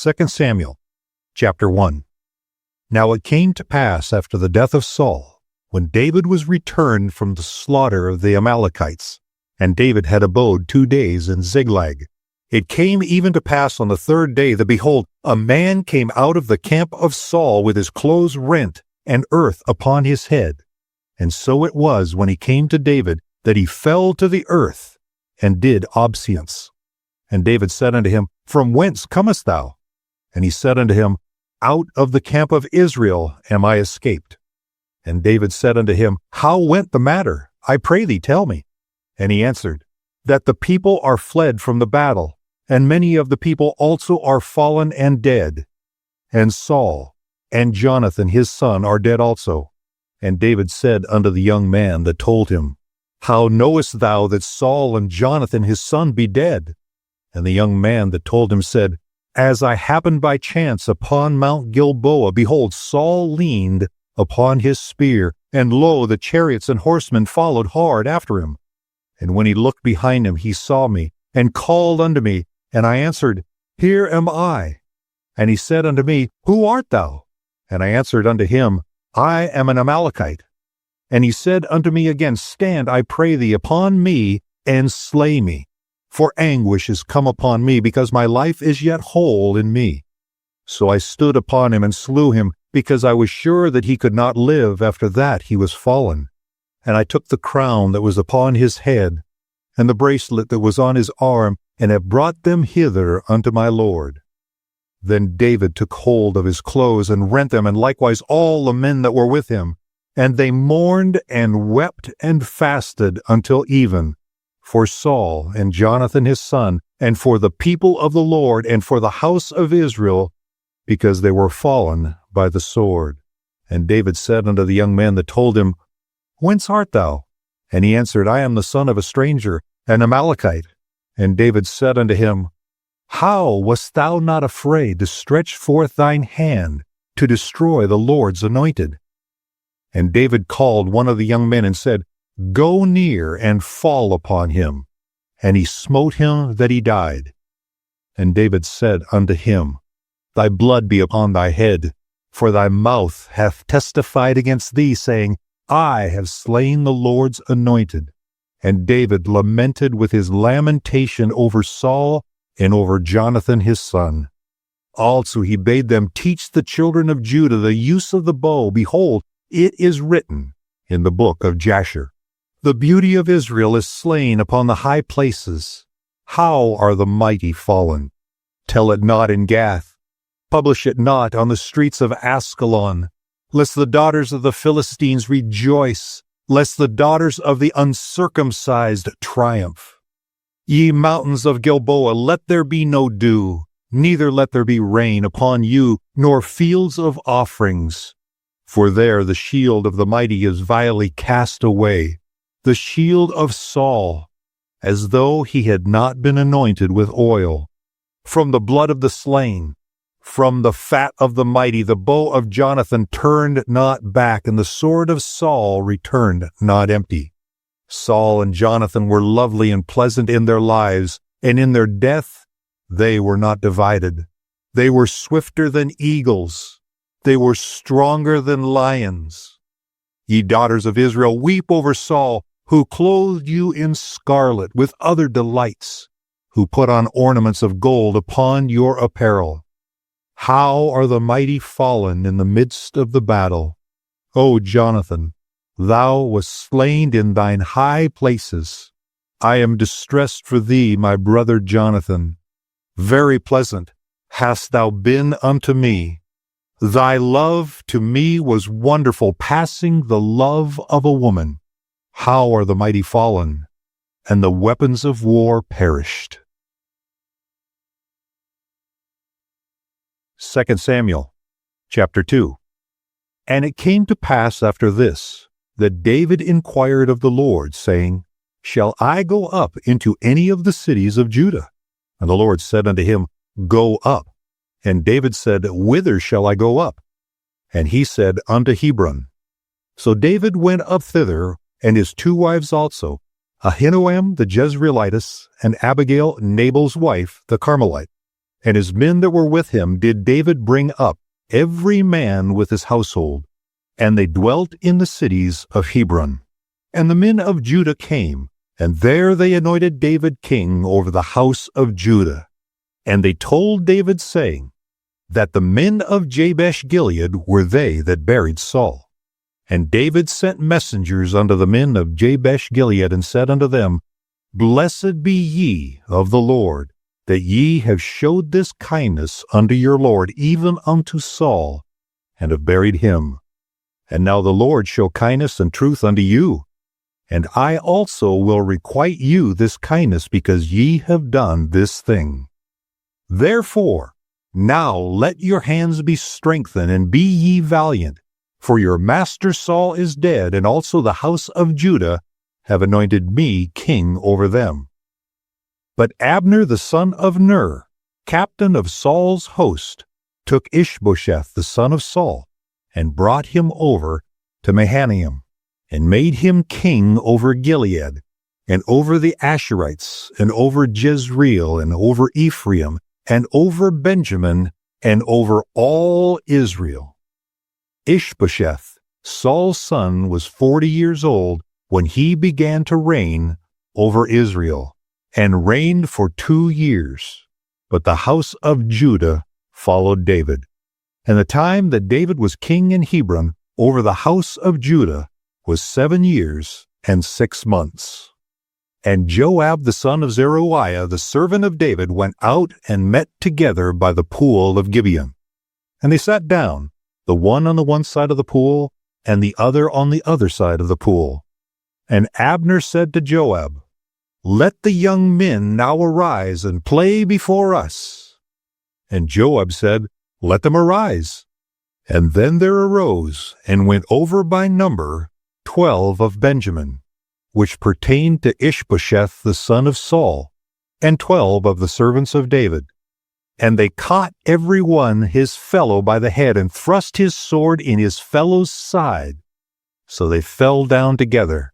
2 Samuel, chapter 1. Now it came to pass after the death of Saul, when David was returned from the slaughter of the Amalekites, and David had abode 2 days in Ziklag. It came even to pass on the 3rd day that, behold, a man came out of the camp of Saul with his clothes rent, and earth upon his head. And so it was, when he came to David, that he fell to the earth, and did obeisance. And David said unto him, From whence comest thou? And he said unto him, Out of the camp of Israel am I escaped. And David said unto him, How went the matter? I pray thee, tell me. And he answered, That the people are fled from the battle, and many of the people also are fallen and dead. And Saul and Jonathan his son are dead also. And David said unto the young man that told him, How knowest thou that Saul and Jonathan his son be dead? And the young man that told him said, As I happened by chance upon Mount Gilboa, behold, Saul leaned upon his spear, and lo, the chariots and horsemen followed hard after him. And when he looked behind him, he saw me, and called unto me, and I answered, Here am I. And he said unto me, Who art thou? And I answered unto him, I am an Amalekite. And he said unto me again, Stand, I pray thee, upon me, and slay me. For anguish is come upon me, because my life is yet whole in me. So I stood upon him and slew him, because I was sure that he could not live after that he was fallen. And I took the crown that was upon his head, and the bracelet that was on his arm, and have brought them hither unto my Lord. Then David took hold of his clothes, and rent them, and likewise all the men that were with him. And they mourned and wept and fasted until even, for Saul and Jonathan his son, and for the people of the Lord, and for the house of Israel, because they were fallen by the sword. And David said unto the young man that told him, Whence art thou? And he answered, I am the son of a stranger, an Amalekite. And David said unto him, How wast thou not afraid to stretch forth thine hand to destroy the Lord's anointed? And David called one of the young men and said, Go near and fall upon him. And he smote him that he died. And David said unto him, Thy blood be upon thy head, for thy mouth hath testified against thee, saying, I have slain the Lord's anointed. And David lamented with his lamentation over Saul and over Jonathan his son. Also he bade them teach the children of Judah the use of the bow. Behold, it is written in the book of Jasher, The beauty of Israel is slain upon the high places. How are the mighty fallen? Tell it not in Gath. Publish it not on the streets of Askelon, lest the daughters of the Philistines rejoice, lest the daughters of the uncircumcised triumph. Ye mountains of Gilboa, let there be no dew, neither let there be rain upon you, nor fields of offerings. For there the shield of the mighty is vilely cast away, the shield of Saul, as though he had not been anointed with oil. From the blood of the slain, from the fat of the mighty, the bow of Jonathan turned not back, and the sword of Saul returned not empty. Saul and Jonathan were lovely and pleasant in their lives, and in their death they were not divided. They were swifter than eagles. They were stronger than lions. Ye daughters of Israel, weep over Saul, who clothed you in scarlet with other delights, who put on ornaments of gold upon your apparel. How are the mighty fallen in the midst of the battle? O Jonathan, thou wast slain in thine high places. I am distressed for thee, my brother Jonathan. Very pleasant hast thou been unto me. Thy love to me was wonderful, passing the love of a woman. How are the mighty fallen, and the weapons of war perished? 2 Samuel, chapter 2. And it came to pass after this, that David inquired of the Lord, saying, Shall I go up into any of the cities of Judah? And the Lord said unto him, Go up. And David said, Whither shall I go up? And he said, Unto Hebron. So David went up thither, and his 2 wives also, Ahinoam the Jezreelitess, and Abigail Nabal's wife, the Carmelite. and his men that were with him did David bring up, every man with his household, and they dwelt in the cities of Hebron. And the men of Judah came, and there they anointed David king over the house of Judah. And they told David, saying, that the men of Jabesh-Gilead were they that buried Saul. And David sent messengers unto the men of Jabesh-Gilead, and said unto them, Blessed be ye of the Lord, that ye have showed this kindness unto your Lord, even unto Saul, and have buried him. And now the Lord show kindness and truth unto you, and I also will requite you this kindness, because ye have done this thing. Therefore, now let your hands be strengthened, and be ye valiant, for your master Saul is dead, and also the house of Judah have anointed me king over them. But Abner the son of Ner, captain of Saul's host, took Ish-bosheth the son of Saul, and brought him over to Mahanaim, and made him king over Gilead, and over the Asherites, and over Jezreel, and over Ephraim, and over Benjamin, and over all Israel. Ish-bosheth, Saul's son, was 40 years old when he began to reign over Israel, and reigned for 2 years. But the house of Judah followed David. And the time that David was king in Hebron over the house of Judah was 7 years and 6 months. And Joab the son of Zeruiah, the servant of David, went out and met together by the pool of Gibeon. And they sat down, the one on the one side of the pool, and the other on the other side of the pool. And Abner said to Joab, Let the young men now arise and play before us. And Joab said, Let them arise. And then there arose and went over by number 12 of Benjamin, which pertained to Ish-bosheth the son of Saul, and 12 of the servants of David. And they caught every one his fellow by the head, and thrust his sword in his fellow's side. So they fell down together.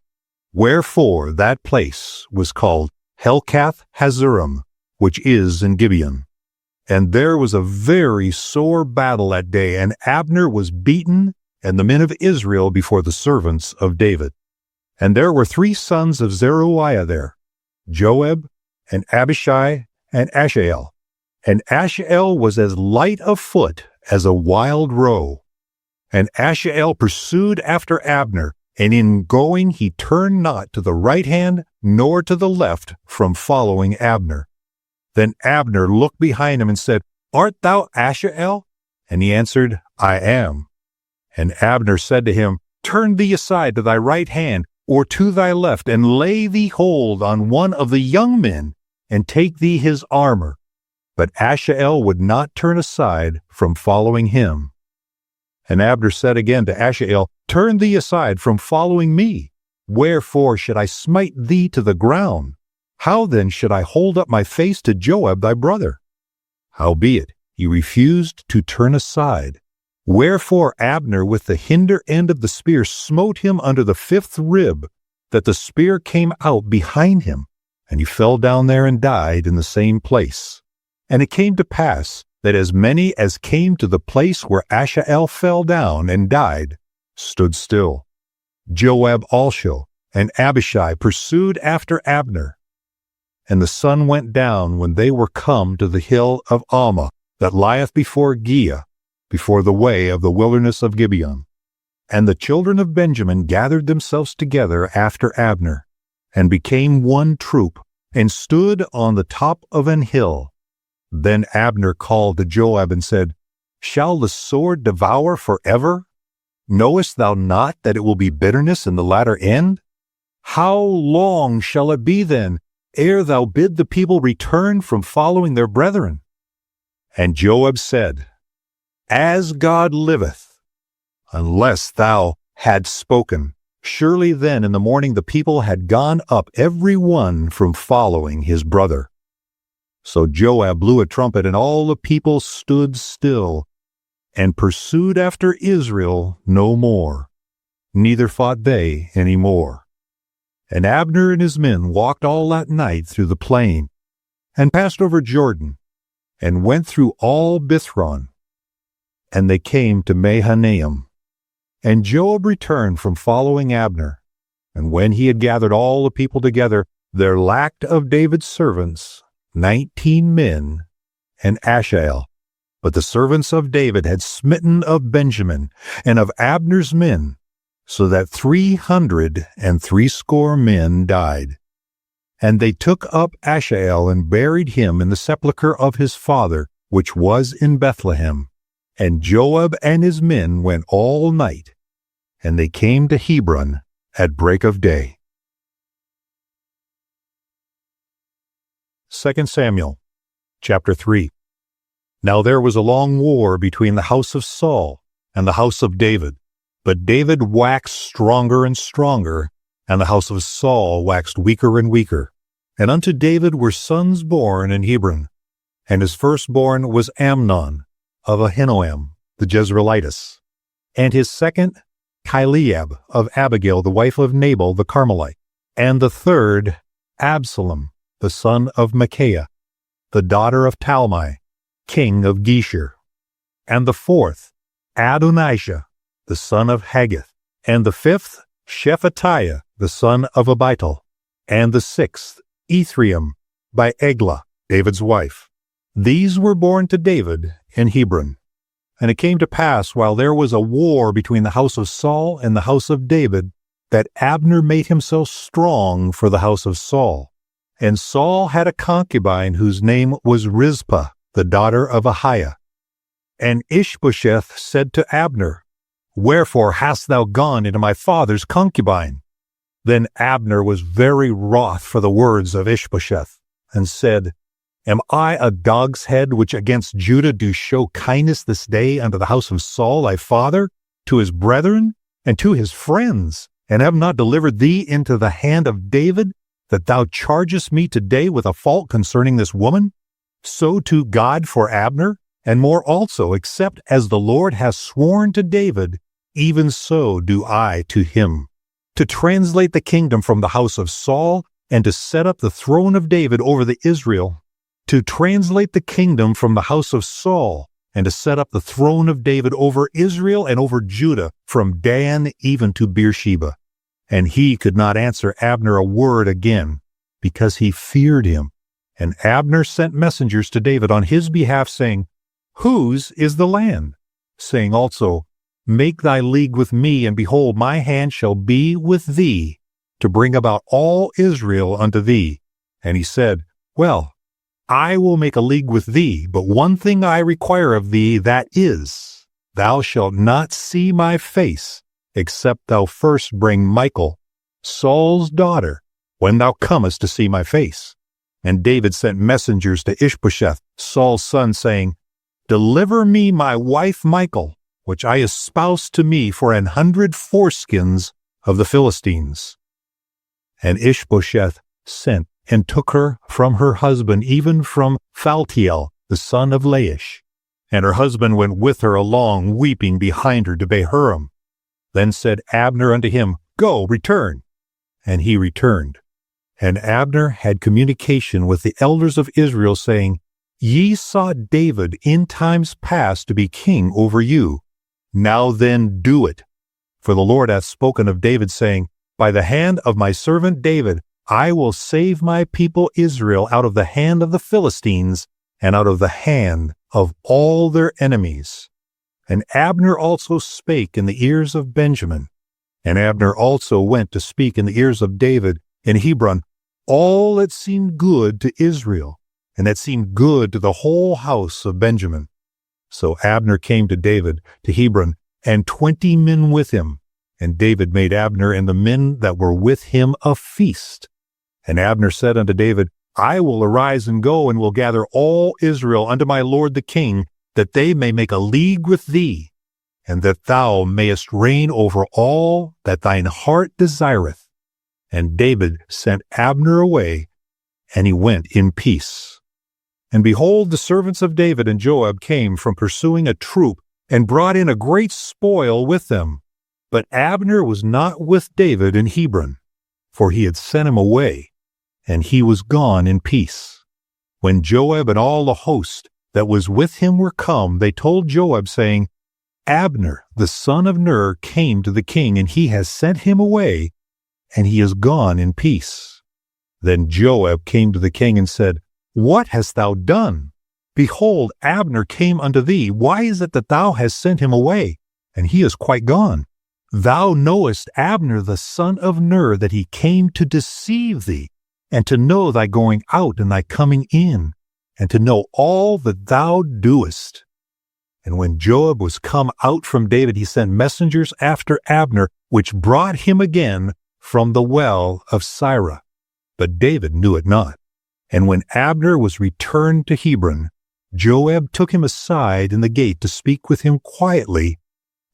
Wherefore that place was called Helkath-Hazurim, which is in Gibeon. And there was a very sore battle that day, and Abner was beaten, and the men of Israel before the servants of David. And there were 3 sons of Zeruiah there, Joab, and Abishai, and Ashael. And Ashael was as light of foot as a wild roe. And Ashael pursued after Abner, and in going he turned not to the right hand nor to the left from following Abner. Then Abner looked behind him and said, Art thou Ashael? And he answered, I am. And Abner said to him, Turn thee aside to thy right hand, or to thy left, and lay thee hold on one of the young men, and take thee his armor. But Ashael would not turn aside from following him. And Abner said again to Ashael, Turn thee aside from following me. Wherefore should I smite thee to the ground? How then should I hold up my face to Joab thy brother? Howbeit he refused to turn aside. Wherefore Abner with the hinder end of the spear smote him under the 5th rib, that the spear came out behind him, and he fell down there and died in the same place. And it came to pass that as many as came to the place where Ashael fell down and died stood still. Joab also and Abishai pursued after Abner. And the sun went down when they were come to the hill of Alma, that lieth before Giah, before the way of the wilderness of Gibeon. And the children of Benjamin gathered themselves together after Abner, and became one troop, and stood on the top of an hill. Then Abner called to Joab and said, Shall the sword devour forever? Knowest thou not that it will be bitterness in the latter end? How long shall it be then, ere thou bid the people return from following their brethren? And Joab said, As God liveth, unless thou hadst spoken, surely then in the morning the people had gone up every one from following his brother. So Joab blew a trumpet, and all the people stood still, and pursued after Israel no more, neither fought they any more. And Abner and his men walked all that night through the plain, and passed over Jordan, and went through all Bithron. And they came to Mahanaim. And Joab returned from following Abner. And when he had gathered all the people together, there lacked of David's servants 19 men and Asahel. But the servants of David had smitten of Benjamin and of Abner's men, so that 360 men died. And they took up Asahel and buried him in the sepulchre of his father, which was in Bethlehem. And Joab and his men went all night, and they came to Hebron at break of day. 2 Samuel, chapter 3. Now there was a long war between the house of Saul and the house of David. But David waxed stronger and stronger, and the house of Saul waxed weaker and weaker. And unto David were sons born in Hebron. And his firstborn was Amnon of Ahinoam the Jezreelitess, and his second Chileab of Abigail the wife of Nabal the Carmelite, and the third Absalom the son of Micaiah, the daughter of Talmai, king of Geshur, and the fourth Adonijah the son of Haggith, and the fifth Shephatiah the son of Abital, and the sixth Ephraim by Eglah, David's wife. These were born to David in Hebron. And it came to pass, while there was a war between the house of Saul and the house of David, that Abner made himself strong for the house of Saul. And Saul had a concubine whose name was Rizpah, the daughter of Ahiah. And Ish-bosheth said to Abner, Wherefore hast thou gone into my father's concubine? Then Abner was very wroth for the words of Ish-bosheth, and said, Am I a dog's head which against Judah do show kindness this day unto the house of Saul thy father, to his brethren, and to his friends, and have not delivered thee into the hand of David, that thou chargest me today with a fault concerning this woman? So to God for Abner, and more also, except as the Lord has sworn to David, even so do I to him, to translate the kingdom from the house of Saul, and to set up the throne of David over the Israel, to translate the kingdom from the house of Saul, and to set up the throne of David over Israel and over Judah, from Dan even to Beersheba. And he could not answer Abner a word again, because he feared him. And Abner sent messengers to David on his behalf, saying, Whose is the land? Saying also, Make thy league with me, and behold, my hand shall be with thee, to bring about all Israel unto thee. And he said, Well, I will make a league with thee, but one thing I require of thee, that is, thou shalt not see my face, except thou first bring Michal, Saul's daughter, when thou comest to see my face. And David sent messengers to Ish-bosheth, Saul's son, saying, Deliver me my wife Michal, which I espoused to me for 100 foreskins of the Philistines. And Ish-bosheth sent and took her from her husband, even from Phaltiel, the son of Laish. And her husband went with her along, weeping behind her to Bahurim. Then said Abner unto him, Go, return. And he returned. And Abner had communication with the elders of Israel, saying, Ye sought David in times past to be king over you. Now then do it. For the Lord hath spoken of David, saying, By the hand of my servant David I will save my people Israel out of the hand of the Philistines, and out of the hand of all their enemies. And Abner also spake in the ears of Benjamin. And Abner also went to speak in the ears of David in Hebron all that seemed good to Israel, and that seemed good to the whole house of Benjamin. So Abner came to David to Hebron, and 20 men with him. And David made Abner and the men that were with him a feast. And Abner said unto David, I will arise and go, and will gather all Israel unto my lord the king, that they may make a league with thee, and that thou mayest reign over all that thine heart desireth. And David sent Abner away, and he went in peace. And behold, the servants of David and Joab came from pursuing a troop, and brought in a great spoil with them. But Abner was not with David in Hebron, for he had sent him away, and he was gone in peace. When Joab and all the host that was with him were come, they told Joab, saying, Abner, the son of Ner, came to the king, and he has sent him away, and he is gone in peace. Then Joab came to the king and said, What hast thou done? Behold, Abner came unto thee. Why is it that thou hast sent him away, and he is quite gone? Thou knowest Abner the son of Ner, that he came to deceive thee, and to know thy going out and thy coming in, and to know all that thou doest. And when Joab was come out from David, he sent messengers after Abner, which brought him again from the well of Sirah. But David knew it not. And when Abner was returned to Hebron, Joab took him aside in the gate to speak with him quietly,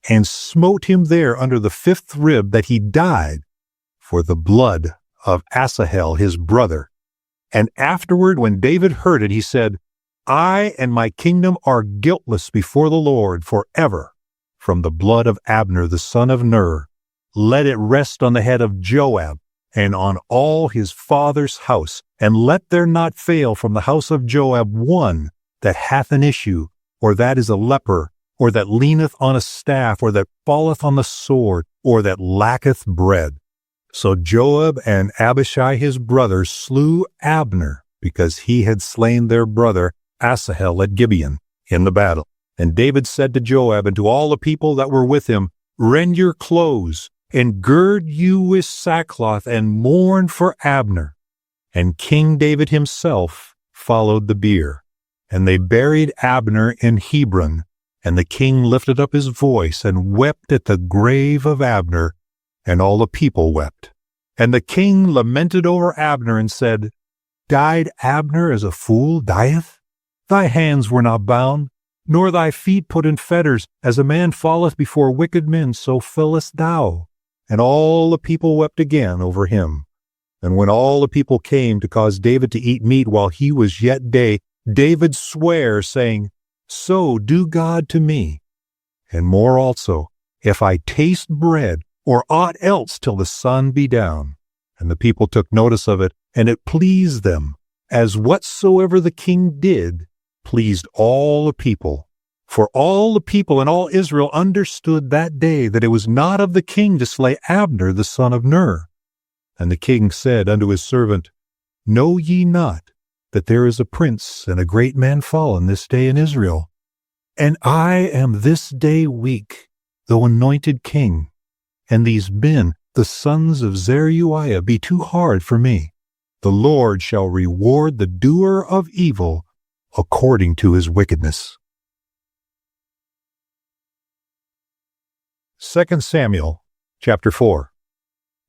and smote him there under the 5th rib, that he died for the blood of Asahel his brother. And afterward, when David heard it, he said, I and my kingdom are guiltless before the Lord forever from the blood of Abner the son of Ner. Let it rest on the head of Joab and on all his father's house, and let there not fail from the house of Joab one that hath an issue, or that is a leper, or that leaneth on a staff, or that falleth on the sword, or that lacketh bread. So Joab and Abishai his brother slew Abner, because he had slain their brother Asahel at Gibeon in the battle. And David said to Joab and to all the people that were with him, Rend your clothes, and gird you with sackcloth, and mourn for Abner. And King David himself followed the bier. And they buried Abner in Hebron. And the king lifted up his voice, and wept at the grave of Abner, and all the people wept. And the king lamented over Abner, and said, Died Abner as a fool dieth? Thy hands were not bound, nor thy feet put in fetters. As a man falleth before wicked men, so fellest thou. And all the people wept again over him. And when all the people came to cause David to eat meat while he was yet day, David sware, saying, So do God to me, and more also, if I taste bread, or aught else till the sun be down. And the people took notice of it, and it pleased them, as whatsoever the king did pleased all the people. For all the people and all Israel understood that day that it was not of the king to slay Abner the son of Ner. And the king said unto his servant, Know ye not that there is a prince and a great man fallen this day in Israel? And I am this day weak, though anointed king, and these men, the sons of Zeruiah, be too hard for me. The Lord shall reward the doer of evil according to his wickedness. 2 Samuel chapter 4.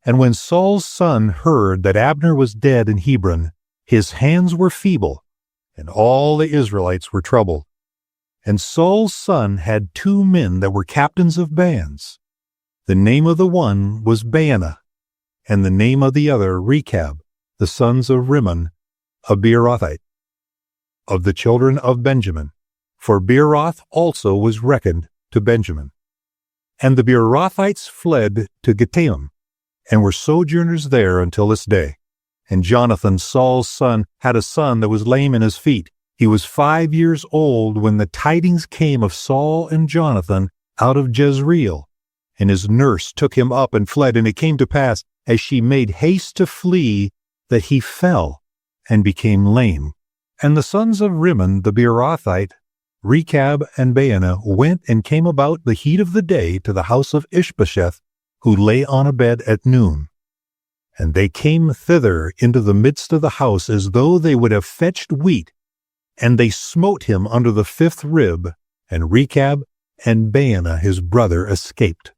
And when Saul's son heard that Abner was dead in Hebron, his hands were feeble, and all the Israelites were troubled. And Saul's son had 2 men that were captains of bands. The name of the one was Baanah, and the name of the other Rechab, the sons of Rimmon, a Beerothite, of the children of Benjamin. For Beeroth also was reckoned to Benjamin. And the Beerothites fled to Gittaim, and were sojourners there until this day. And Jonathan, Saul's son, had a son that was lame in his feet. He was 5 years old when the tidings came of Saul and Jonathan out of Jezreel. And his nurse took him up and fled. And it came to pass, as she made haste to flee, that he fell and became lame. And the sons of Rimmon the Beerothite, Rechab and Baanah, went and came about the heat of the day to the house of Ish-bosheth, who lay on a bed at noon. And they came thither into the midst of the house, as though they would have fetched wheat. And they smote him under the 5th rib, and Rechab and Baanah his brother escaped.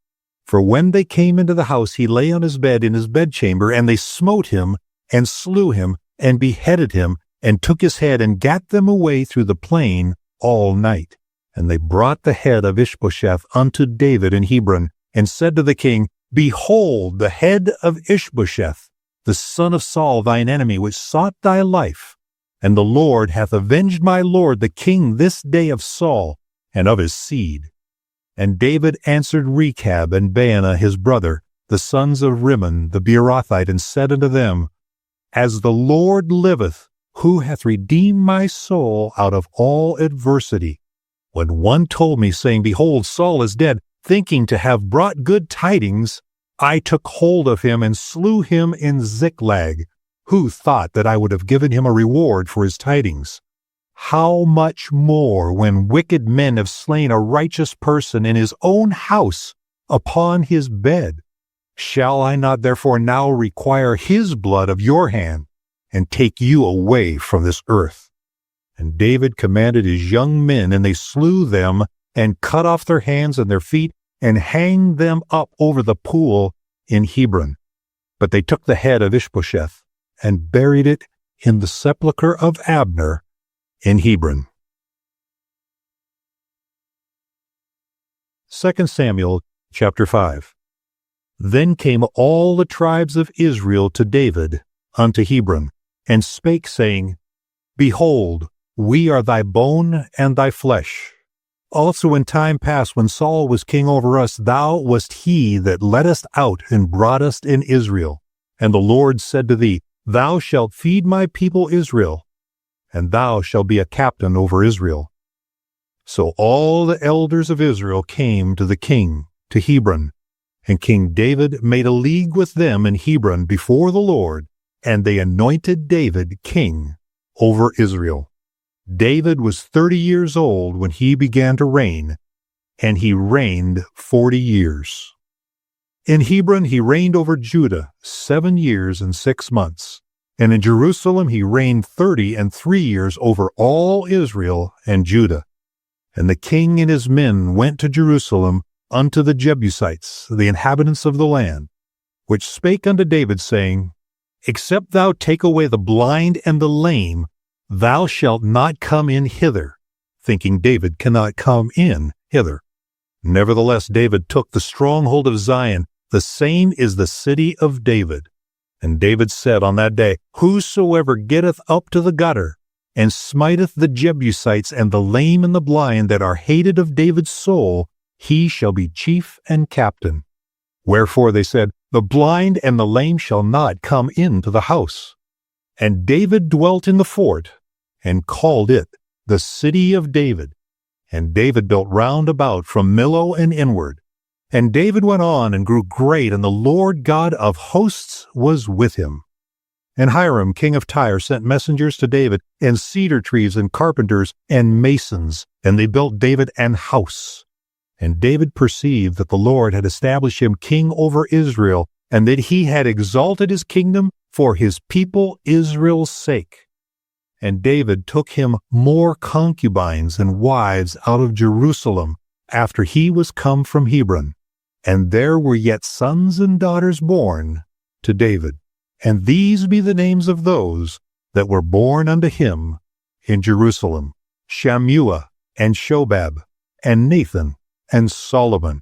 For when they came into the house, he lay on his bed in his bedchamber, and they smote him, and slew him, and beheaded him, and took his head, and gat them away through the plain all night. And they brought the head of Ish-bosheth unto David in Hebron, and said to the king, Behold, the head of Ish-bosheth, the son of Saul thine enemy, which sought thy life. And the Lord hath avenged my lord the king this day of Saul, and of his seed. And David answered Rechab and Baanah his brother, the sons of Rimmon the Beerothite, and said unto them, As the Lord liveth, who hath redeemed my soul out of all adversity. When one told me, saying, Behold, Saul is dead, thinking to have brought good tidings, I took hold of him and slew him in Ziklag. Who thought that I would have given him a reward for his tidings? How much more when wicked men have slain a righteous person in his own house upon his bed? Shall I not therefore now require his blood of your hand, and take you away from this earth? And David commanded his young men, and they slew them, and cut off their hands and their feet, and hanged them up over the pool in Hebron. But they took the head of Ish-bosheth, and buried it in the sepulchre of Abner in Hebron. 2 Samuel chapter 5. Then came all the tribes of Israel to David unto Hebron, and spake, saying, Behold, we are thy bone and thy flesh. Also in time past, when Saul was king over us, thou wast he that led us out and brought us in Israel. And the Lord said to thee, Thou shalt feed my people Israel, and thou shalt be a captain over Israel. So all the elders of Israel came to the king to Hebron, and King David made a league with them in Hebron before the Lord, and they anointed David king over Israel. David was 30 years old when he began to reign, and he reigned 40 years. In Hebron he reigned over Judah 7 years and 6 months, and in Jerusalem he reigned 33 years over all Israel and Judah. And the king and his men went to Jerusalem unto the Jebusites, the inhabitants of the land, which spake unto David, saying, Except thou take away the blind and the lame, thou shalt not come in hither, thinking David cannot come in hither. Nevertheless David took the stronghold of Zion, the same is the city of David. And David said on that day, Whosoever getteth up to the gutter, and smiteth the Jebusites and the lame and the blind that are hated of David's soul, he shall be chief and captain. Wherefore they said, The blind and the lame shall not come into the house. And David dwelt in the fort, and called it the city of David. And David built round about from Millo and inward. And David went on and grew great, and the Lord God of hosts was with him. And Hiram king of Tyre sent messengers to David, and cedar trees, and carpenters, and masons, and they built David an house. And David perceived that the Lord had established him king over Israel, and that he had exalted his kingdom for his people Israel's sake. And David took him more concubines and wives out of Jerusalem, after he was come from Hebron. And there were yet sons and daughters born to David. And these be the names of those that were born unto him in Jerusalem: Shammua, and Shobab, and Nathan, and Solomon,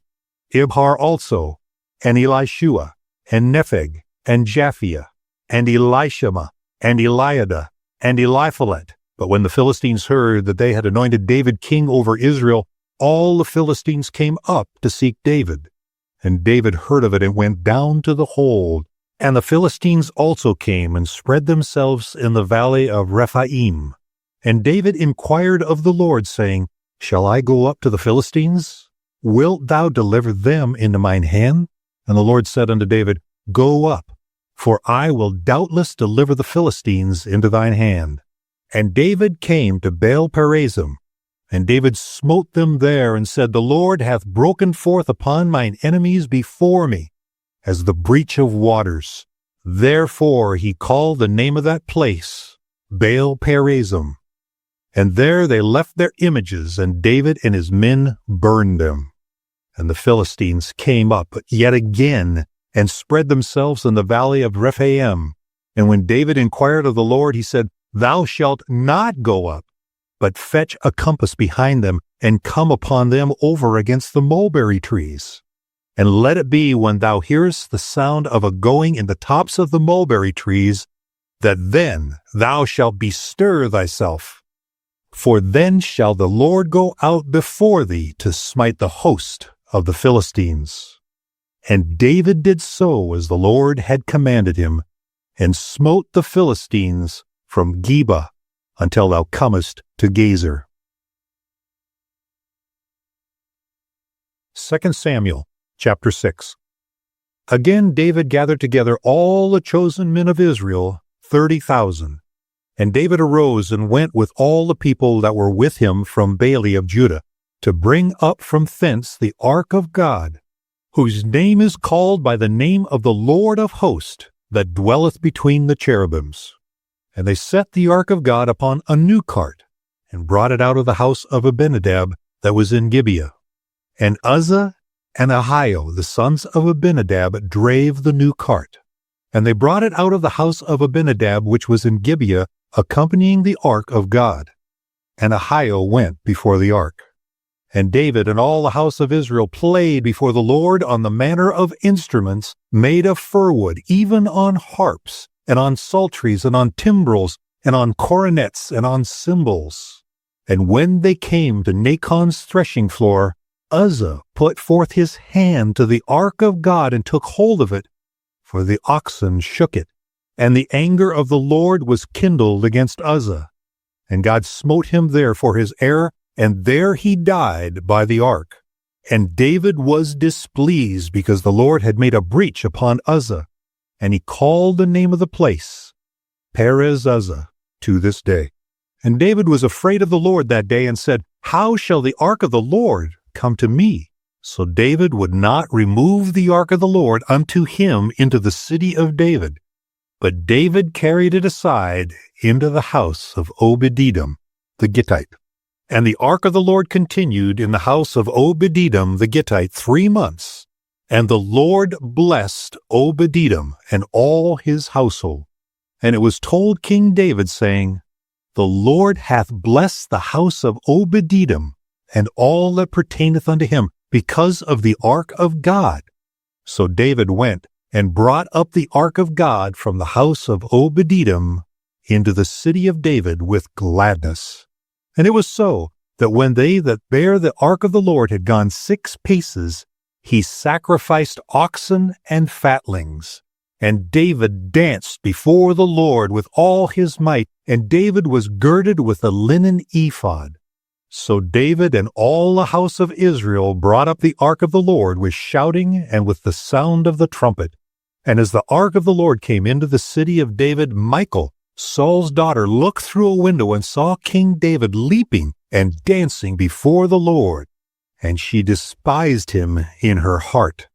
Ibhar also, and Elishua, and Nepheg, and Japhia, and Elishama, and Eliada, and Eliphalet. But when the Philistines heard that they had anointed David king over Israel, all the Philistines came up to seek David. And David heard of it and went down to the hold. And the Philistines also came and spread themselves in the valley of Rephaim. And David inquired of the Lord, saying, Shall I go up to the Philistines? Wilt thou deliver them into mine hand? And the Lord said unto David, Go up, for I will doubtless deliver the Philistines into thine hand. And David came to Baal-perazim, and David smote them there, and said, The Lord hath broken forth upon mine enemies before me, as the breach of waters. Therefore he called the name of that place Baal-perazim. And there they left their images, and David and his men burned them. And the Philistines came up yet again, and spread themselves in the valley of Rephaim. And when David inquired of the Lord, he said, Thou shalt not go up, but fetch a compass behind them, and come upon them over against the mulberry trees. And let it be, when thou hearest the sound of a going in the tops of the mulberry trees, that then thou shalt bestir thyself. For then shall the Lord go out before thee to smite the host of the Philistines. And David did so as the Lord had commanded him, and smote the Philistines from Geba until thou comest to Gezer. 2 Samuel chapter 6. Again David gathered together all the chosen men of Israel, 30,000. And David arose and went with all the people that were with him from Baale of Judah, to bring up from thence the ark of God, whose name is called by the name of the Lord of hosts, that dwelleth between the cherubims. And they set the ark of God upon a new cart, and brought it out of the house of Abinadab that was in Gibeah. And Uzzah and Ahio, the sons of Abinadab, drave the new cart. And they brought it out of the house of Abinadab which was in Gibeah, accompanying the ark of God. And Ahio went before the ark. And David and all the house of Israel played before the Lord on the manner of instruments made of fir wood, even on harps, and on psalteries, and on timbrels, and on cornets, and on cymbals. And when they came to Nachon's threshing floor, Uzzah put forth his hand to the ark of God and took hold of it, for the oxen shook it. And the anger of the Lord was kindled against Uzzah. And God smote him there for his error, and there he died by the ark. And David was displeased because the Lord had made a breach upon Uzzah. And he called the name of the place Perez Uzzah to this day. And David was afraid of the Lord that day and said, How shall the ark of the Lord come to me? So David would not remove the ark of the Lord unto him into the city of David. But David carried it aside into the house of Obed-Edom the Gittite. And the ark of the Lord continued in the house of Obed-Edom the Gittite 3 months. And the Lord blessed Obed-Edom and all his household. And it was told King David, saying, The Lord hath blessed the house of Obed-Edom and all that pertaineth unto him, because of the ark of God. So David went and brought up the ark of God from the house of Obed-Edom into the city of David with gladness. And it was so, that when they that bare the ark of the Lord had gone 6 paces, he sacrificed oxen and fatlings. And David danced before the Lord with all his might, and David was girded with a linen ephod. So David and all the house of Israel brought up the ark of the Lord with shouting and with the sound of the trumpet. And as the ark of the Lord came into the city of David, Michal, Saul's daughter, looked through a window and saw King David leaping and dancing before the Lord. And she despised him in her heart.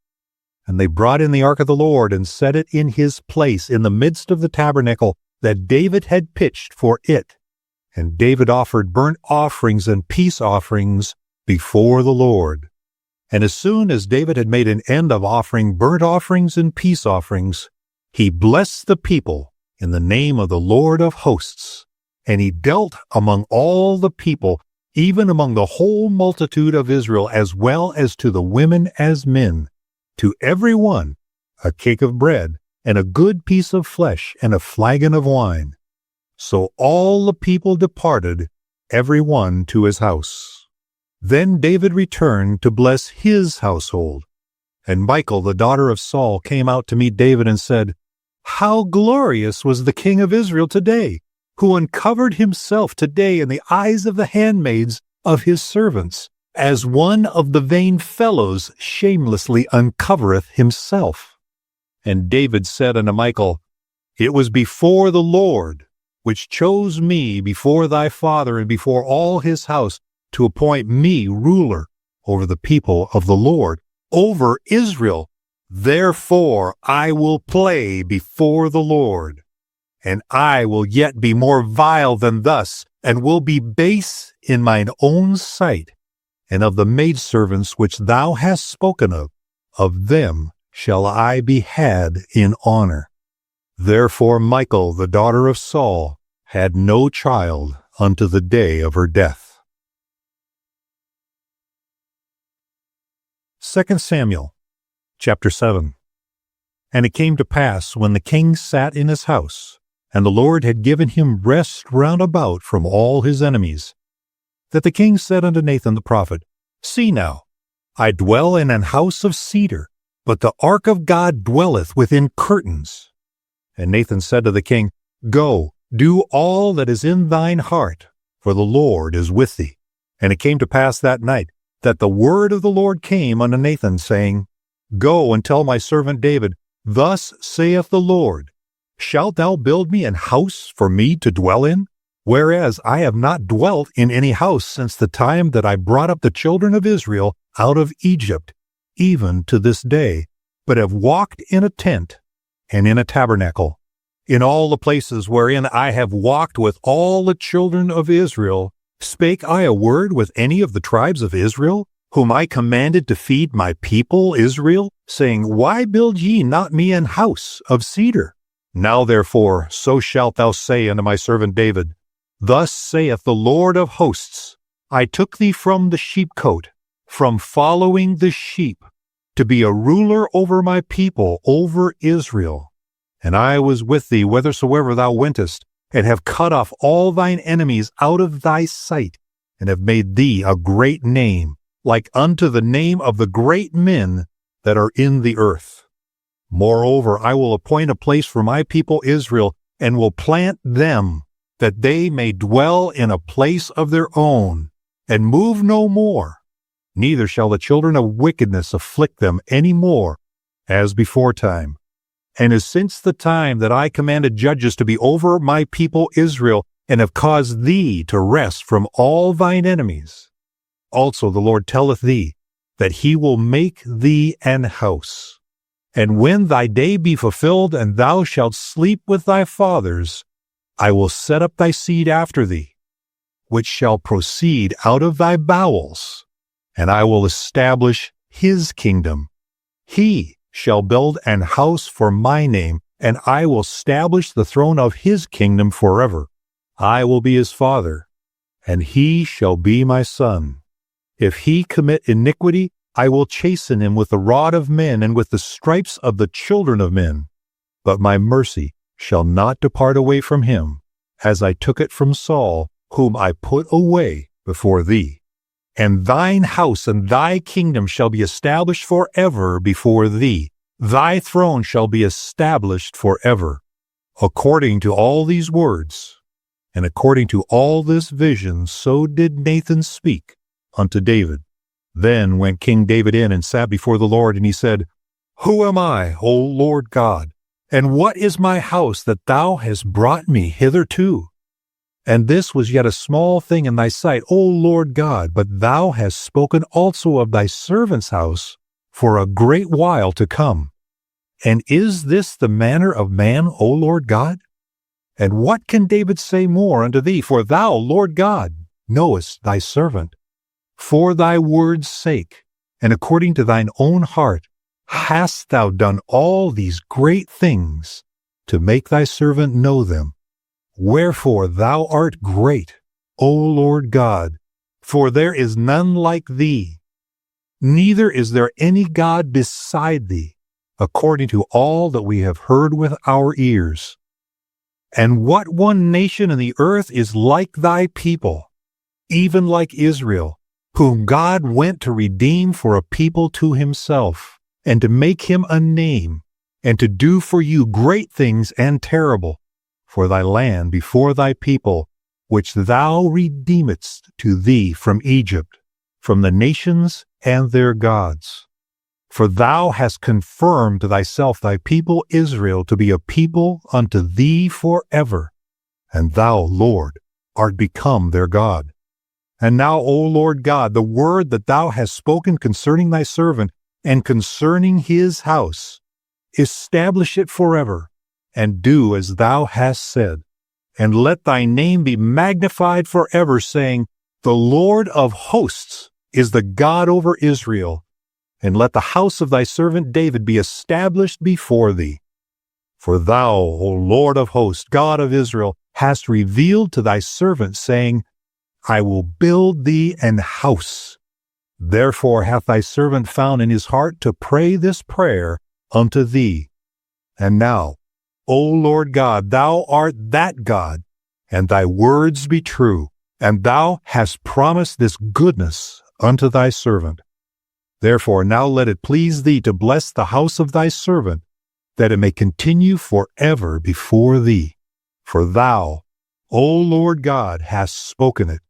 And they brought in the ark of the Lord and set it in his place in the midst of the tabernacle that David had pitched for it. And David offered burnt offerings and peace offerings before the Lord. And as soon as David had made an end of offering burnt offerings and peace offerings, he blessed the people in the name of the Lord of hosts. And he dealt among all the people, even among the whole multitude of Israel, as well as to the women as men, to every one a cake of bread, and a good piece of flesh, and a flagon of wine. So all the people departed, every one to his house. Then David returned to bless his household. And Michal, the daughter of Saul, came out to meet David and said, How glorious was the king of Israel today, who uncovered himself today in the eyes of the handmaids of his servants, as one of the vain fellows shamelessly uncovereth himself. And David said unto Michal, It was before the Lord, which chose me before thy father and before all his house, to appoint me ruler over the people of the Lord, over Israel. Therefore I will play before the Lord. And I will yet be more vile than thus, and will be base in mine own sight. And of the maidservants which thou hast spoken of them shall I be had in honor. Therefore Michal, the daughter of Saul, had no child unto the day of her death. 2 Samuel chapter 7. And it came to pass, when the king sat in his house, and the Lord had given him rest round about from all his enemies, that the king said unto Nathan the prophet, See now, I dwell in an house of cedar, but the ark of God dwelleth within curtains. And Nathan said to the king, Go, Do all that is in thine heart, for the Lord is with thee. And it came to pass that night, that the word of the Lord came unto Nathan, saying, Go and tell my servant David, Thus saith the Lord, Shalt thou build me an house for me to dwell in? Whereas I have not dwelt in any house since the time that I brought up the children of Israel out of Egypt, even to this day, but have walked in a tent and in a tabernacle. In all the places wherein I have walked with all the children of Israel, spake I a word with any of the tribes of Israel, whom I commanded to feed my people Israel, saying, Why build ye not me an house of cedar? Now therefore, so shalt thou say unto my servant David, Thus saith the Lord of hosts, I took thee from the sheepcote, from following the sheep, to be a ruler over my people, over Israel. And I was with thee whithersoever thou wentest, and have cut off all thine enemies out of thy sight, and have made thee a great name, like unto the name of the great men that are in the earth. Moreover, I will appoint a place for my people Israel, and will plant them, that they may dwell in a place of their own, and move no more. Neither shall the children of wickedness afflict them any more, as beforetime. And as since the time that I commanded judges to be over my people Israel, and have caused thee to rest from all thine enemies, also the Lord telleth thee, that he will make thee an house. And when thy day be fulfilled, and thou shalt sleep with thy fathers, I will set up thy seed after thee, which shall proceed out of thy bowels, and I will establish his kingdom. He shall build an house for my name, and I will establish the throne of his kingdom forever. I will be his father, and he shall be my son. If he commit iniquity, I will chasten him with the rod of men and with the stripes of the children of men. But my mercy shall not depart away from him, as I took it from Saul, whom I put away before thee. And thine house and thy kingdom shall be established forever before thee. Thy throne shall be established forever. According to all these words, and according to all this vision, so did Nathan speak unto David. Then went King David in and sat before the Lord, and he said, Who am I, O Lord God? And what is my house that thou hast brought me hitherto? And this was yet a small thing in thy sight, O Lord God, but thou hast spoken also of thy servant's house for a great while to come. And is this the manner of man, O Lord God? And what can David say more unto thee? For thou, Lord God, knowest thy servant. For thy word's sake, and according to thine own heart, hast thou done all these great things to make thy servant know them. Wherefore thou art great, O Lord God, for there is none like thee, neither is there any God beside thee, according to all that we have heard with our ears. And what one nation in the earth is like thy people, even like Israel, whom God went to redeem for a people to himself, and to make him a name, and to do for you great things and terrible, for thy land before thy people, which thou redeemedst to thee from Egypt, from the nations and their gods. For thou hast confirmed to thyself thy people Israel to be a people unto thee forever, and thou, Lord, art become their God. And now, O Lord God, the word that thou hast spoken concerning thy servant, and concerning his house, establish it forever, and do as thou hast said. And let thy name be magnified forever, saying, The Lord of hosts is the God over Israel. And let the house of thy servant David be established before thee. For thou, O Lord of hosts, God of Israel, hast revealed to thy servant, saying, I will build thee an house. Therefore hath thy servant found in his heart to pray this prayer unto thee. And now, O Lord God, thou art that God, and thy words be true, and thou hast promised this goodness unto thy servant. Therefore now let it please thee to bless the house of thy servant, that it may continue forever before thee. For thou, O Lord God, hast spoken it,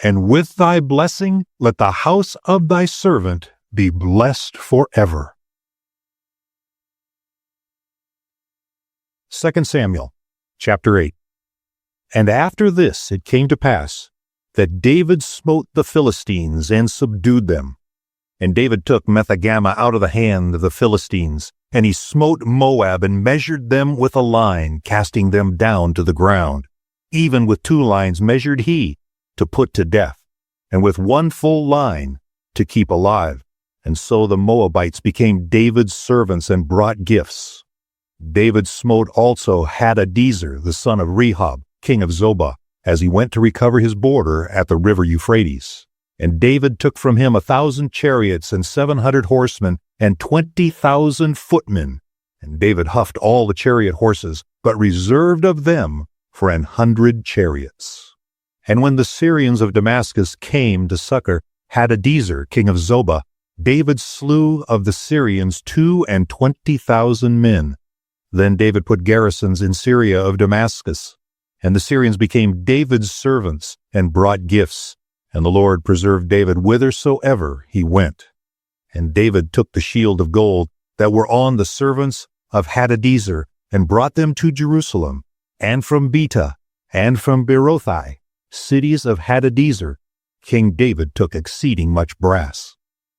and with thy blessing let the house of thy servant be blessed forever. 2 Samuel chapter 8. And after this it came to pass that David smote the Philistines and subdued them. And David took Methegama out of the hand of the Philistines, and he smote Moab and measured them with a line, casting them down to the ground. Even with 2 lines measured he, to put to death, and with 1 full line to keep alive. And so the Moabites became David's servants and brought gifts. David smote also Hadadezer, the son of Rehob, king of Zobah, as he went to recover his border at the river Euphrates. And David took from him 1,000 chariots and 700 horsemen and 20,000 footmen. And David huffed all the chariot horses, but reserved of them for 100 chariots. And when the Syrians of Damascus came to succor Hadadezer, king of Zobah, David slew of the Syrians 22,000 men. Then David put garrisons in Syria of Damascus, and the Syrians became David's servants and brought gifts. And the Lord preserved David whithersoever he went. And David took the shield of gold that were on the servants of Hadadezer, and brought them to Jerusalem, and from Betah, and from Berothai, cities of Hadadezer, King David took exceeding much brass.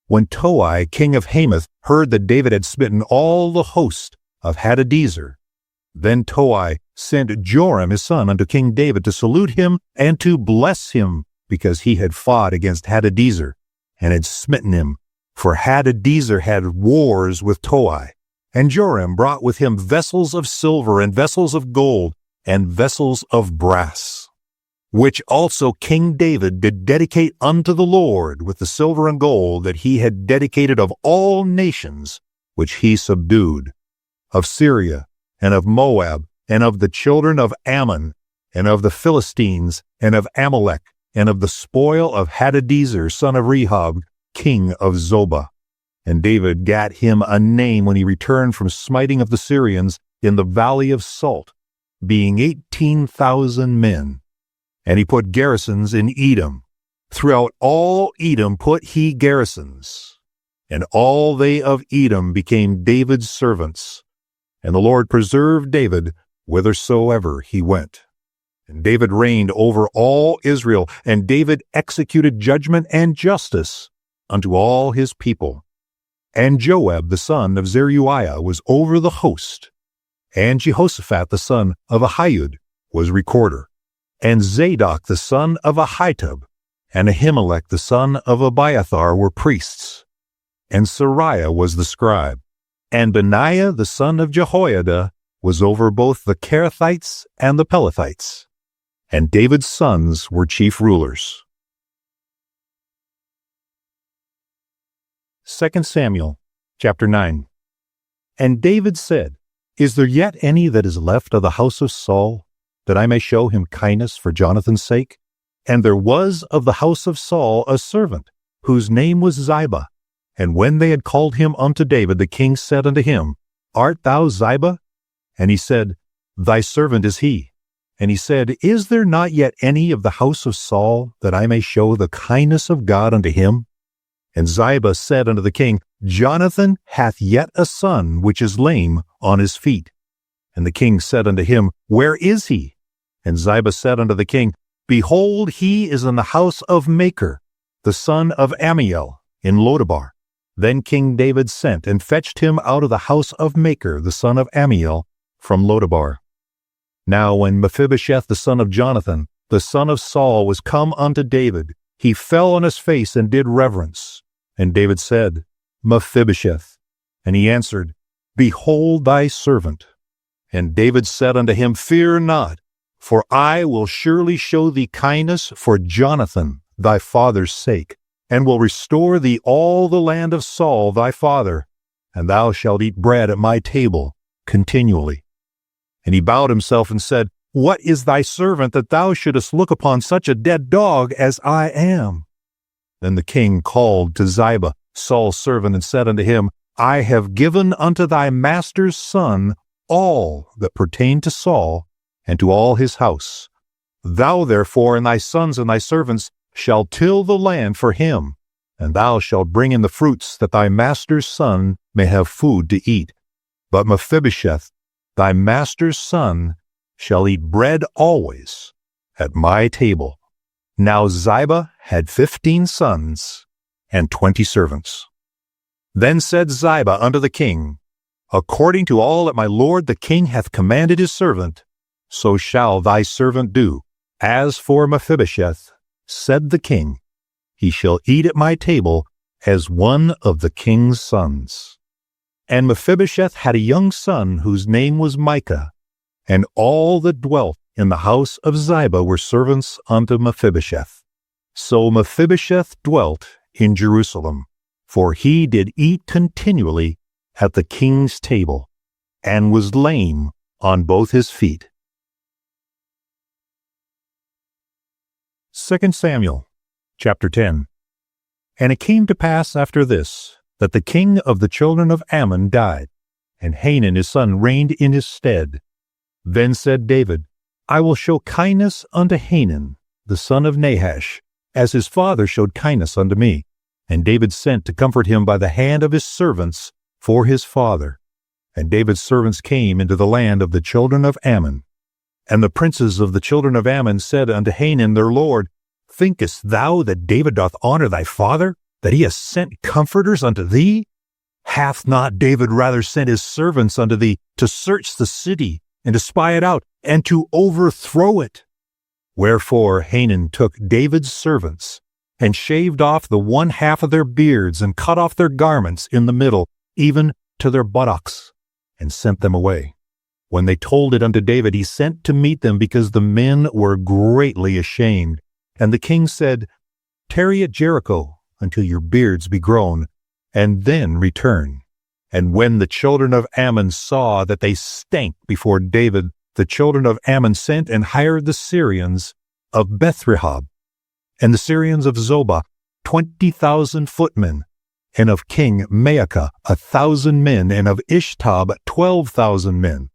When Toi, king of Hamath, heard that David had smitten all the host of Hadadezer, then Toi sent Joram his son unto King David to salute him and to bless him, because he had fought against Hadadezer and had smitten him. For Hadadezer had wars with Toi. And Joram brought with him vessels of silver and vessels of gold and vessels of brass, which also King David did dedicate unto the Lord with the silver and gold that he had dedicated of all nations which he subdued, of Syria and of Moab and of the children of Ammon and of the Philistines and of Amalek and of the spoil of Hadadezer, son of Rehob, king of Zobah. And David gat him a name when he returned from smiting of the Syrians in the valley of Salt, being 18,000 men. And he put garrisons in Edom. Throughout all Edom put he garrisons. And all they of Edom became David's servants. And the Lord preserved David whithersoever he went. And David reigned over all Israel, and David executed judgment and justice unto all his people. And Joab the son of Zeruiah was over the host, and Jehoshaphat the son of Ahihud was recorder, and Zadok the son of Ahitub, and Ahimelech the son of Abiathar were priests, and Sariah was the scribe, and Benaiah the son of Jehoiada was over both the Kerethites and the Pelethites, and David's sons were chief rulers. 2 Samuel chapter 9. And David said, Is there yet any that is left of the house of Saul, that I may show him kindness for Jonathan's sake? And there was of the house of Saul a servant, whose name was Ziba. And when they had called him unto David, the king said unto him, Art thou Ziba? And he said, Thy servant is he. And he said, Is there not yet any of the house of Saul, that I may show the kindness of God unto him? And Ziba said unto the king, Jonathan hath yet a son, which is lame on his feet. And the king said unto him, Where is he? And Ziba said unto the king, Behold, he is in the house of Machir, the son of Ammiel, in Lodabar. Then King David sent and fetched him out of the house of Machir, the son of Ammiel, from Lodabar. Now when Mephibosheth the son of Jonathan, the son of Saul, was come unto David, he fell on his face and did reverence. And David said, Mephibosheth. And he answered, Behold thy servant. And David said unto him, Fear not, for I will surely show thee kindness for Jonathan thy father's sake, and will restore thee all the land of Saul thy father, and thou shalt eat bread at my table continually. And he bowed himself and said, What is thy servant, that thou shouldest look upon such a dead dog as I am? Then the king called to Ziba, Saul's servant, and said unto him, I have given unto thy master's son all that pertained to Saul, and to all his house. Thou therefore and thy sons and thy servants shall till the land for him, and thou shalt bring in the fruits, that thy master's son may have food to eat. But Mephibosheth, thy master's son, shall eat bread always at my table. Now Ziba had 15 sons and 20 servants. Then said Ziba unto the king, According to all that my lord the king hath commanded his servant, so shall thy servant do. As for Mephibosheth, said the king, he shall eat at my table as one of the king's sons. And Mephibosheth had a young son whose name was Micah, and all that dwelt in the house of Ziba were servants unto Mephibosheth. So Mephibosheth dwelt in Jerusalem, for he did eat continually at the king's table, and was lame on both his feet. 2 Samuel chapter 10. And it came to pass after this, that the king of the children of Ammon died, and Hanun his son reigned in his stead. Then said David, I will show kindness unto Hanun, the son of Nahash, as his father showed kindness unto me. And David sent to comfort him by the hand of his servants for his father. And David's servants came into the land of the children of Ammon. And the princes of the children of Ammon said unto Hanun their lord, Thinkest thou that David doth honor thy father, that he has sent comforters unto thee? Hath not David rather sent his servants unto thee to search the city, and to spy it out, and to overthrow it? Wherefore Hanun took David's servants, and shaved off the one half of their beards, and cut off their garments in the middle, even to their buttocks, and sent them away. When they told it unto David, he sent to meet them, because the men were greatly ashamed. And the king said, Tarry at Jericho until your beards be grown, and then return. And when the children of Ammon saw that they stank before David, the children of Ammon sent and hired the Syrians of Bethrehob, and the Syrians of Zobah, 20,000 footmen, and of King Maacah 1,000 men, and of Ishtob 12,000 men.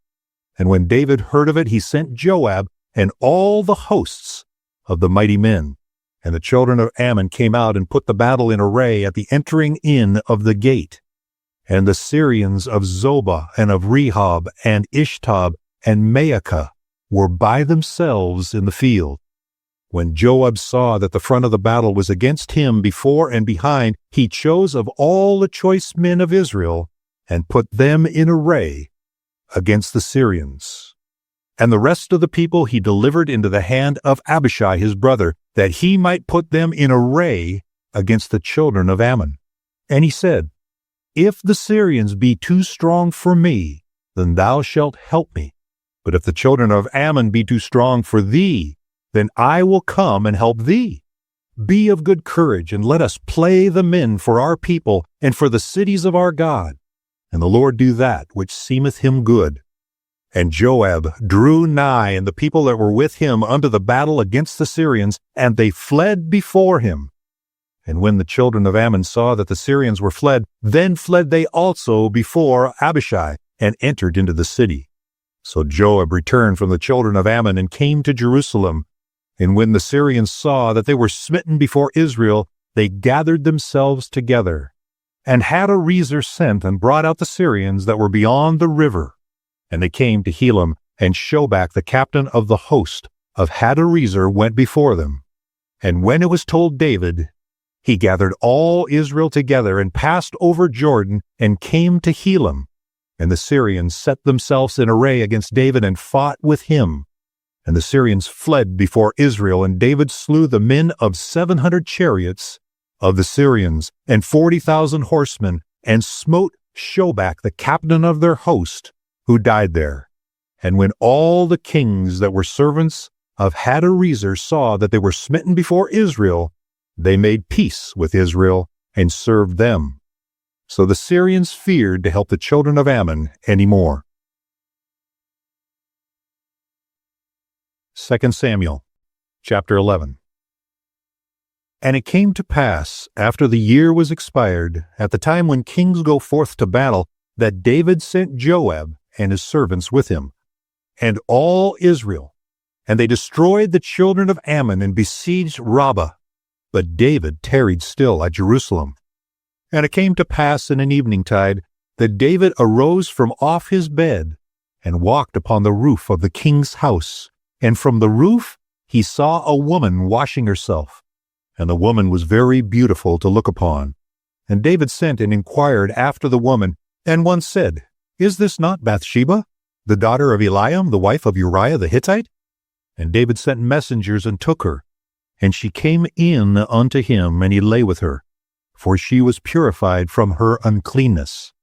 And when David heard of it, he sent Joab and all the hosts of the mighty men. And the children of Ammon came out and put the battle in array at the entering in of the gate. And the Syrians of Zobah and of Rehob and Ishtob and Maacah were by themselves in the field. When Joab saw that the front of the battle was against him before and behind, he chose of all the choice men of Israel, and put them in array against the Syrians. And the rest of the people he delivered into the hand of Abishai his brother, that he might put them in array against the children of Ammon. And he said, If the Syrians be too strong for me, then thou shalt help me. But if the children of Ammon be too strong for thee, then I will come and help thee. Be of good courage, and let us play the men for our people and for the cities of our God. And the Lord do that which seemeth him good. And Joab drew nigh, and the people that were with him, unto the battle against the Syrians, and they fled before him. And when the children of Ammon saw that the Syrians were fled, then fled they also before Abishai, and entered into the city. So Joab returned from the children of Ammon, and came to Jerusalem. And when the Syrians saw that they were smitten before Israel, they gathered themselves together. And Hadarezer sent and brought out the Syrians that were beyond the river. And they came to Helam, and Shobach, the captain of the host of Hadarezer, went before them. And when it was told David, he gathered all Israel together, and passed over Jordan, and came to Helam. And the Syrians set themselves in array against David, and fought with him. And the Syrians fled before Israel, and David slew the men of 700 chariots of the Syrians, and 40,000 horsemen, and smote Shobach, the captain of their host, who died there. And when all the kings that were servants of Hadarezer saw that they were smitten before Israel, they made peace with Israel, and served them. So the Syrians feared to help the children of Ammon any more. 2 Samuel chapter 11. And it came to pass, after the year was expired, at the time when kings go forth to battle, that David sent Joab and his servants with him. and all Israel. And they destroyed the children of Ammon and besieged Rabbah. But David tarried still at Jerusalem. And it came to pass in an eventide that David arose from off his bed and walked upon the roof of the king's house. And from the roof he saw a woman washing herself. And the woman was very beautiful to look upon. And David sent and inquired after the woman. And one said, Is this not Bathsheba, the daughter of Eliam, the wife of Uriah the Hittite? And David sent messengers and took her. And she came in unto him, and he lay with her, for she was purified from her uncleanness.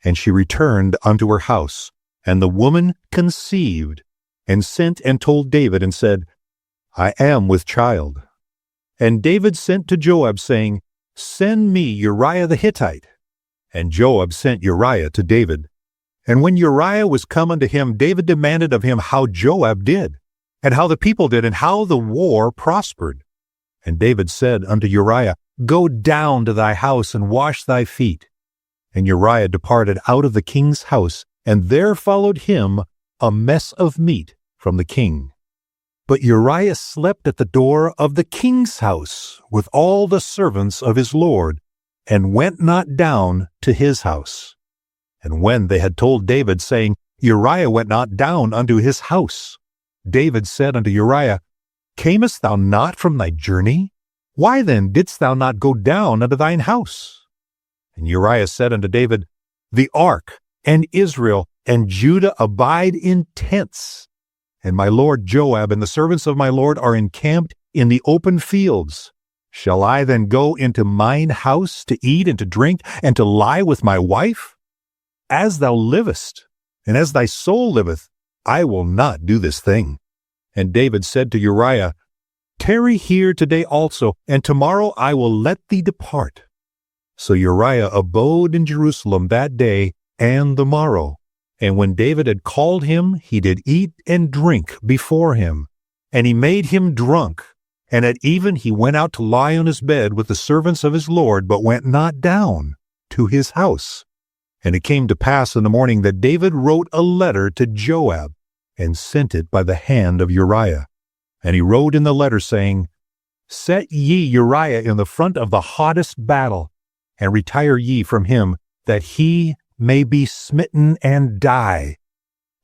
And she returned unto her house. And the woman conceived, and sent and told David, and said, I am with child. And David sent to Joab, saying, Send me Uriah the Hittite. And Joab sent Uriah to David. And when Uriah was come unto him, David demanded of him how Joab did, and how the people did, and how the war prospered. And David said unto Uriah, Go down to thy house, and wash thy feet. And Uriah departed out of the king's house, and there followed him a mess of meat from the king. But Uriah slept at the door of the king's house with all the servants of his lord, and went not down to his house. And when they had told David, saying, Uriah went not down unto his house, David said unto Uriah, Camest thou not from thy journey? Why then didst thou not go down unto thine house? And Uriah said unto David, The ark and Israel and Judah abide in tents, and my lord Joab and the servants of my lord are encamped in the open fields. Shall I then go into mine house to eat and to drink, and to lie with my wife? As thou livest, and as thy soul liveth, I will not do this thing. And David said to Uriah, Tarry here today also, and tomorrow I will let thee depart. So Uriah abode in Jerusalem that day and the morrow. And when David had called him, he did eat and drink before him. And he made him drunk. And at even he went out to lie on his bed with the servants of his lord, but went not down to his house. And it came to pass in the morning that David wrote a letter to Joab, and sent it by the hand of Uriah. And he wrote in the letter, saying, Set ye Uriah in the front of the hottest battle, and retire ye from him, that he may be smitten and die.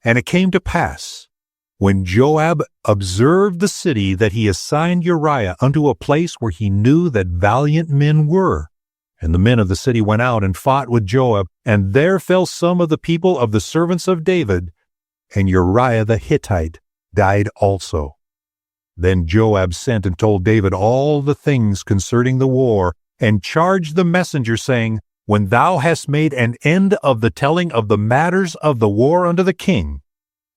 And it came to pass, when Joab observed the city, that he assigned Uriah unto a place where he knew that valiant men were. And the men of the city went out and fought with Joab, and there fell some of the people of the servants of David, and Uriah the Hittite died also. Then Joab sent and told David all the things concerning the war, and charged the messenger, saying, When thou hast made an end of the telling of the matters of the war unto the king,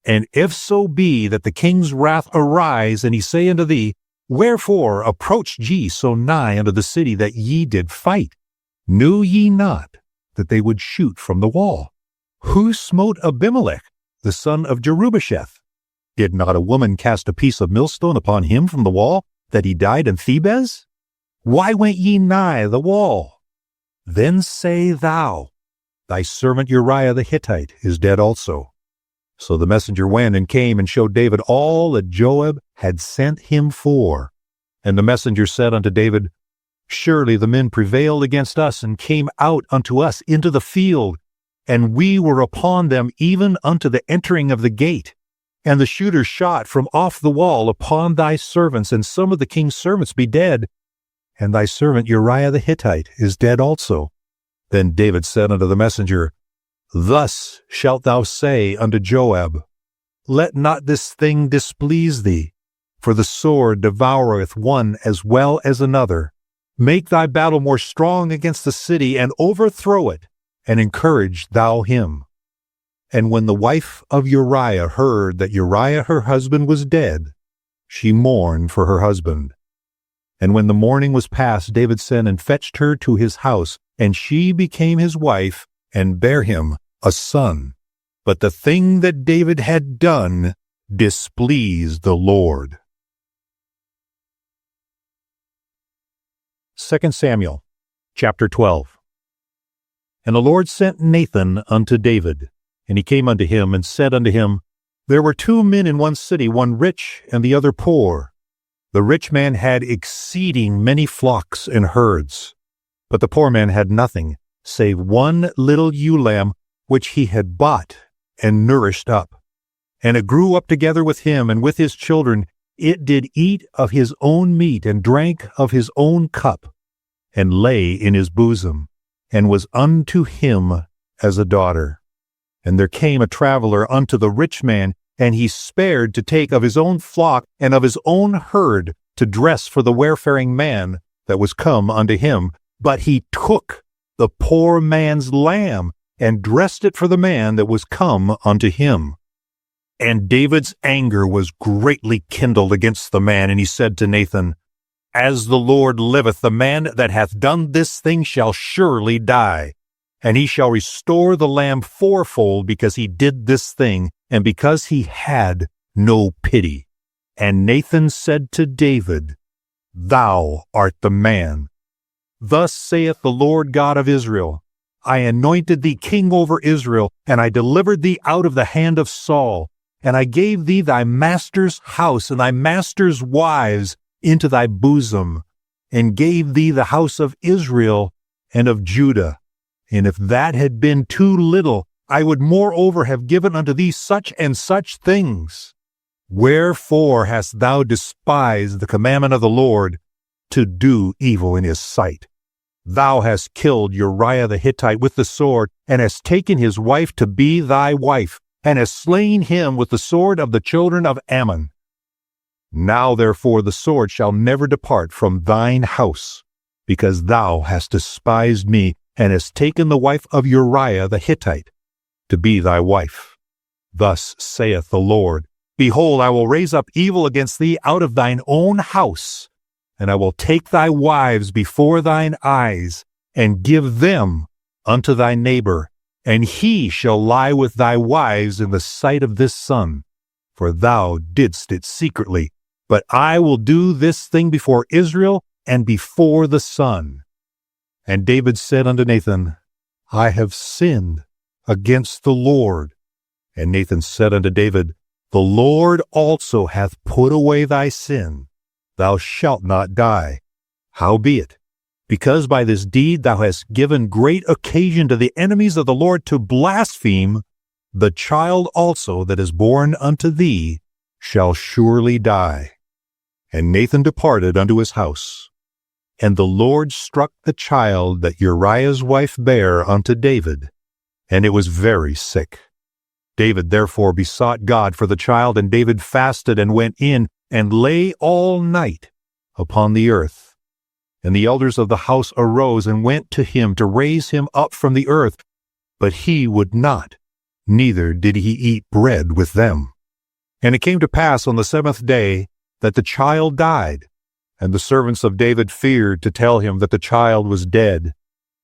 and if so be that the king's wrath arise, and he say unto thee, Wherefore approached ye so nigh unto the city that ye did fight? Knew ye not that they would shoot from the wall? Who smote Abimelech, the son of Jerubbesheth? Did not a woman cast a piece of millstone upon him from the wall, that he died in Thebez? Why went ye nigh the wall? Then say thou, Thy servant Uriah the Hittite is dead also. So the messenger went and came and showed David all that Joab had sent him for. And the messenger said unto David, Surely the men prevailed against us, and came out unto us into the field, and we were upon them even unto the entering of the gate. And the shooters shot from off the wall upon thy servants, and some of the king's servants be dead, and thy servant Uriah the Hittite is dead also. Then David said unto the messenger, Thus shalt thou say unto Joab, Let not this thing displease thee, for the sword devoureth one as well as another. Make thy battle more strong against the city, and overthrow it, and encourage thou him. And when the wife of Uriah heard that Uriah her husband was dead, she mourned for her husband. And when the mourning was past, David sent and fetched her to his house, and she became his wife, and bare him a son. But the thing that David had done displeased the Lord. 2 Samuel, chapter 12. And the Lord sent Nathan unto David, and he came unto him, and said unto him, There were 2 men in one city, one rich and the other poor. The rich man had exceeding many flocks and herds, but the poor man had nothing, save one little ewe lamb, which he had bought and nourished up. And it grew up together with him and with his children. It did eat of his own meat and drank of his own cup, and lay in his bosom, and was unto him as a daughter. And there came a traveler unto the rich man, and he spared to take of his own flock and of his own herd to dress for the wayfaring man that was come unto him. But he took the poor man's lamb, and dressed it for the man that was come unto him. And David's anger was greatly kindled against the man, and he said to Nathan, As the Lord liveth, the man that hath done this thing shall surely die. And he shall restore the lamb fourfold, because he did this thing, and because he had no pity. And Nathan said to David, Thou art the man. Thus saith the Lord God of Israel, I anointed thee king over Israel, and I delivered thee out of the hand of Saul, and I gave thee thy master's house and thy master's wives into thy bosom, and gave thee the house of Israel and of Judah. And if that had been too little, I would moreover have given unto thee such and such things. Wherefore hast thou despised the commandment of the Lord, to do evil in his sight? Thou hast killed Uriah the Hittite with the sword, and hast taken his wife to be thy wife, and hast slain him with the sword of the children of Ammon. Now therefore the sword shall never depart from thine house, because thou hast despised me, and hast taken the wife of Uriah the Hittite to be thy wife. Thus saith the Lord, Behold, I will raise up evil against thee out of thine own house, and I will take thy wives before thine eyes, and give them unto thy neighbor, and he shall lie with thy wives in the sight of this sun. For thou didst it secretly, but I will do this thing before Israel and before the sun. And David said unto Nathan, I have sinned against the Lord. And Nathan said unto David, The Lord also hath put away thy sin. Thou shalt not die. Howbeit, because by this deed thou hast given great occasion to the enemies of the Lord to blaspheme, the child also that is born unto thee shall surely die. And Nathan departed unto his house. And the Lord struck the child that Uriah's wife bare unto David, and it was very sick. David therefore besought God for the child, and David fasted and went in and lay all night upon the earth. And the elders of the house arose and went to him to raise him up from the earth, but he would not, neither did he eat bread with them. And it came to pass on the 7th day that the child died. And the servants of David feared to tell him that the child was dead.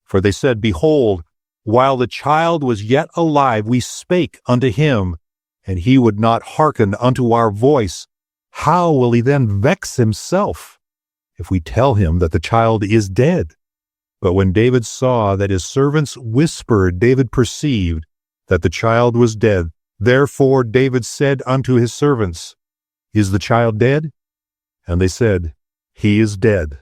For they said, Behold, while the child was yet alive, we spake unto him, and he would not hearken unto our voice. How will he then vex himself, if we tell him that the child is dead? But when David saw that his servants whispered, David perceived that the child was dead. Therefore David said unto his servants, Is the child dead? And they said, He is dead.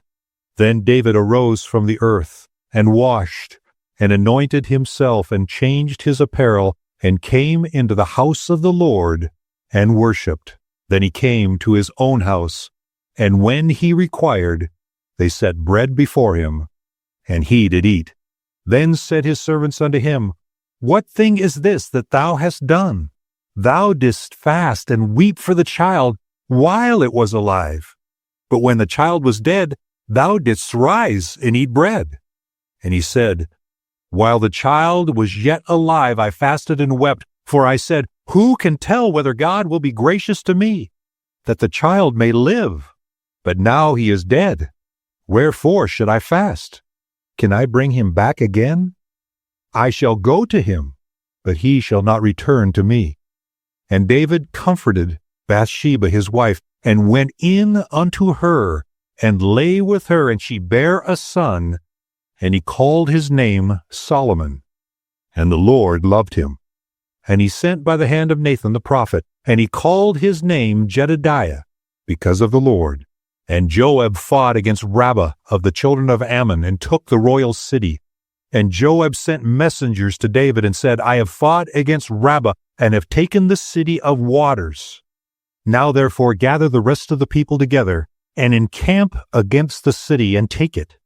Then David arose from the earth, and washed, and anointed himself, and changed his apparel, and came into the house of the Lord, and worshipped. Then he came to his own house, and when he required, they set bread before him, and he did eat. Then said his servants unto him, What thing is this that thou hast done? Thou didst fast and weep for the child while it was alive. But when the child was dead, thou didst rise and eat bread. And he said, While the child was yet alive, I fasted and wept, for I said, Who can tell whether God will be gracious to me, that the child may live? But now he is dead. Wherefore should I fast? Can I bring him back again? I shall go to him, but he shall not return to me. And David comforted Bathsheba his wife, and went in unto her, and lay with her, and she bare a son, and he called his name Solomon. And the Lord loved him. And he sent by the hand of Nathan the prophet, and he called his name Jedidiah, because of the Lord. And Joab fought against Rabbah of the children of Ammon, and took the royal city. And Joab sent messengers to David, and said, I have fought against Rabbah, and have taken the city of waters. Now therefore gather the rest of the people together, and encamp against the city, and take it,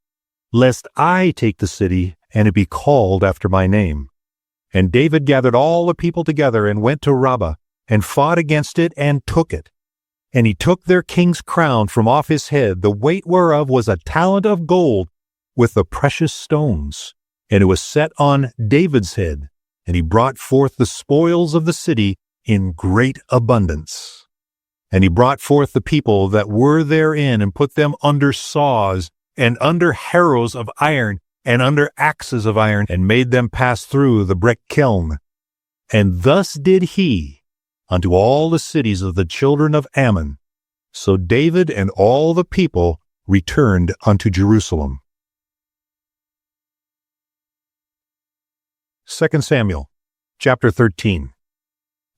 lest I take the city, and it be called after my name. And David gathered all the people together, and went to Rabbah, and fought against it, and took it. And he took their king's crown from off his head, the weight whereof was a talent of gold, with the precious stones. And it was set on David's head, and he brought forth the spoils of the city in great abundance. And he brought forth the people that were therein, and put them under saws, and under harrows of iron, and under axes of iron, and made them pass through the brick kiln. And thus did he unto all the cities of the children of Ammon. So David and all the people returned unto Jerusalem. 2 Samuel, chapter 13.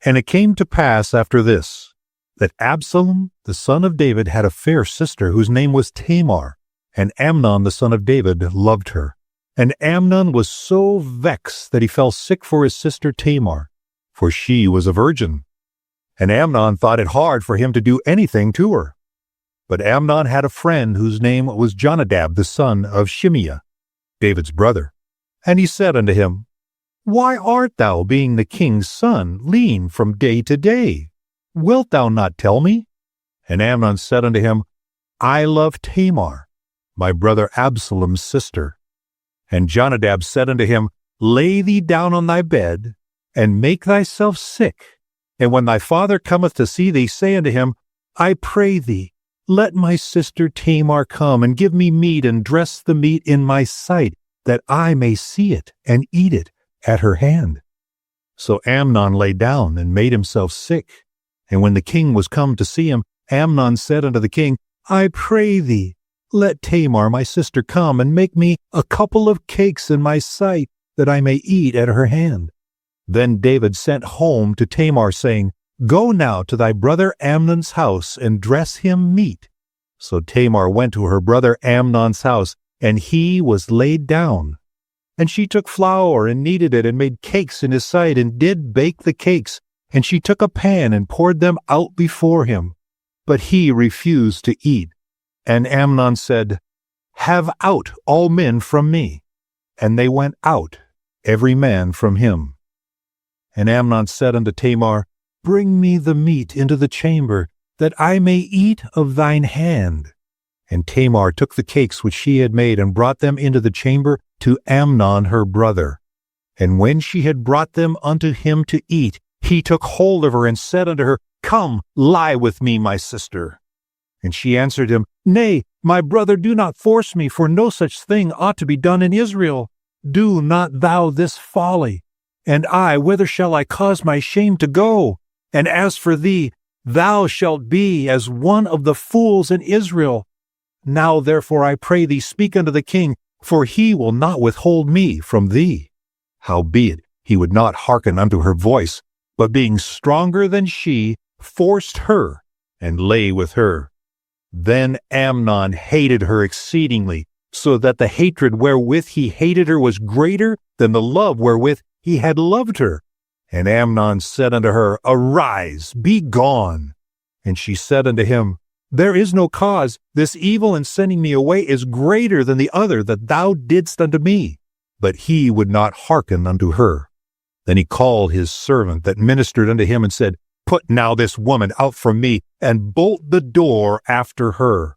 And it came to pass after this, that Absalom, the son of David, had a fair sister, whose name was Tamar, and Amnon, the son of David, loved her. And Amnon was so vexed that he fell sick for his sister Tamar, for she was a virgin. And Amnon thought it hard for him to do anything to her. But Amnon had a friend whose name was Jonadab, the son of Shimeah, David's brother. And he said unto him, Why art thou, being the king's son, lean from day to day? Wilt thou not tell me? And Amnon said unto him, I love Tamar, my brother Absalom's sister. And Jonadab said unto him, Lay thee down on thy bed, and make thyself sick. And when thy father cometh to see thee, say unto him, I pray thee, let my sister Tamar come, and give me meat, and dress the meat in my sight, that I may see it, and eat it at her hand. So Amnon lay down, and made himself sick. And when the king was come to see him, Amnon said unto the king, I pray thee, let Tamar my sister come, and make me a couple of cakes in my sight, that I may eat at her hand. Then David sent home to Tamar, saying, Go now to thy brother Amnon's house, and dress him meat. So Tamar went to her brother Amnon's house, and he was laid down. And she took flour, and kneaded it, and made cakes in his sight, and did bake the cakes. And she took a pan, and poured them out before him. But he refused to eat. And Amnon said, Have out all men from me. And they went out, every man from him. And Amnon said unto Tamar, Bring me the meat into the chamber, that I may eat of thine hand. And Tamar took the cakes which she had made, and brought them into the chamber to Amnon her brother. And when she had brought them unto him to eat, he took hold of her, and said unto her, Come, lie with me, my sister. And she answered him, Nay, my brother, do not force me, for no such thing ought to be done in Israel. Do not thou this folly. And I, whither shall I cause my shame to go? And as for thee, thou shalt be as one of the fools in Israel. Now therefore I pray thee, speak unto the king, for he will not withhold me from thee. Howbeit he would not hearken unto her voice, but being stronger than she, forced her, and lay with her. Then Amnon hated her exceedingly, so that the hatred wherewith he hated her was greater than the love wherewith he had loved her. And Amnon said unto her, Arise, be gone. And she said unto him, There is no cause. This evil in sending me away is greater than the other that thou didst unto me. But he would not hearken unto her. Then he called his servant that ministered unto him, and said, Put now this woman out from me, and bolt the door after her.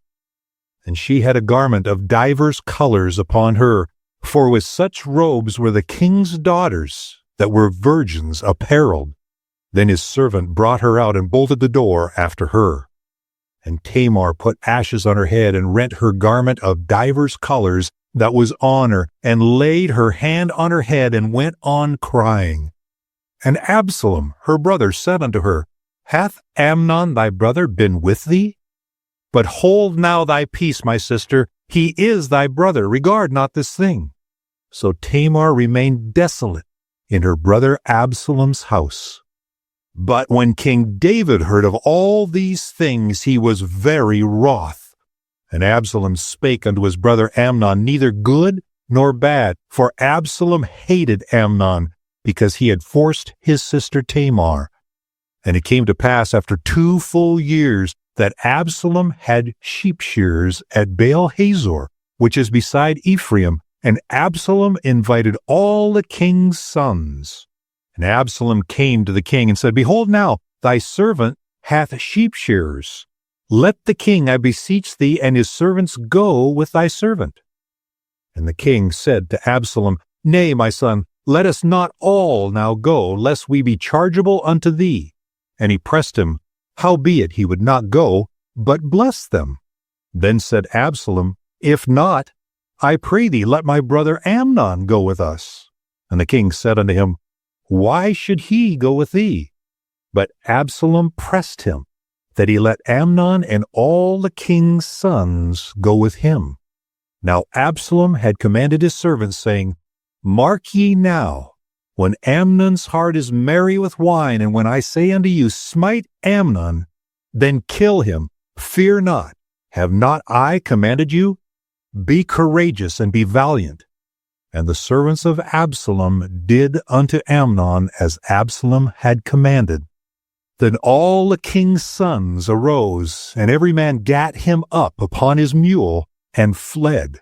And she had a garment of divers colors upon her, for with such robes were the king's daughters that were virgins apparelled. Then his servant brought her out, and bolted the door after her. And Tamar put ashes on her head, and rent her garment of divers colors that was on her, and laid her hand on her head, and went on crying. And Absalom her brother said unto her, Hath Amnon thy brother been with thee? But hold now thy peace, my sister, he is thy brother, regard not this thing. So Tamar remained desolate in her brother Absalom's house. But when King David heard of all these things, he was very wroth. And Absalom spake unto his brother Amnon neither good nor bad, for Absalom hated Amnon, because he had forced his sister Tamar. And it came to pass after 2 full years that Absalom had sheep shearers at Baal-hazor, which is beside Ephraim, and Absalom invited all the king's sons. And Absalom came to the king and said, Behold now, thy servant hath sheep shearers. Let the king, I beseech thee, and his servants go with thy servant. And the king said to Absalom, Nay, my son, let us not all now go, lest we be chargeable unto thee. And he pressed him, howbeit he would not go, but blessed them. Then said Absalom, If not, I pray thee, let my brother Amnon go with us. And the king said unto him, Why should he go with thee? But Absalom pressed him, that he let Amnon and all the king's sons go with him. Now Absalom had commanded his servants, saying, Mark ye now, when Amnon's heart is merry with wine, and when I say unto you, Smite Amnon, then kill him, fear not. Have not I commanded you? Be courageous and be valiant. And the servants of Absalom did unto Amnon as Absalom had commanded. Then all the king's sons arose, and every man gat him up upon his mule, and fled.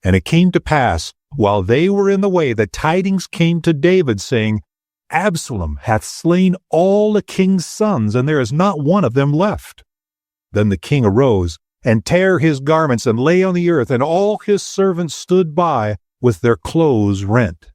And it came to pass, while they were in the way, that tidings came to David, saying, Absalom hath slain all the king's sons, and there is not one of them left. Then the king arose, and tare his garments, and lay on the earth, and all his servants stood by, with their clothes rent.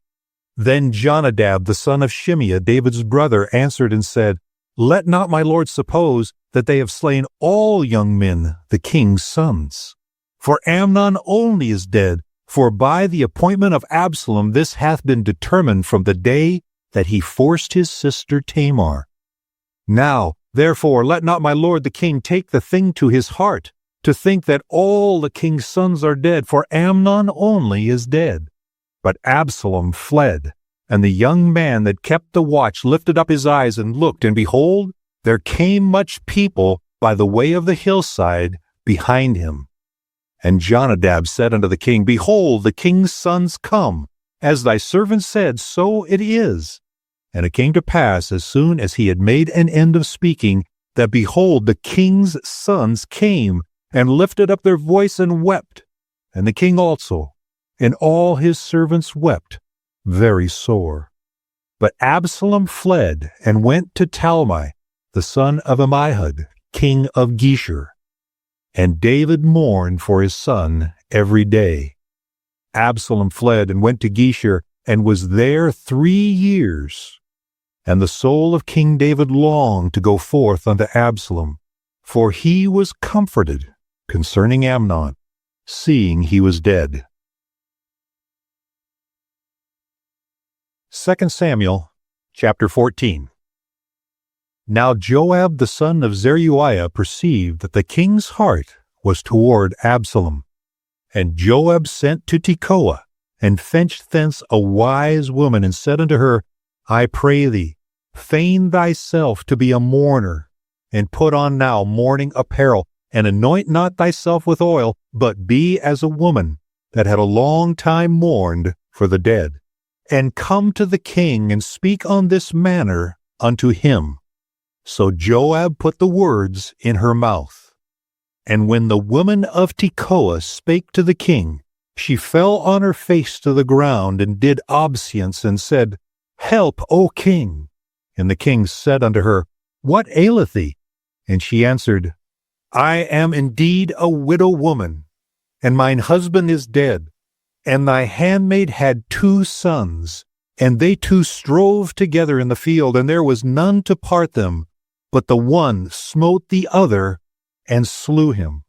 Then Jonadab the son of Shimeah, David's brother, answered and said, Let not my lord suppose that they have slain all young men, the king's sons. For Amnon only is dead, for by the appointment of Absalom this hath been determined from the day that he forced his sister Tamar. Now, therefore, let not my lord the king take the thing to his heart, to think that all the king's sons are dead, for Amnon only is dead. But Absalom fled, and the young man that kept the watch lifted up his eyes and looked, and behold, there came much people by the way of the hillside behind him. And Jonadab said unto the king, Behold, the king's sons come. As thy servant said, so it is. And it came to pass, as soon as he had made an end of speaking, that behold, the king's sons came, and lifted up their voice and wept. And the king also, and all his servants wept, very sore. But Absalom fled, and went to Talmai, the son of Ammihud, king of Geshur. And David mourned for his son every day. Absalom fled, and went to Geshur, and was there 3 years. And the soul of King David longed to go forth unto Absalom, for he was comforted concerning Amnon, seeing he was dead. 2 Samuel chapter 14. Now Joab the son of Zeruiah perceived that the king's heart was toward Absalom. And Joab sent to Tekoa, and fetched thence a wise woman, and said unto her, I pray thee, feign thyself to be a mourner, and put on now mourning apparel, and anoint not thyself with oil, but be as a woman that had a long time mourned for the dead. And come to the king, and speak on this manner unto him. So Joab put the words in her mouth. And when the woman of Tekoa spake to the king, she fell on her face to the ground, and did obeisance, and said, Help, O king. And the king said unto her, What aileth thee? And she answered, I am indeed a widow woman, and mine husband is dead. And thy handmaid had 2 sons, and they 2 strove together in the field, and there was none to part them. But the one smote the other, and slew him.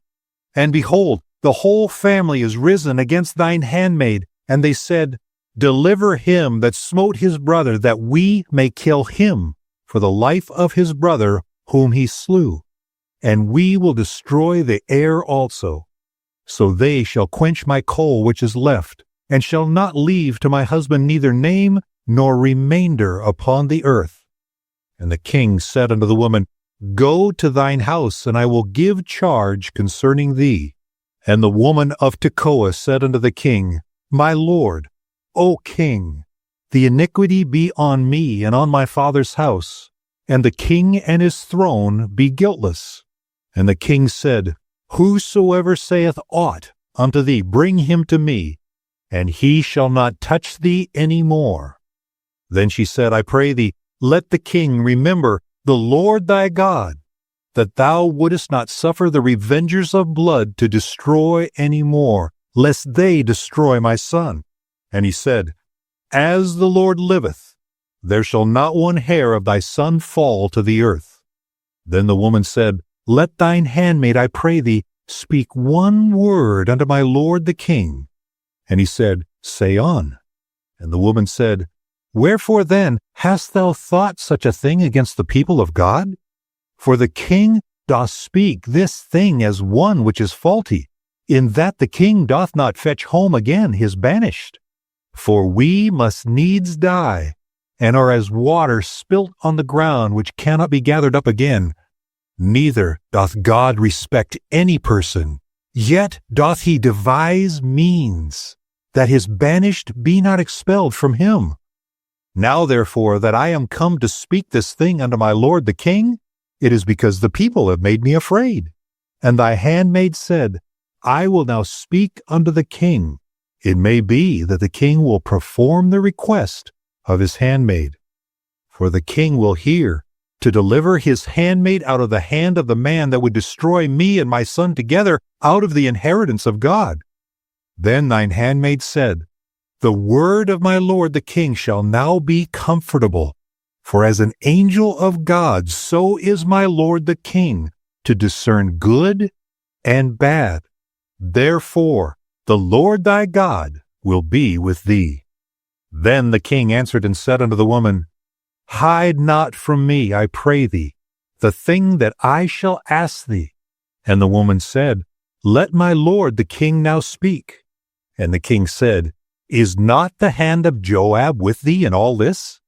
And behold, the whole family is risen against thine handmaid. And they said, Deliver him that smote his brother, that we may kill him for the life of his brother whom he slew. And we will destroy the heir also. So they shall quench my coal which is left, and shall not leave to my husband neither name nor remainder upon the earth. And the king said unto the woman, Go to thine house, and I will give charge concerning thee. And the woman of Tekoa said unto the king, My lord, O king, the iniquity be on me and on my father's house, and the king and his throne be guiltless. And the king said, Whosoever saith aught unto thee, bring him to me, and he shall not touch thee any more. Then she said, I pray thee, let the king remember the Lord thy God, that thou wouldest not suffer the revengers of blood to destroy any more, lest they destroy my son. And he said, As the Lord liveth, there shall not one hair of thy son fall to the earth. Then the woman said, Let thine handmaid, I pray thee, speak one word unto my lord the king. And he said, Say on. And the woman said, Wherefore then hast thou thought such a thing against the people of God? For the king doth speak this thing as one which is faulty, in that the king doth not fetch home again his banished. For we must needs die, and are as water spilt on the ground, which cannot be gathered up again. Neither doth God respect any person, yet doth he devise means, that his banished be not expelled from him. Now therefore that I am come to speak this thing unto my lord the king, it is because the people have made me afraid. And thy handmaid said, I will now speak unto the king. It may be that the king will perform the request of his handmaid. For the king will hear, to deliver his handmaid out of the hand of the man that would destroy me and my son together out of the inheritance of God. Then thine handmaid said, The word of my lord the king shall now be comfortable. For as an angel of God, so is my lord the king, to discern good and bad. Therefore the Lord thy God will be with thee. Then the king answered and said unto the woman, Hide not from me, I pray thee, the thing that I shall ask thee. And the woman said, Let my lord the king now speak. And the king said, Is not the hand of Joab with thee in all this?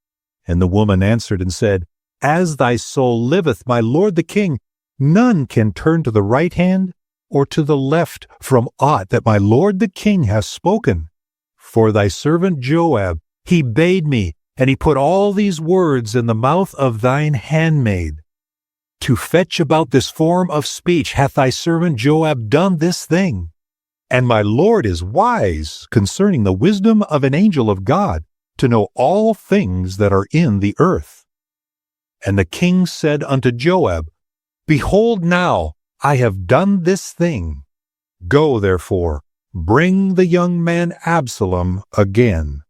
And the woman answered and said, As thy soul liveth, my lord the king, none can turn to the right hand or to the left from aught that my lord the king hath spoken. For thy servant Joab, he bade me, and he put all these words in the mouth of thine handmaid. To fetch about this form of speech hath thy servant Joab done this thing. And my lord is wise concerning the wisdom of an angel of God, to know all things that are in the earth. And the king said unto Joab, Behold now, I have done this thing. Go therefore, bring the young man Absalom again.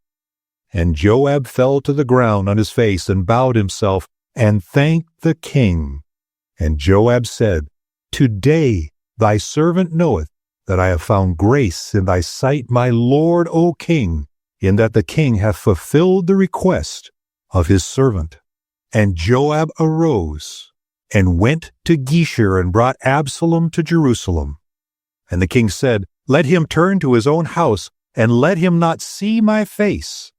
And Joab fell to the ground on his face and bowed himself and thanked the king. And Joab said, Today thy servant knoweth that I have found grace in thy sight, my lord, O king, in that the king hath fulfilled the request of his servant. And Joab arose and went to Geshur and brought Absalom to Jerusalem. And the king said, Let him turn to his own house, and let him not see my face.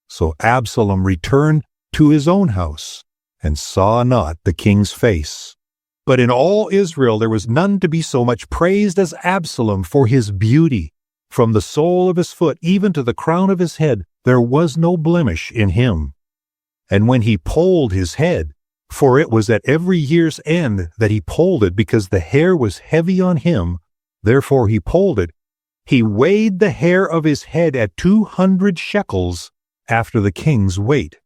So Absalom returned to his own house, and saw not the king's face. But in all Israel there was none to be so much praised as Absalom for his beauty. From the sole of his foot even to the crown of his head, there was no blemish in him. And when he polled his head, for it was at every year's end that he polled it, because the hair was heavy on him, therefore he polled it, he weighed the hair of his head at 200 shekels after the king's weight.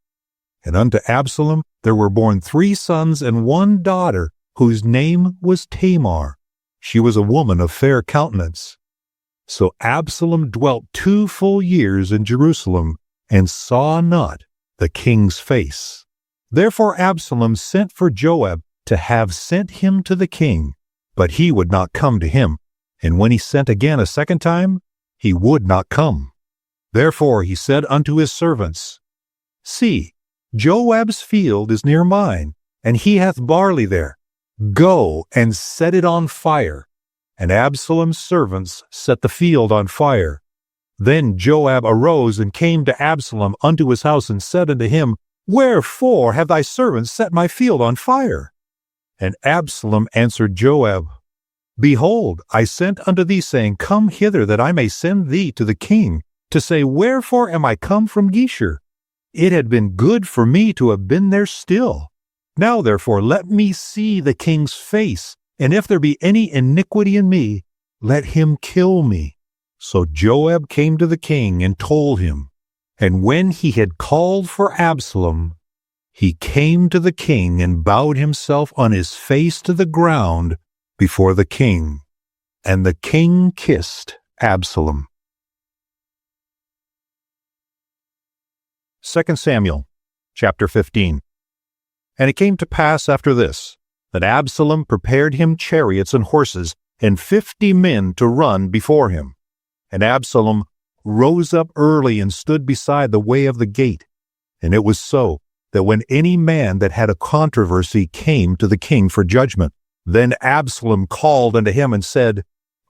And unto Absalom there were born 3 sons and 1 daughter, whose name was Tamar. She was a woman of fair countenance. So Absalom dwelt 2 full years in Jerusalem, and saw not the king's face. Therefore Absalom sent for Joab to have sent him to the king, but he would not come to him. And when he sent again a second time, he would not come. Therefore he said unto his servants, See, Joab's field is near mine, and he hath barley there. Go and set it on fire. And Absalom's servants set the field on fire. Then Joab arose and came to Absalom unto his house, and said unto him, Wherefore have thy servants set my field on fire? And Absalom answered Joab, Behold, I sent unto thee, saying, Come hither, that I may send thee to the king, to say, Wherefore am I come from Geshur? It had been good for me to have been there still. Now therefore let me see the king's face, and if there be any iniquity in me, let him kill me. So Joab came to the king and told him. And when he had called for Absalom, he came to the king and bowed himself on his face to the ground before the king. And the king kissed Absalom. 2 Samuel chapter 15. And it came to pass after this, that Absalom prepared him chariots and horses, and 50 men to run before him. And Absalom rose up early and stood beside the way of the gate. And it was so, that when any man that had a controversy came to the king for judgment, then Absalom called unto him and said,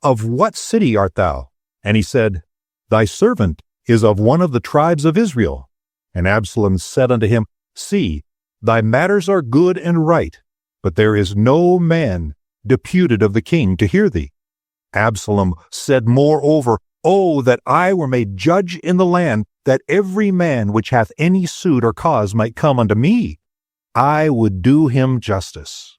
Of what city art thou? And he said, Thy servant is of one of the tribes of Israel. And Absalom said unto him, See, thy matters are good and right, but there is no man deputed of the king to hear thee. Absalom said moreover, O that I were made judge in the land, that every man which hath any suit or cause might come unto me. I would do him justice.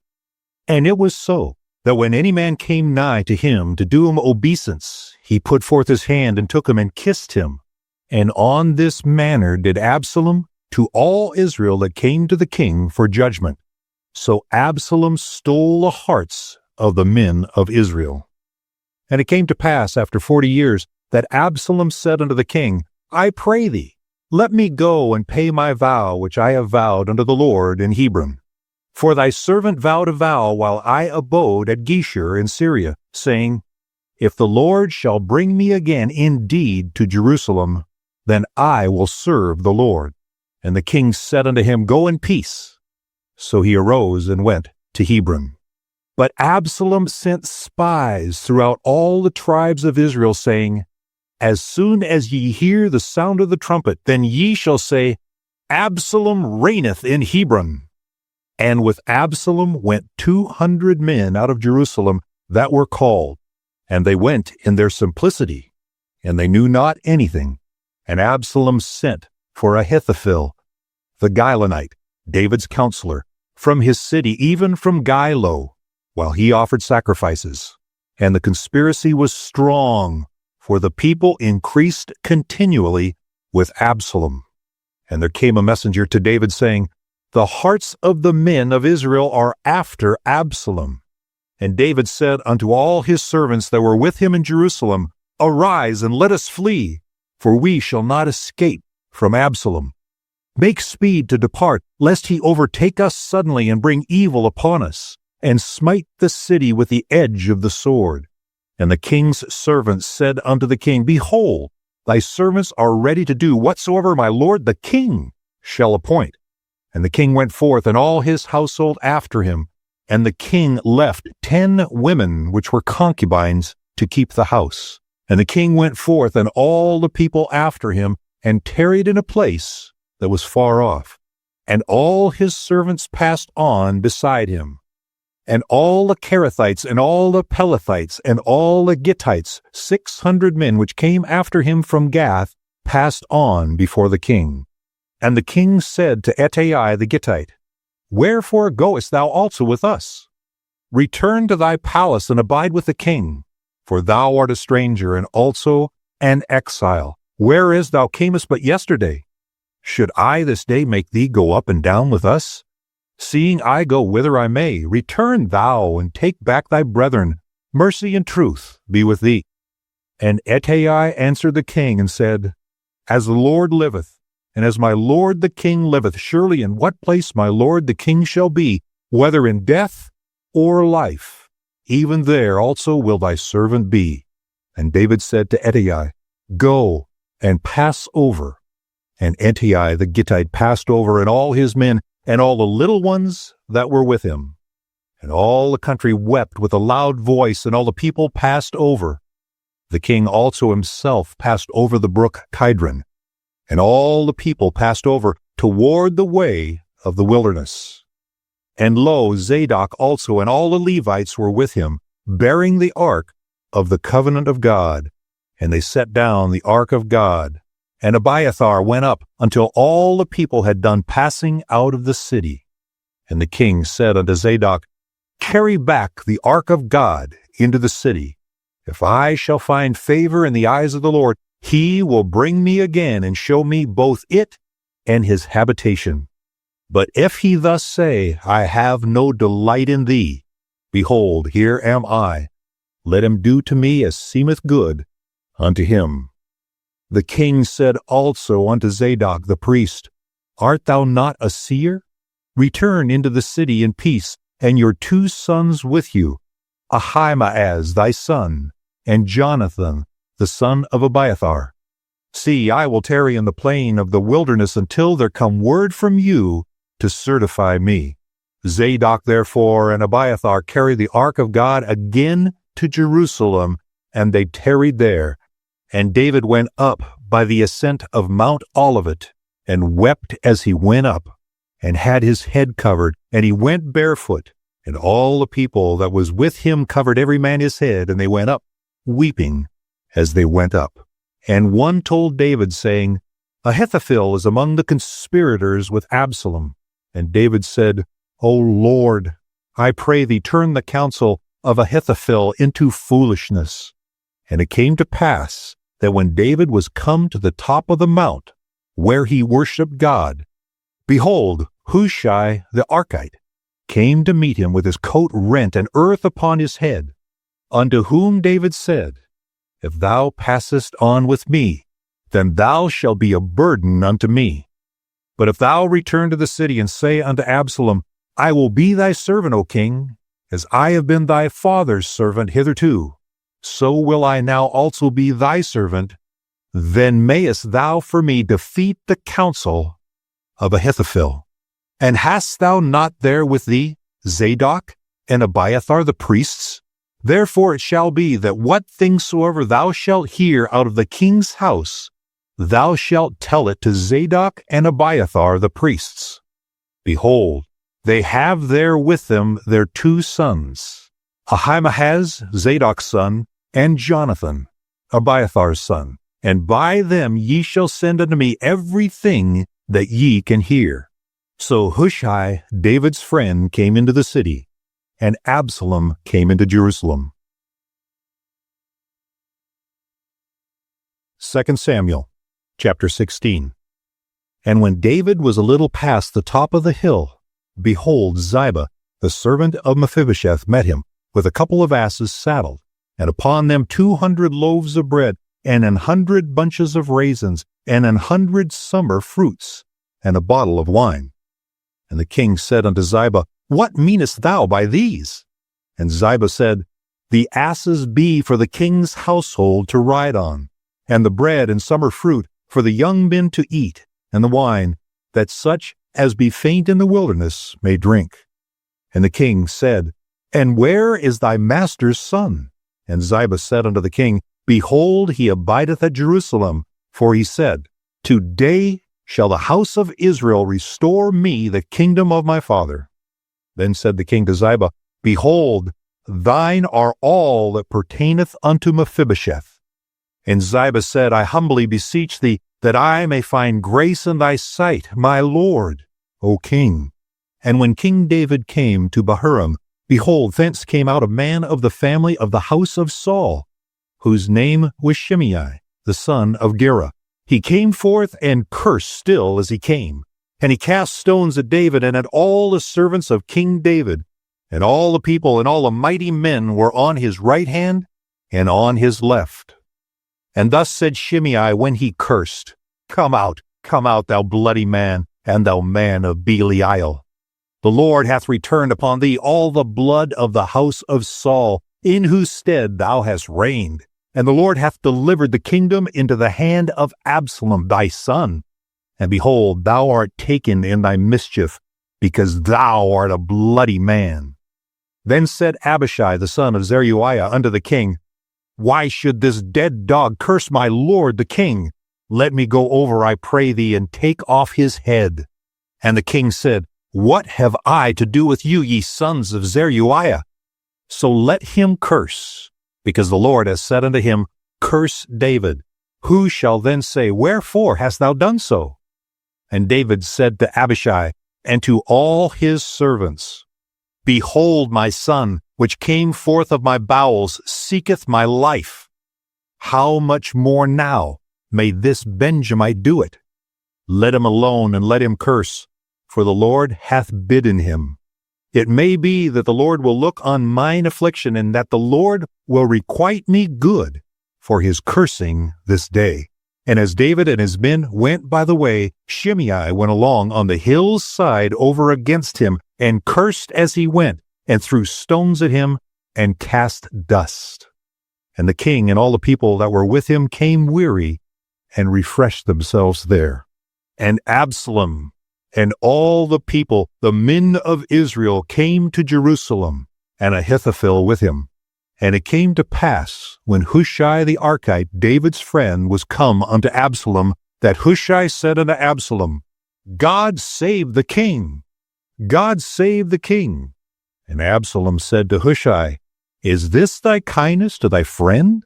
And it was so, that when any man came nigh to him to do him obeisance, he put forth his hand and took him and kissed him. And on this manner did Absalom to all Israel that came to the king for judgment. So Absalom stole the hearts of the men of Israel. And it came to pass after 40 years that Absalom said unto the king, I pray thee, let me go and pay my vow which I have vowed unto the Lord in Hebron. For thy servant vowed a vow while I abode at Geshur in Syria, saying, If the Lord shall bring me again indeed to Jerusalem, then I will serve the Lord. And the king said unto him, Go in peace. So he arose and went to Hebron. But Absalom sent spies throughout all the tribes of Israel, saying, As soon as ye hear the sound of the trumpet, then ye shall say, Absalom reigneth in Hebron. And with Absalom went 200 men out of Jerusalem that were called, and they went in their simplicity, and they knew not anything. And Absalom sent for Ahithophel, the Gibeonite, David's counselor, from his city, even from Gilo, while he offered sacrifices. And the conspiracy was strong, for the people increased continually with Absalom. And there came a messenger to David, saying, The hearts of the men of Israel are after Absalom. And David said unto all his servants that were with him in Jerusalem, Arise, and let us flee, for we shall not escape from Absalom. Make speed to depart, lest he overtake us suddenly and bring evil upon us, and smite the city with the edge of the sword. And the king's servants said unto the king, Behold, thy servants are ready to do whatsoever my lord the king shall appoint. And the king went forth, and all his household after him. And the king left 10 women which were concubines to keep the house. And the king went forth, and all the people after him, and tarried in a place that was far off. And all his servants passed on beside him. And all the Kerethites, and all the Pelethites, and all the Gittites, 600 men which came after him from Gath, passed on before the king. And the king said to Ittai the Gittite, Wherefore goest thou also with us? Return to thy palace, and abide with the king. For thou art a stranger, and also an exile, whereas thou camest but yesterday. Should I this day make thee go up and down with us? Seeing I go whither I may, return thou, and take back thy brethren. Mercy and truth be with thee. And Ittai answered the king, and said, As the Lord liveth, and as my lord the king liveth, surely in what place my lord the king shall be, whether in death or life, even there also will thy servant be. And David said to Ittai, Go and pass over. And Ittai the Gittite passed over, and all his men, and all the little ones that were with him. And all the country wept with a loud voice, and all the people passed over. The king also himself passed over the brook Kidron. And all the people passed over toward the way of the wilderness. And lo, Zadok also and all the Levites were with him, bearing the ark of the covenant of God. And they set down the ark of God. And Abiathar went up until all the people had done passing out of the city. And the king said unto Zadok, Carry back the ark of God into the city. If I shall find favor in the eyes of the Lord, he will bring me again and show me both it and his habitation. But if he thus say, I have no delight in thee, behold, here am I. Let him do to me as seemeth good unto him. The king said also unto Zadok the priest, Art thou not a seer? Return into the city in peace, and your 2 sons with you, Ahimaaz thy son, and Jonathan the son of Abiathar. See, I will tarry in the plain of the wilderness until there come word from you to certify me. Zadok therefore and Abiathar carried the ark of God again to Jerusalem, and they tarried there. And David went up by the ascent of Mount Olivet, and wept as he went up, and had his head covered, and he went barefoot. And all the people that was with him covered every man his head, and they went up, weeping as they went up. And one told David, saying, Ahithophel is among the conspirators with Absalom. And David said, O Lord, I pray thee, turn the counsel of Ahithophel into foolishness. And it came to pass that when David was come to the top of the mount, where he worshipped God, behold, Hushai the Archite came to meet him with his coat rent and earth upon his head, unto whom David said, If thou passest on with me, then thou shalt be a burden unto me. But if thou return to the city and say unto Absalom, I will be thy servant, O king, as I have been thy father's servant hitherto, so will I now also be thy servant, then mayest thou for me defeat the counsel of Ahithophel. And hast thou not there with thee Zadok and Abiathar the priests? Therefore it shall be that what things soever thou shalt hear out of the king's house, thou shalt tell it to Zadok and Abiathar the priests. Behold, they have there with them their 2 sons, Ahimaaz, Zadok's son, and Jonathan, Abiathar's son. And by them ye shall send unto me everything that ye can hear. So Hushai, David's friend, came into the city, and Absalom came into Jerusalem. 2 Samuel, chapter 16. And when David was a little past the top of the hill, behold, Ziba, the servant of Mephibosheth, met him, with a couple of asses saddled, and upon them 200 loaves of bread, and 100 bunches of raisins, and 100 summer fruits, and a bottle of wine. And the king said unto Ziba, What meanest thou by these? And Ziba said, The asses be for the king's household to ride on, and the bread and summer fruit for the young men to eat, and the wine, that such as be faint in the wilderness may drink. And the king said, And where is thy master's son? And Ziba said unto the king, Behold, he abideth at Jerusalem, for he said, Today shall the house of Israel restore me the kingdom of my father. Then said the king to Ziba, Behold, thine are all that pertaineth unto Mephibosheth. And Ziba said, I humbly beseech thee, that I may find grace in thy sight, my lord, O king. And when King David came to Bahurim, behold, thence came out a man of the family of the house of Saul, whose name was Shimei, the son of Gera. He came forth and cursed still as he came. And he cast stones at David and at all the servants of King David. And all the people and all the mighty men were on his right hand and on his left. And thus said Shimei when he cursed, come out, thou bloody man, and thou man of Belial. The Lord hath returned upon thee all the blood of the house of Saul, in whose stead thou hast reigned. And the Lord hath delivered the kingdom into the hand of Absalom thy son. And behold, thou art taken in thy mischief, because thou art a bloody man. Then said Abishai the son of Zeruiah unto the king, Why should this dead dog curse my lord the king? Let me go over, I pray thee, and take off his head. And the king said, What have I to do with you, ye sons of Zeruiah? So let him curse, because the Lord has said unto him, Curse David. Who shall then say, Wherefore hast thou done so? And David said to Abishai and to all his servants, Behold, my son, which came forth of my bowels, seeketh my life. How much more now may this Benjamite do it? Let him alone, and let him curse, for the Lord hath bidden him. It may be that the Lord will look on mine affliction, and that the Lord will requite me good for his cursing this day. And as David and his men went by the way, Shimei went along on the hill's side over against him, and cursed as he went, and threw stones at him, and cast dust. And the king and all the people that were with him came weary, and refreshed themselves there. And Absalom and all the people, the men of Israel, came to Jerusalem, and Ahithophel with him. And it came to pass, when Hushai the Archite, David's friend, was come unto Absalom, that Hushai said unto Absalom, God save the king! God save the king! And Absalom said to Hushai, Is this thy kindness to thy friend?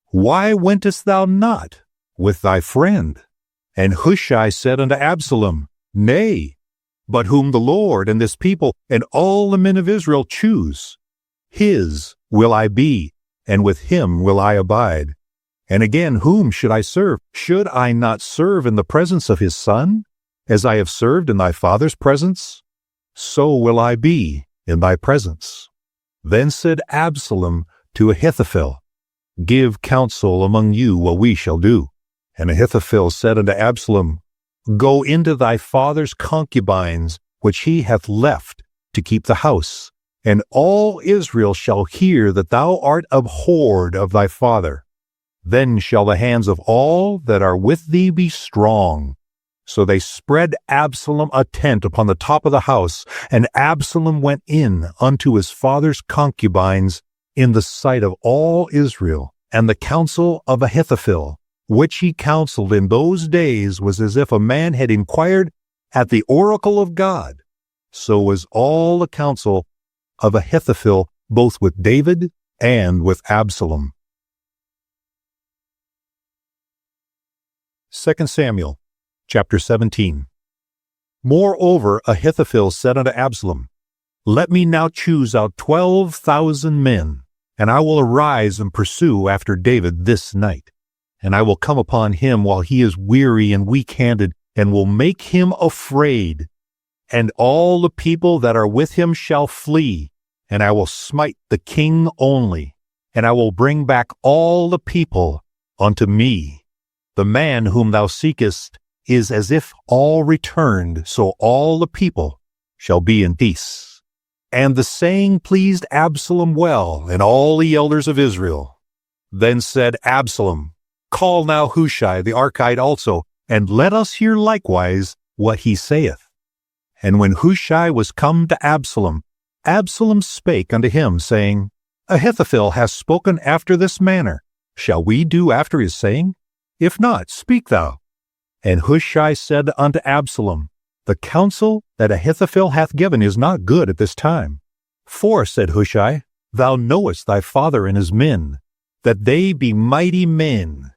Why wentest thou not with thy friend? And Hushai said unto Absalom, Nay, but whom the Lord and this people and all the men of Israel choose, his will I be, and with him will I abide. And again, whom should I serve? Should I not serve in the presence of his son, as I have served in thy father's presence? So will I be in thy presence. Then said Absalom to Ahithophel, Give counsel among you what we shall do. And Ahithophel said unto Absalom, Go into thy father's concubines, which he hath left to keep the house, and all Israel shall hear that thou art abhorred of thy father. Then shall the hands of all that are with thee be strong. So they spread Absalom a tent upon the top of the house, and Absalom went in unto his father's concubines in the sight of all Israel. And the counsel of Ahithophel, which he counseled in those days, was as if a man had inquired at the oracle of God. So was all the counsel of Ahithophel, both with David and with Absalom. 2 Samuel chapter 17. Moreover, Ahithophel said unto Absalom, Let me now choose out 12,000 men, and I will arise and pursue after David this night. And I will come upon him while he is weary and weak-handed, and will make him afraid. And all the people that are with him shall flee, and I will smite the king only, and I will bring back all the people unto me. The man whom thou seekest is as if all returned, so all the people shall be in peace. And the saying pleased Absalom well, and all the elders of Israel. Then said Absalom, Call now Hushai the Archite also, and let us hear likewise what he saith. And when Hushai was come to Absalom, Absalom spake unto him, saying, Ahithophel hath spoken after this manner. Shall we do after his saying? If not, speak thou. And Hushai said unto Absalom, The counsel that Ahithophel hath given is not good at this time. For, said Hushai, thou knowest thy father and his men, that they be mighty men,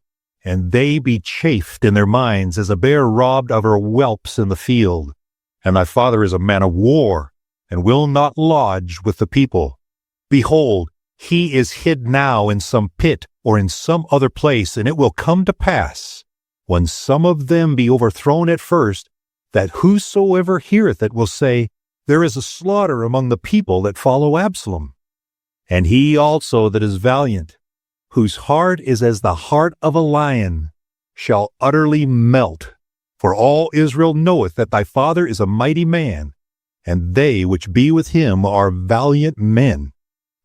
and they be chafed in their minds as a bear robbed of her whelps in the field. And thy father is a man of war, and will not lodge with the people. Behold, he is hid now in some pit or in some other place, and it will come to pass, when some of them be overthrown at first, that whosoever heareth it will say, There is a slaughter among the people that follow Absalom. And he also that is valiant, whose heart is as the heart of a lion, shall utterly melt. For all Israel knoweth that thy father is a mighty man, and they which be with him are valiant men.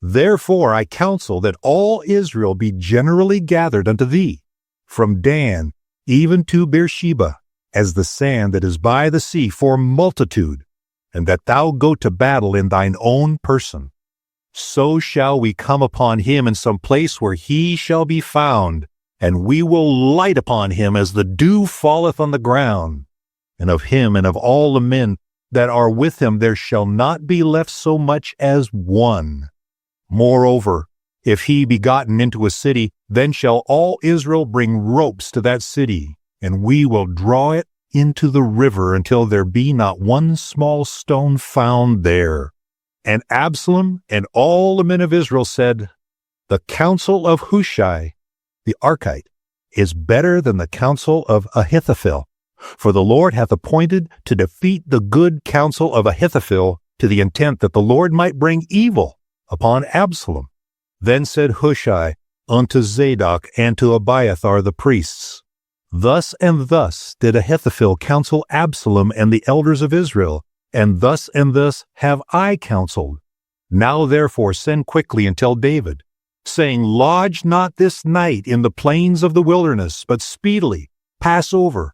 Therefore I counsel that all Israel be generally gathered unto thee, from Dan even to Beersheba, as the sand that is by the sea for multitude, and that thou go to battle in thine own person. So shall we come upon him in some place where he shall be found, and we will light upon him as the dew falleth on the ground. And of him and of all the men that are with him there shall not be left so much as one. Moreover, if he be gotten into a city, then shall all Israel bring ropes to that city, and we will draw it into the river until there be not one small stone found there. And Absalom and all the men of Israel said, The counsel of Hushai, the Archite, is better than the counsel of Ahithophel. For the Lord hath appointed to defeat the good counsel of Ahithophel, to the intent that the Lord might bring evil upon Absalom. Then said Hushai unto Zadok and to Abiathar the priests, Thus and thus did Ahithophel counsel Absalom and the elders of Israel, and thus have I counseled. Now therefore send quickly and tell David, saying, Lodge not this night in the plains of the wilderness, but speedily pass over,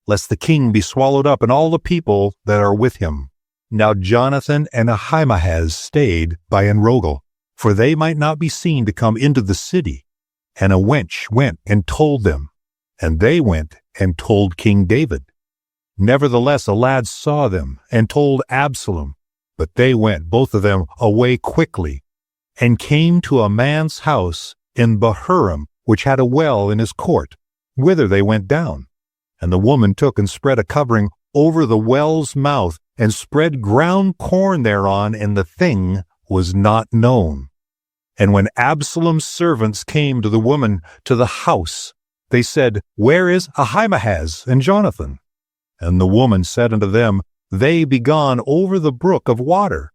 lest the king be swallowed up and all the people that are with him. Now Jonathan and Ahimaaz stayed by Enrogel, for they might not be seen to come into the city. And a wench went and told them, and they went and told King David. Nevertheless a lad saw them and told Absalom, but they went both of them away quickly, and came to a man's house in Bahurim, which had a well in his court, whither they went down. And the woman took and spread a covering over the well's mouth, and spread ground corn thereon, and the thing was not known. And when Absalom's servants came to the woman to the house, they said, Where is Ahimaaz and Jonathan? And the woman said unto them, They be gone over the brook of water.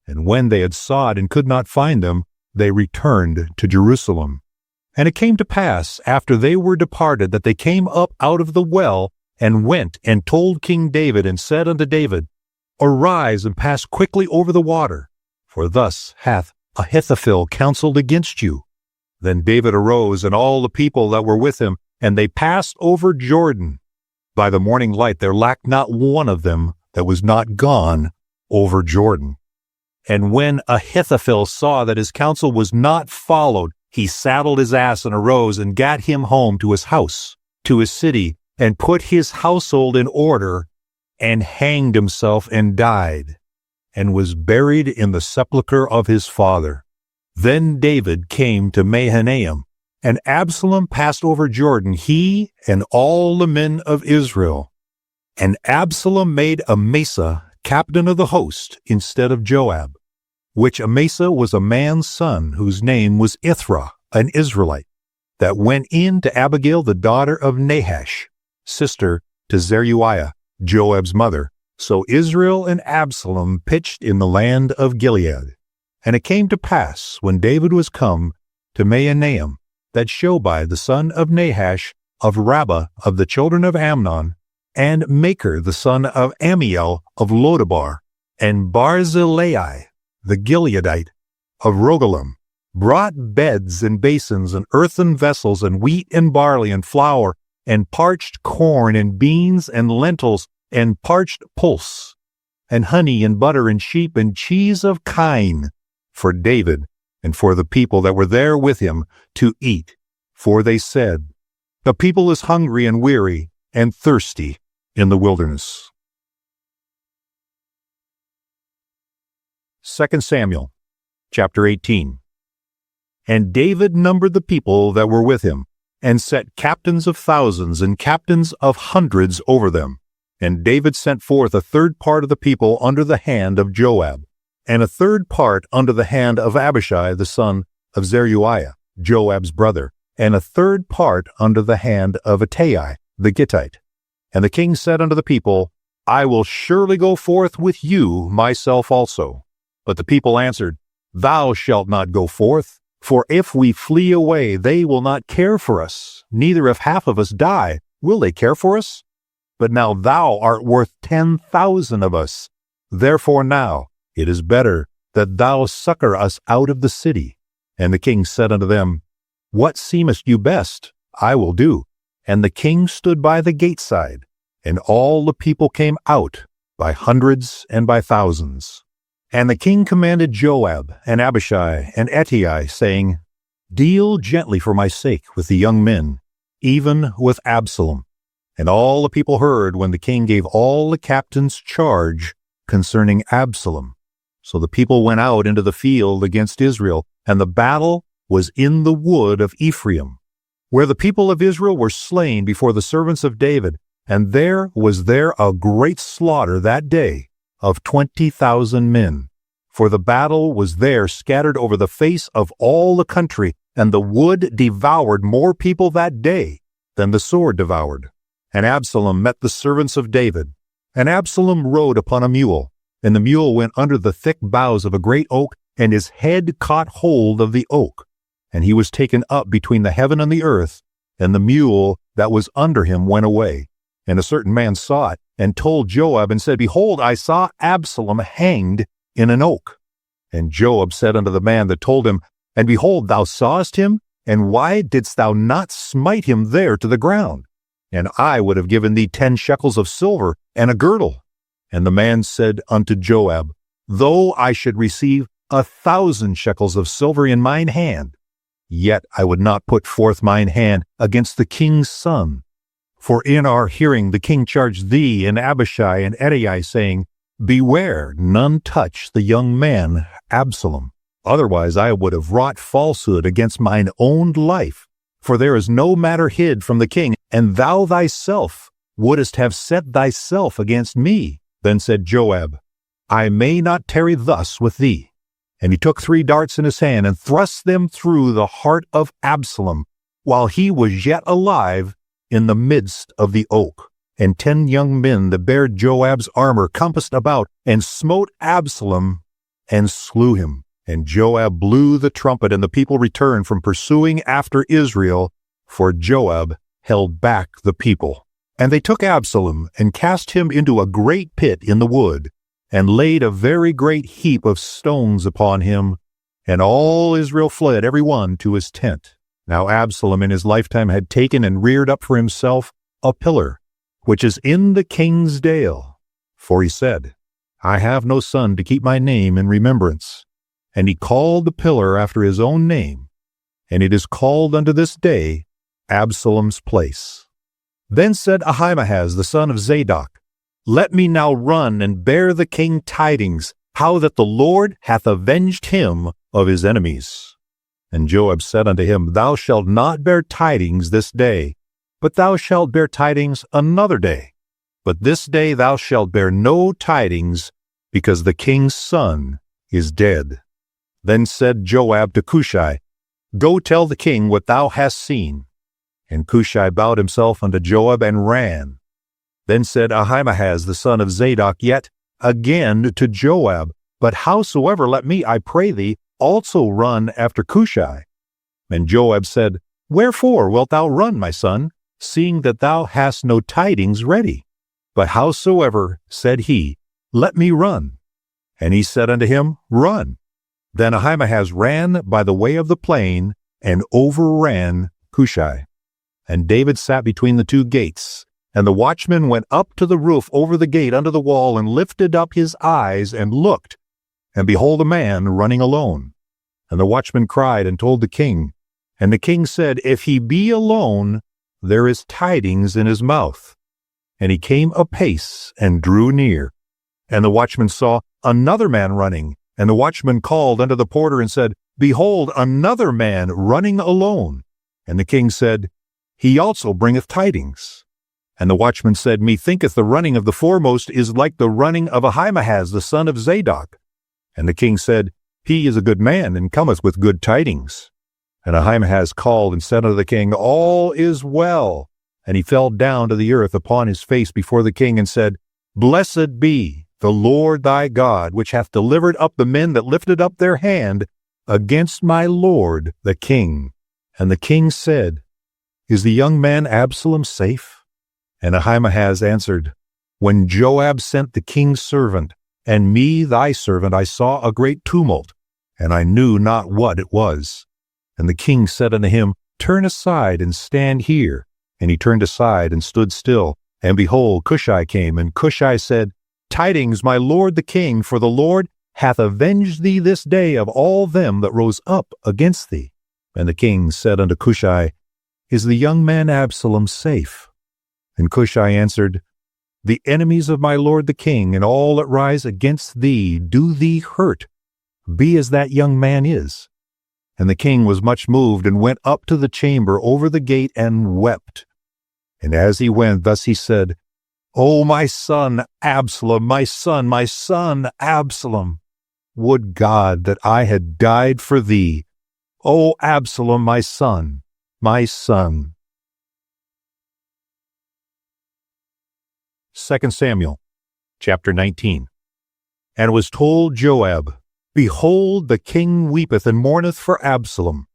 And when they had sought and could not find them, they returned to Jerusalem. And it came to pass, after they were departed, that they came up out of the well, and went and told King David, and said unto David, Arise and pass quickly over the water, for thus hath Ahithophel counseled against you. Then David arose, and all the people that were with him, and they passed over Jordan. By the morning light there lacked not one of them that was not gone over Jordan. And when Ahithophel saw that his counsel was not followed, he saddled his ass and arose and gat him home to his house, to his city, and put his household in order, and hanged himself and died, and was buried in the sepulchre of his father. Then David came to Mahanaim, and Absalom passed over Jordan, he and all the men of Israel. And Absalom made Amasa captain of the host instead of Joab, which Amasa was a man's son, whose name was Ithra, an Israelite, that went in to Abigail the daughter of Nahash, sister to Zeruiah, Joab's mother. So Israel and Absalom pitched in the land of Gilead. And it came to pass, when David was come to Mahanaim, that Shobai the son of Nahash, of Rabbah of the children of Amnon, and Maker the son of Amiel of Lodabar, and Barzillai the Gileadite of Rogelim, brought beds and basins and earthen vessels and wheat and barley and flour and parched corn and beans and lentils and parched pulse and honey and butter and sheep and cheese of kine for David and for the people that were there with him to eat. For they said, The people is hungry and weary and thirsty in the wilderness. 2 Samuel, chapter 18. And David numbered the people that were with him, and set captains of thousands and captains of hundreds over them. And David sent forth a third part of the people under the hand of Joab, and a third part under the hand of Abishai the son of Zeruiah, Joab's brother, and a third part under the hand of Ittai the Gittite. And the king said unto the people, I will surely go forth with you myself also. But the people answered, Thou shalt not go forth, for if we flee away, they will not care for us, neither if half of us die, will they care for us? But now thou art worth 10,000 of us. Therefore now it is better that thou succor us out of the city. And the king said unto them, What seemeth you best? I will do. And the king stood by the gate side, and all the people came out by hundreds and by thousands. And the king commanded Joab and Abishai and Ittai, saying, Deal gently for my sake with the young men, even with Absalom. And all the people heard when the king gave all the captains charge concerning Absalom. So the people went out into the field against Israel, and the battle was in the wood of Ephraim, where the people of Israel were slain before the servants of David. And there was a great slaughter that day of 20,000 men. For the battle was there scattered over the face of all the country, and the wood devoured more people that day than the sword devoured. And Absalom met the servants of David. And Absalom rode upon a mule, and the mule went under the thick boughs of a great oak, and his head caught hold of the oak. And he was taken up between the heaven and the earth, and the mule that was under him went away. And a certain man saw it, and told Joab, and said, Behold, I saw Absalom hanged in an oak. And Joab said unto the man that told him, And behold, thou sawest him, and why didst thou not smite him there to the ground? And I would have given thee 10 shekels of silver and a girdle. And the man said unto Joab, Though I should receive 1,000 shekels of silver in mine hand, yet I would not put forth mine hand against the king's son. For in our hearing the king charged thee and Abishai and Ittai, saying, Beware, none touch the young man Absalom. Otherwise I would have wrought falsehood against mine own life. For there is no matter hid from the king, and thou thyself wouldest have set thyself against me. Then said Joab, I may not tarry thus with thee. And he took 3 darts in his hand, and thrust them through the heart of Absalom, while he was yet alive in the midst of the oak. And 10 young men that bare Joab's armor compassed about, and smote Absalom, and slew him. And Joab blew the trumpet, and the people returned from pursuing after Israel, for Joab held back the people. And they took Absalom, and cast him into a great pit in the wood, and laid a very great heap of stones upon him. And all Israel fled, every one to his tent. Now Absalom in his lifetime had taken and reared up for himself a pillar, which is in the king's dale. For he said, I have no son to keep my name in remembrance. And he called the pillar after his own name, and it is called unto this day Absalom's place. Then said Ahimaaz the son of Zadok, Let me now run and bear the king tidings, how that the Lord hath avenged him of his enemies. And Joab said unto him, Thou shalt not bear tidings this day, but thou shalt bear tidings another day. But this day thou shalt bear no tidings, because the king's son is dead. Then said Joab to Hushai, Go tell the king what thou hast seen. And Hushai bowed himself unto Joab and ran. Then said Ahimaaz the son of Zadok yet again to Joab, But howsoever let me, I pray thee, also run after Hushai. And Joab said, Wherefore wilt thou run, my son, seeing that thou hast no tidings ready? But howsoever, said he, let me run. And he said unto him, Run. Then Ahimaaz ran by the way of the plain, and overran Hushai. And David sat between the 2 gates. And the watchman went up to the roof over the gate unto the wall, and lifted up his eyes, and looked, and behold a man running alone. And the watchman cried, and told the king. And the king said, If he be alone, there is tidings in his mouth. And he came apace, and drew near. And the watchman saw another man running. And the watchman called unto the porter, and said, Behold, another man running alone. And the king said, He also bringeth tidings. And the watchman said, Methinketh the running of the foremost is like the running of Ahimaaz the son of Zadok. And the king said, He is a good man, and cometh with good tidings. And Ahimaaz called and said unto the king, All is well. And he fell down to the earth upon his face before the king, and said, Blessed be the Lord thy God, which hath delivered up the men that lifted up their hand against my lord the king. And the king said, Is the young man Absalom safe? And Ahimaaz answered, When Joab sent the king's servant, and me thy servant, I saw a great tumult, and I knew not what it was. And the king said unto him, Turn aside and stand here. And he turned aside and stood still. And behold, Hushai came, and Hushai said, Tidings, my lord the king, for the Lord hath avenged thee this day of all them that rose up against thee. And the king said unto Hushai, Is the young man Absalom safe? And Hushai answered, The enemies of my lord the king, and all that rise against thee, do thee hurt. Be as that young man is. And the king was much moved, and went up to the chamber over the gate, and wept. And as he went, thus he said, O my son Absalom, my son Absalom! Would God that I had died for thee! O Absalom, my son, my son! 2 Samuel, chapter 19. And it was told Joab, Behold, the king weepeth and mourneth for Absalom.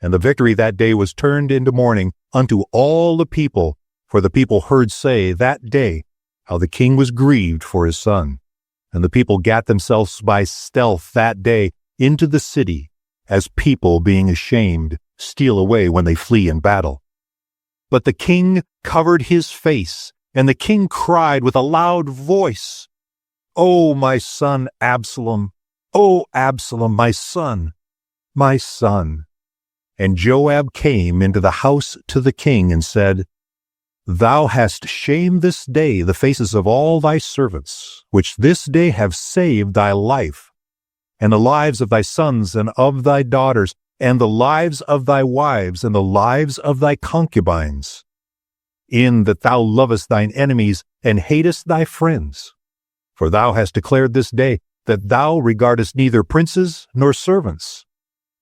And the victory that day was turned into mourning unto all the people, for the people heard say that day how the king was grieved for his son. And the people gat themselves by stealth that day into the city, as people being ashamed steal away when they flee in battle. But the king covered his face, and the king cried with a loud voice, O my son Absalom! O Absalom, my son, my son! And Joab came into the house to the king and said, Thou hast shamed this day the faces of all thy servants, which this day have saved thy life, and the lives of thy sons and of thy daughters, and the lives of thy wives, and the lives of thy concubines, in that thou lovest thine enemies, and hatest thy friends. For thou hast declared this day that thou regardest neither princes nor servants.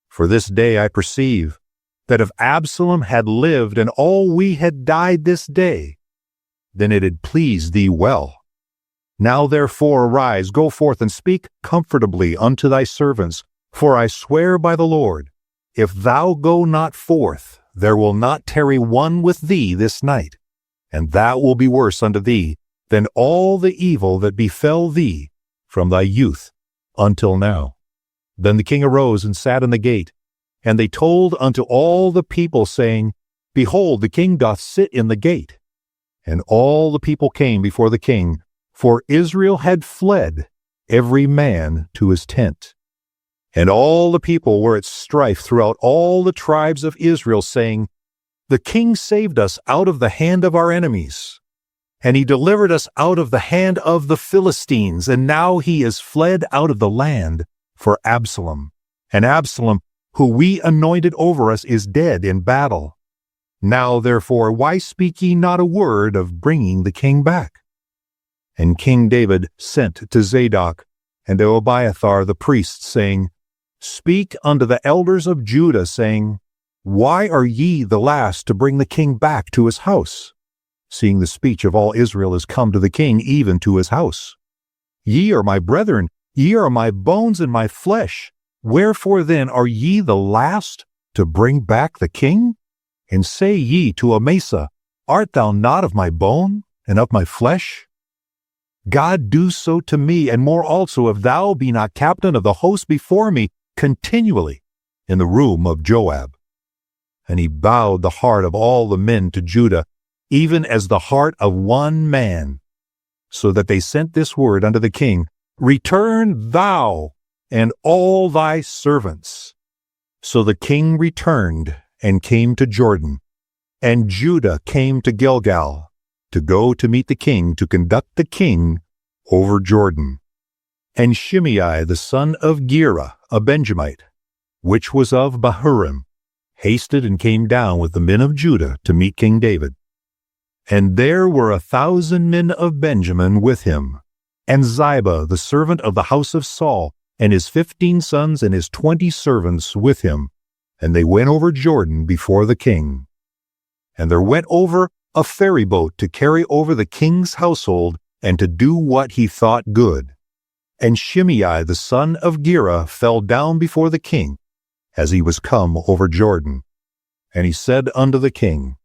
For this day I perceive that if Absalom had lived, and all we had died this day, then it had pleased thee well. Now therefore arise, go forth, and speak comfortably unto thy servants. For I swear by the Lord, if thou go not forth, there will not tarry one with thee this night, and that will be worse unto thee than all the evil that befell thee from thy youth until now. Then the king arose and sat in the gate, and they told unto all the people, saying, Behold, the king doth sit in the gate. And all the people came before the king, for Israel had fled, every man to his tent. And all the people were at strife throughout all the tribes of Israel, saying, The king saved us out of the hand of our enemies, and he delivered us out of the hand of the Philistines, and now he is fled out of the land for Absalom. And Absalom, who we anointed over us, is dead in battle. Now therefore, why speak ye not a word of bringing the king back? And King David sent to Zadok and to Abiathar the priests, saying, Speak unto the elders of Judah, saying, Why are ye the last to bring the king back to his house, seeing the speech of all Israel is come to the king, even to his house? Ye are my brethren, ye are my bones and my flesh. Wherefore then are ye the last to bring back the king? And say ye to Amasa, Art thou not of my bone and of my flesh? God do so to me, and more also, if thou be not captain of the host before me continually in the room of Joab. And he bowed the heart of all the men to Judah, even as the heart of one man, so that they sent this word unto the king, Return thou and all thy servants. So the king returned and came to Jordan, and Judah came to Gilgal, to go to meet the king, to conduct the king over Jordan. And Shimei the son of Gera, a Benjamite, which was of Bahurim, hasted and came down with the men of Judah to meet King David. And there were 1,000 men of Benjamin with him, and Ziba the servant of the house of Saul, and his 15 sons and his 20 servants with him. And they went over Jordan before the king. And there went over a ferry boat to carry over the king's household, and to do what he thought good. And Shimei the son of Gera fell down before the king, as he was come over Jordan. And he said unto the king,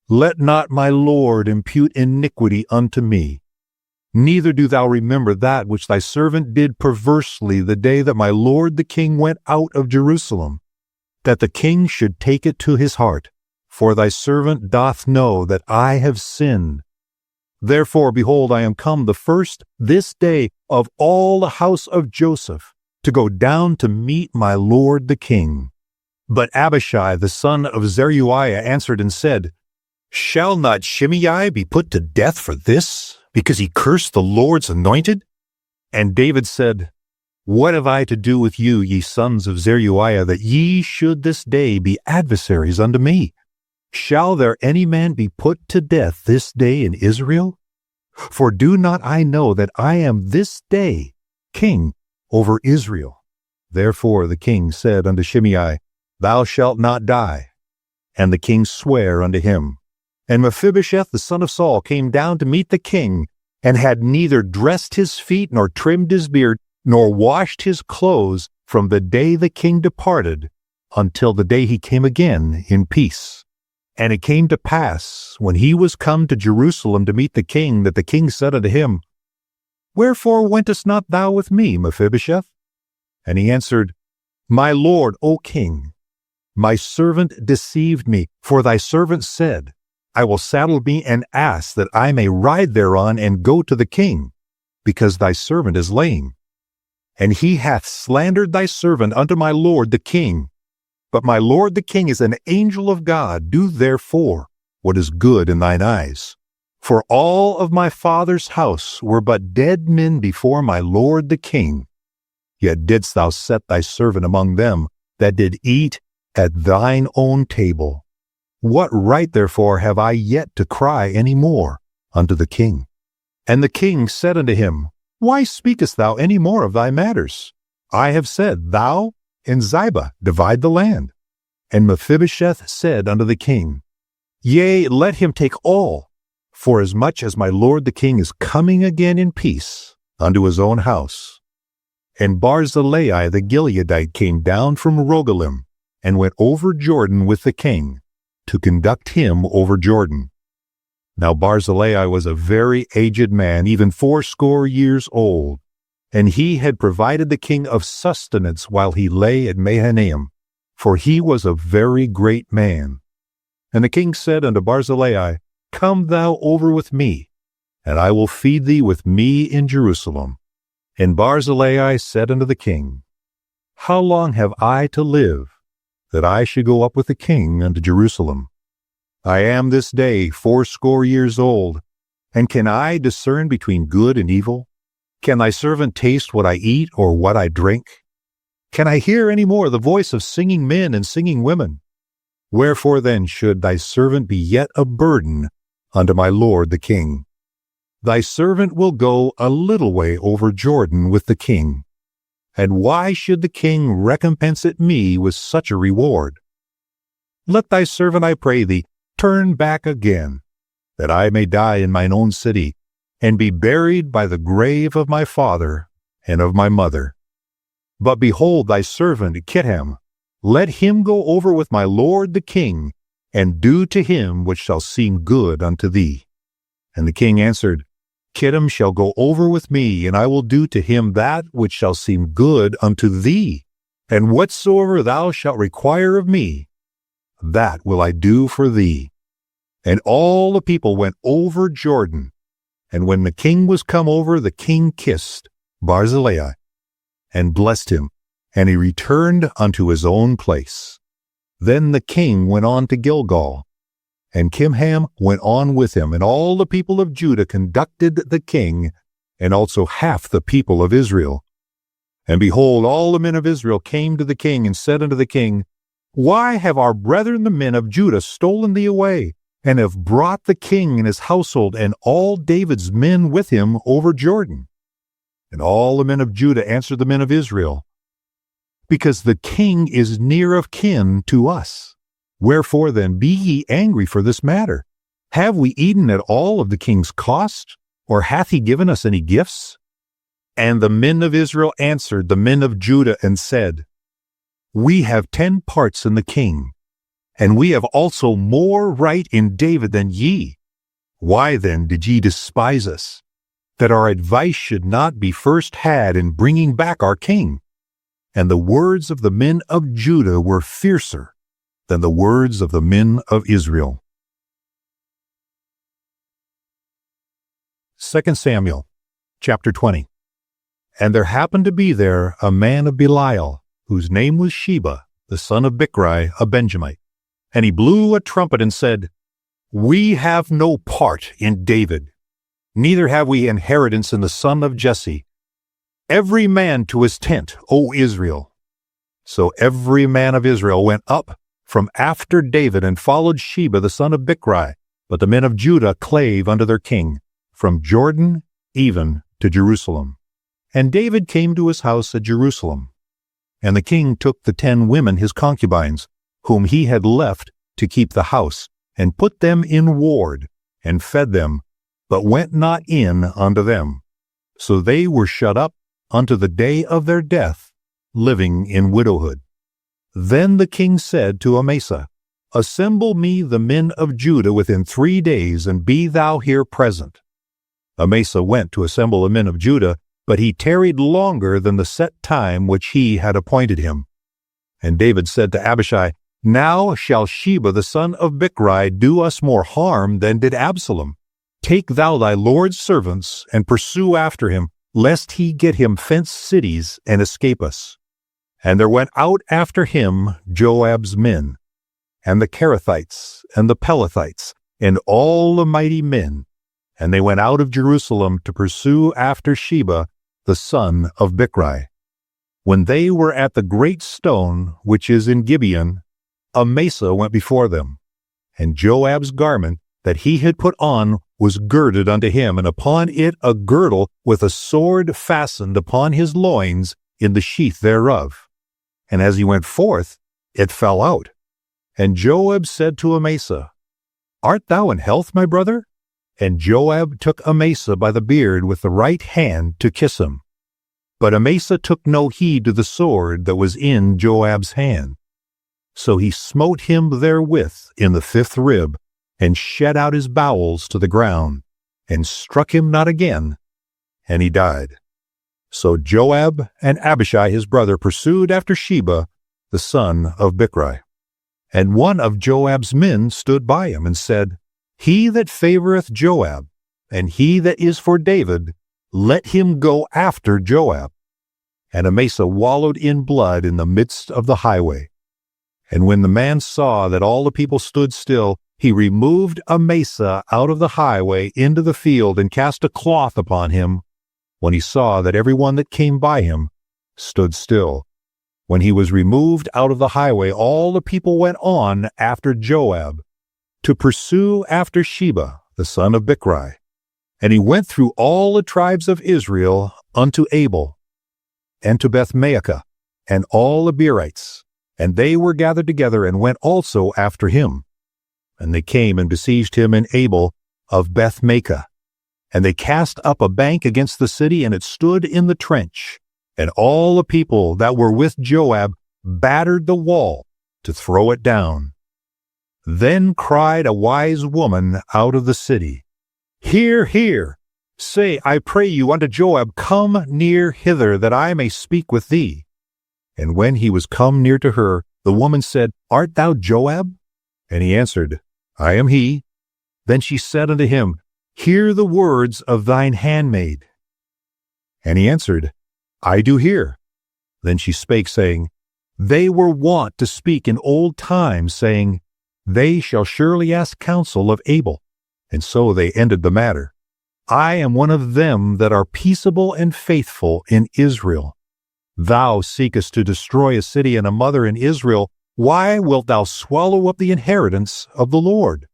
Let not my lord impute iniquity unto me, neither do thou remember that which thy servant did perversely the day that my lord the king went out of Jerusalem, that the king should take it to his heart. For thy servant doth know that I have sinned. Therefore, behold, I am come the first this day of all the house of Joseph, to go down to meet my lord the king. But Abishai the son of Zeruiah answered and said, Shall not Shimei be put to death for this, because he cursed the Lord's anointed? And David said, What have I to do with you, ye sons of Zeruiah, that ye should this day be adversaries unto me? Shall there any man be put to death this day in Israel? For do not I know that I am this day king over Israel? Therefore the king said unto Shimei, Thou shalt not die. And the king sware unto him. And Mephibosheth the son of Saul came down to meet the king, and had neither dressed his feet, nor trimmed his beard, nor washed his clothes from the day the king departed, until the day he came again in peace. And it came to pass, when he was come to Jerusalem to meet the king, that the king said unto him, Wherefore wentest not thou with me, Mephibosheth? And he answered, My lord, O king, my servant deceived me, for thy servant said, I will saddle me an ass, that I may ride thereon and go to the king, because thy servant is lame. And he hath slandered thy servant unto my lord the king. But my lord the king is an angel of God. Do therefore what is good in thine eyes. For all of my father's house were but dead men before my lord the king. Yet didst thou set thy servant among them that did eat at thine own table. What right therefore have I yet to cry any more unto the king? And the king said unto him, Why speakest thou any more of thy matters? I have said, Thou and Ziba divide the land. And Mephibosheth said unto the king, Yea, let him take all, forasmuch as my lord the king is coming again in peace unto his own house. And Barzillai the Gileadite came down from Rogelim, and went over Jordan with the king, to conduct him over Jordan. Now Barzillai was a very aged man, even 80 years old, and he had provided the king of sustenance while he lay at Mahanaim, for he was a very great man. And the king said unto Barzillai, Come thou over with me, and I will feed thee with me in Jerusalem. And Barzillai said unto the king, How long have I to live, that I should go up with the king unto Jerusalem? I am this day 80 years old, and can I discern between good and evil? Can thy servant taste what I eat, or what I drink? Can I hear any more the voice of singing men and singing women? Wherefore then should thy servant be yet a burden unto my lord the king? Thy servant will go a little way over Jordan with the king. And why should the king recompense it me with such a reward? Let thy servant, I pray thee, turn back again, that I may die in mine own city, and be buried by the grave of my father and of my mother. But behold thy servant Kittim, let him go over with my lord the king, and do to him which shall seem good unto thee. And the king answered, Kittim shall go over with me, and I will do to him that which shall seem good unto thee. And whatsoever thou shalt require of me, that will I do for thee. And all the people went over Jordan. And when the king was come over, the king kissed Barzillai, and blessed him, and he returned unto his own place. Then the king went on to Gilgal, and Kimham went on with him, and all the people of Judah conducted the king, and also half the people of Israel. And behold, all the men of Israel came to the king, and said unto the king, Why have our brethren the men of Judah stolen thee away, and have brought the king and his household, and all David's men with him over Jordan? And all the men of Judah answered the men of Israel, Because the king is near of kin to us. Wherefore then be ye angry for this matter? Have we eaten at all of the king's cost, or hath he given us any gifts? And the men of Israel answered the men of Judah, and said, We have 10 parts in the king, and we have also more right in David than ye. Why then did ye despise us, that our advice should not be first had in bringing back our king? And the words of the men of Judah were fiercer than the words of the men of Israel. 2 Samuel, chapter 20. And there happened to be there a man of Belial, whose name was Sheba, the son of Bichri, a Benjamite. And he blew a trumpet and said, We have no part in David, neither have we inheritance in the son of Jesse. Every man to his tent, O Israel. So every man of Israel went up from after David and followed Sheba the son of Bichri. But the men of Judah clave unto their king, from Jordan even to Jerusalem. And David came to his house at Jerusalem. And the king took the 10 women his concubines, whom he had left to keep the house, and put them in ward, and fed them, but went not in unto them. So they were shut up unto the day of their death, living in widowhood. Then the king said to Amasa, Assemble me the men of Judah within 3 days, and be thou here present. Amasa went to assemble the men of Judah, but he tarried longer than the set time which he had appointed him. And David said to Abishai, Now shall Sheba the son of Bichri do us more harm than did Absalom. Take thou thy lord's servants, and pursue after him, lest he get him fenced cities and escape us. And there went out after him Joab's men, and the Kerethites, and the Pelethites, and all the mighty men. And they went out of Jerusalem to pursue after Sheba, the son of Bichri. When they were at the great stone, which is in Gibeon, Amasa went before them. And Joab's garment that he had put on was girded unto him, and upon it a girdle with a sword fastened upon his loins in the sheath thereof. And as he went forth, it fell out. And Joab said to Amasa, Art thou in health, my brother? And Joab took Amasa by the beard with the right hand to kiss him. But Amasa took no heed to the sword that was in Joab's hand. So he smote him therewith in the 5th rib, and shed out his bowels to the ground, and struck him not again, and he died. So Joab and Abishai his brother pursued after Sheba, the son of Bichri. And one of Joab's men stood by him, and said, He that favoreth Joab, and he that is for David, let him go after Joab. And Amasa wallowed in blood in the midst of the highway. And when the man saw that all the people stood still, he removed Amasa out of the highway into the field, and cast a cloth upon him, when he saw that every one that came by him stood still. When he was removed out of the highway, all the people went on after Joab, to pursue after Sheba, the son of Bichri. And he went through all the tribes of Israel unto Abel, and to Beth-maachah, and all the Berites. And they were gathered together, and went also after him. And they came and besieged him in Abel of Beth-maachah. And they cast up a bank against the city, and it stood in the trench. And all the people that were with Joab battered the wall to throw it down. Then cried a wise woman out of the city, Hear, hear! Say, I pray you unto Joab, Come near hither, that I may speak with thee. And when he was come near to her, the woman said, Art thou Joab? And he answered, I am he. Then she said unto him, Hear the words of thine handmaid. And he answered, I do hear. Then she spake, saying, They were wont to speak in old times, saying, They shall surely ask counsel of Abel. And so they ended the matter. I am one of them that are peaceable and faithful in Israel. Thou seekest to destroy a city and a mother in Israel. Why wilt thou swallow up the inheritance of the Lord?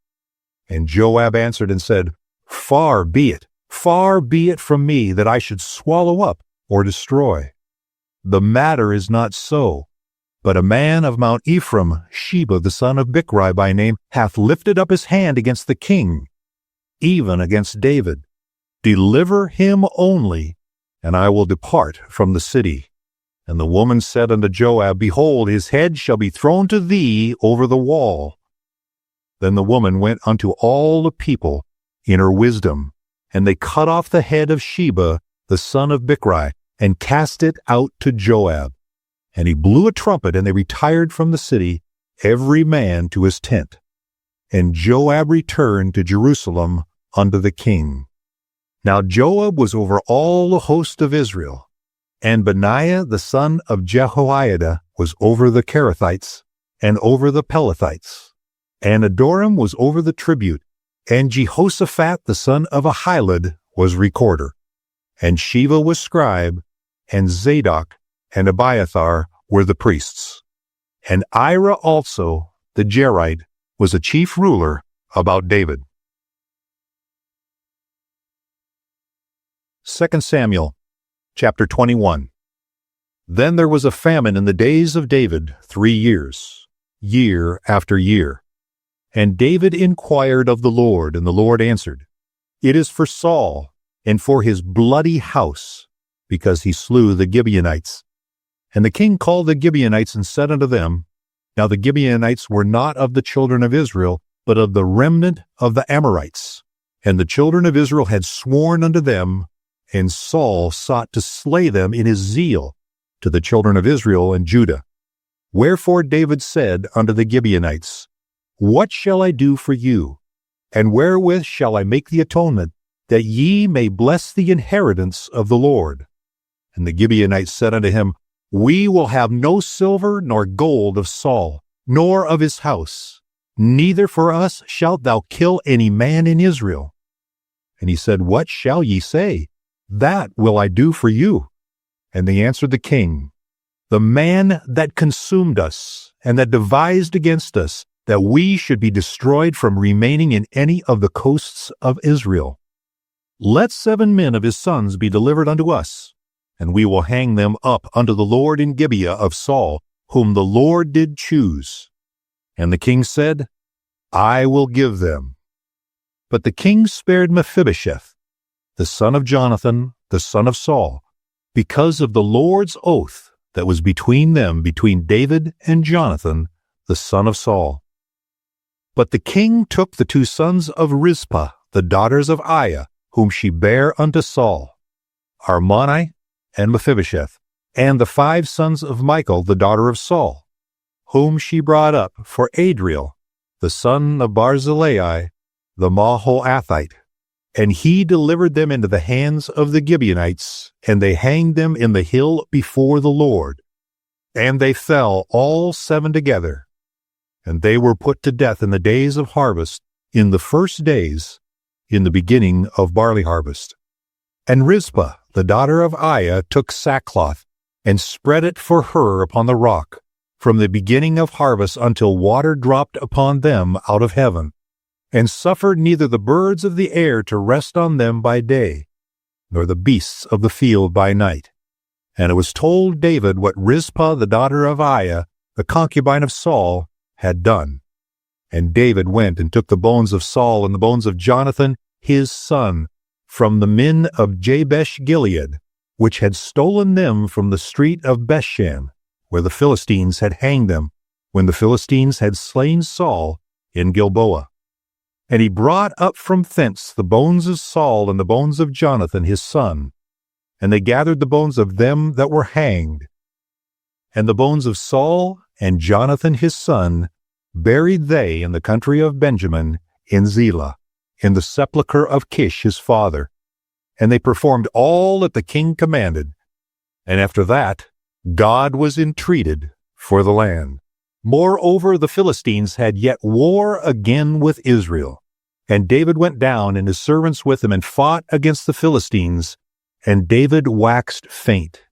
And Joab answered and said, far be it from me that I should swallow up or destroy. The matter is not so, but a man of Mount Ephraim, Sheba the son of Bichri by name, hath lifted up his hand against the king, even against David. Deliver him only, and I will depart from the city. And the woman said unto Joab, Behold, his head shall be thrown to thee over the wall. Then the woman went unto all the people in her wisdom, and they cut off the head of Sheba the son of Bichri, and cast it out to Joab. And he blew a trumpet, and they retired from the city, every man to his tent. And Joab returned to Jerusalem unto the king. Now Joab was over all the host of Israel, And Benaiah the son of Jehoiada was over the Kerethites, and over the Pelethites. And Adoram was over the tribute, and Jehoshaphat the son of Ahilud was recorder. And Sheba was scribe, and Zadok and Abiathar were the priests. And Ira also, the Jerite, was a chief ruler about David. 2 Samuel, chapter 21. Then there was a famine in the days of David 3 years, year after year. And David inquired of the Lord, and the Lord answered, It is for Saul, and for his bloody house, because he slew the Gibeonites. And the king called the Gibeonites and said unto them, Now the Gibeonites were not of the children of Israel, but of the remnant of the Amorites. And the children of Israel had sworn unto them, and Saul sought to slay them in his zeal to the children of Israel and Judah. Wherefore David said unto the Gibeonites, What shall I do for you? And wherewith shall I make the atonement, that ye may bless the inheritance of the Lord? And the Gibeonites said unto him, We will have no silver nor gold of Saul, nor of his house. Neither for us shalt thou kill any man in Israel. And he said, What shall ye say? That will I do for you. And they answered the king, The man that consumed us, and that devised against us, that we should be destroyed from remaining in any of the coasts of Israel. Let 7 men of his sons be delivered unto us, and we will hang them up unto the Lord in Gibeah of Saul, whom the Lord did choose. And the king said, I will give them. But the king spared Mephibosheth, the son of Jonathan, the son of Saul, because of the Lord's oath that was between them, between David and Jonathan, the son of Saul. But the king took the 2 sons of Rizpah, the daughters of Aiah, whom she bare unto Saul, Armoni and Mephibosheth, and the 5 sons of Michal, the daughter of Saul, whom she brought up for Adriel, the son of Barzillai, the Maholathite. And he delivered them into the hands of the Gibeonites, and they hanged them in the hill before the Lord. And they fell all 7 together, and they were put to death in the days of harvest, in the first days, in the beginning of barley harvest. And Rizpah, the daughter of Aiah, took sackcloth, and spread it for her upon the rock, from the beginning of harvest until water dropped upon them out of heaven, and suffered neither the birds of the air to rest on them by day, nor the beasts of the field by night. And it was told David what Rizpah, the daughter of Aiah, the concubine of Saul, had done. And David went and took the bones of Saul and the bones of Jonathan, his son, from the men of Jabesh-Gilead, which had stolen them from the street of Bethshan, where the Philistines had hanged them, when the Philistines had slain Saul in Gilboa. And he brought up from thence the bones of Saul and the bones of Jonathan his son, and they gathered the bones of them that were hanged. And the bones of Saul and Jonathan his son buried they in the country of Benjamin in Zelah, in the sepulchre of Kish his father. And they performed all that the king commanded. And after that, God was entreated for the land. Moreover, the Philistines had yet war again with Israel. And David went down, and his servants with him, and fought against the Philistines. And David waxed faint.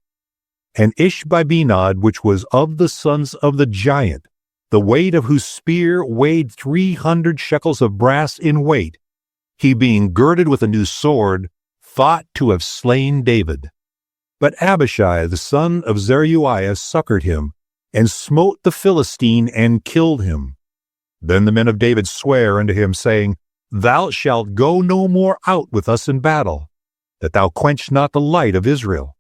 And Ish-bosheth, which was of the sons of the giant, the weight of whose spear weighed 300 shekels of brass in weight, he being girded with a new sword, thought to have slain David. But Abishai, the son of Zeruiah, succored him, and smote the Philistine, and killed him. Then the men of David sware unto him, saying, Thou shalt go no more out with us in battle, that thou quench not the light of Israel.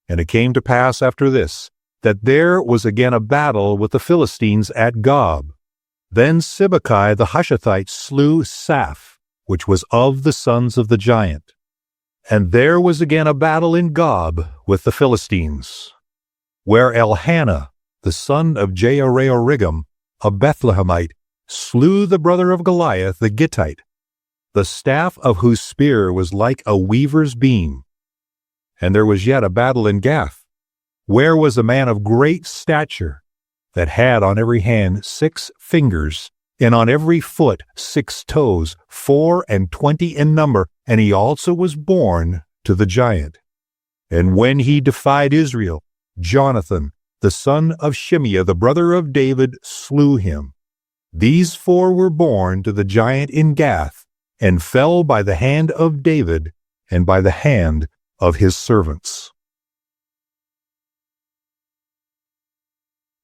And it came to pass after this, that there was again a battle with the Philistines at Gob. Then Sibbecai the Hushathite slew Saph, which was of the sons of the giant. And there was again a battle in Gob with the Philistines, where Elhanan, the son of Jehoiarigam, a Bethlehemite, slew the brother of Goliath the Gittite, the staff of whose spear was like a weaver's beam. And there was yet a battle in Gath, where was a man of great stature, that had on every hand 6 fingers, and on every foot 6 toes, 24 in number, and he also was born to the giant. And when he defied Israel, Jonathan, the son of Shimeah, the brother of David, slew him. These 4 were born to the giant in Gath, and fell by the hand of David, and by the hand of his servants.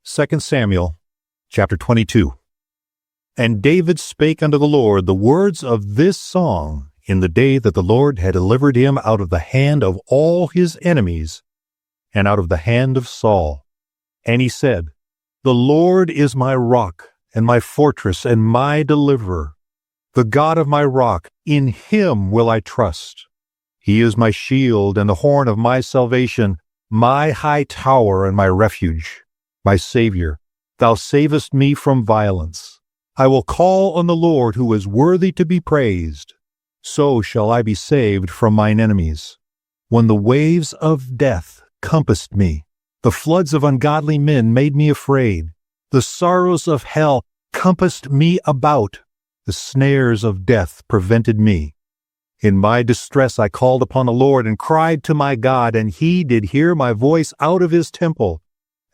2 Samuel chapter 22. And David spake unto the Lord the words of this song in the day that the Lord had delivered him out of the hand of all his enemies, and out of the hand of Saul. And he said, The Lord is my rock, and my fortress, and my deliverer. The God of my rock, in him will I trust. He is my shield and the horn of my salvation, my high tower and my refuge. My Savior, thou savest me from violence. I will call on the Lord, who is worthy to be praised. So shall I be saved from mine enemies. When the waves of death compassed me, the floods of ungodly men made me afraid. The sorrows of hell compassed me about. The snares of death prevented me. In my distress I called upon the Lord and cried to my God, and he did hear my voice out of his temple,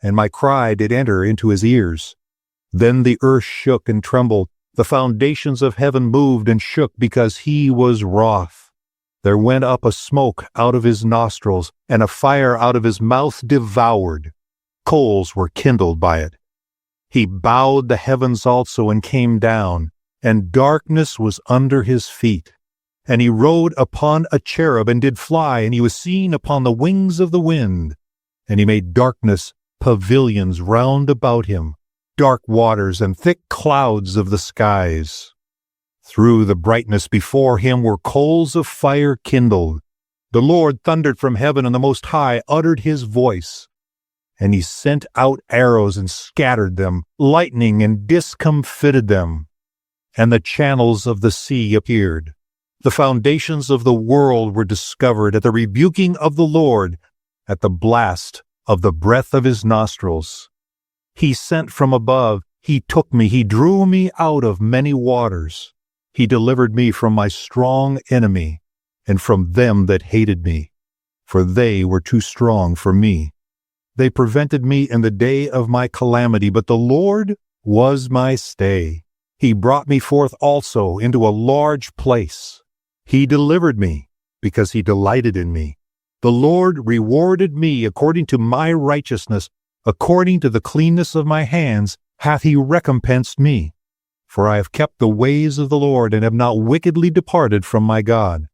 and my cry did enter into his ears. Then the earth shook and trembled. The foundations of heaven moved and shook, because he was wroth. There went up a smoke out of his nostrils, and a fire out of his mouth devoured. Coals were kindled by it. He bowed the heavens also and came down, and darkness was under his feet. And he rode upon a cherub and did fly, and he was seen upon the wings of the wind. And he made darkness pavilions round about him, dark waters and thick clouds of the skies. Through the brightness before him were coals of fire kindled. The Lord thundered from heaven, and the Most High uttered his voice. And he sent out arrows and scattered them, lightning and discomfited them. And the channels of the sea appeared. The foundations of the world were discovered at the rebuking of the Lord, at the blast of the breath of his nostrils. He sent from above, he took me, he drew me out of many waters. He delivered me from my strong enemy, and from them that hated me, for they were too strong for me. They prevented me in the day of my calamity, but the Lord was my stay. He brought me forth also into a large place. He delivered me, because he delighted in me. The Lord rewarded me according to my righteousness, according to the cleanness of my hands hath he recompensed me. For I have kept the ways of the Lord, and have not wickedly departed from my God.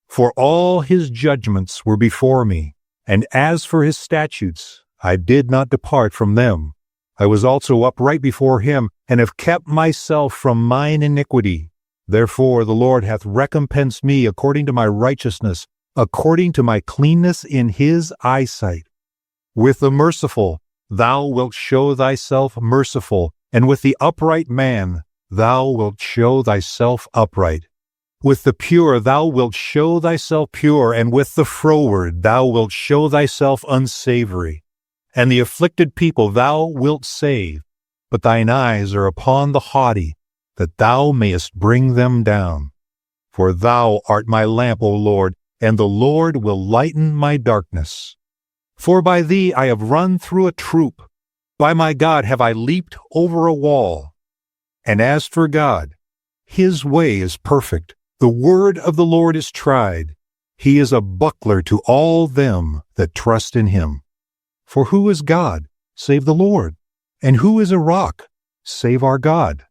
For all his judgments were before me, and as for his statutes, I did not depart from them. I was also upright before him, and have kept myself from mine iniquity. Therefore the Lord hath recompensed me according to my righteousness, according to my cleanness in his eyesight. With the merciful thou wilt show thyself merciful, and with the upright man thou wilt show thyself upright. With the pure thou wilt show thyself pure, and with the froward thou wilt show thyself unsavory. And the afflicted people thou wilt save, but thine eyes are upon the haughty, that thou mayest bring them down. For thou art my lamp, O Lord, and the Lord will lighten my darkness. For by thee I have run through a troop, by my God have I leaped over a wall. And as for God, his way is perfect, the word of the Lord is tried. He is a buckler to all them that trust in him. For who is God, save the Lord? And who is a rock, save our God?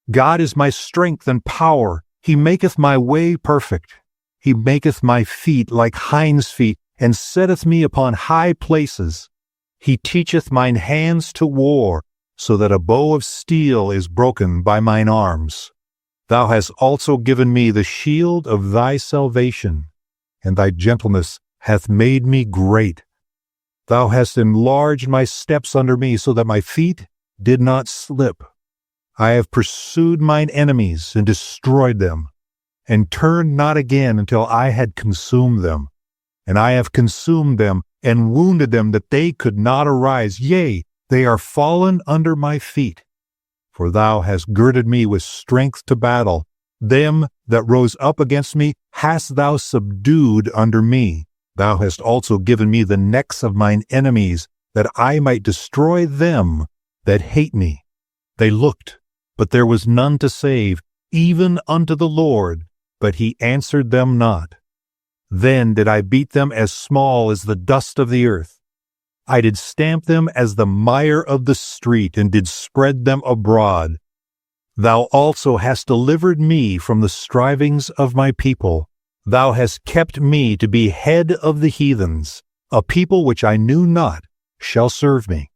God is my strength and power. He maketh my way perfect. He maketh my feet like hinds' feet, and setteth me upon high places. He teacheth mine hands to war, so that a bow of steel is broken by mine arms. Thou hast also given me the shield of thy salvation, and thy gentleness hath made me great. Thou hast enlarged my steps under me, so that my feet did not slip. I have pursued mine enemies and destroyed them, and turned not again until I had consumed them. and I have consumed them, and wounded them that they could not arise. Yea, they are fallen under my feet. For thou hast girded me with strength to battle. Them that rose up against me hast thou subdued under me. Thou hast also given me the necks of mine enemies, that I might destroy them that hate me. They looked, but there was none to save, even unto the Lord, but he answered them not. Then did I beat them as small as the dust of the earth. I did stamp them as the mire of the street, and did spread them abroad. Thou also hast delivered me from the strivings of my people. Thou hast kept me to be head of the heathens. A people which I knew not shall serve me.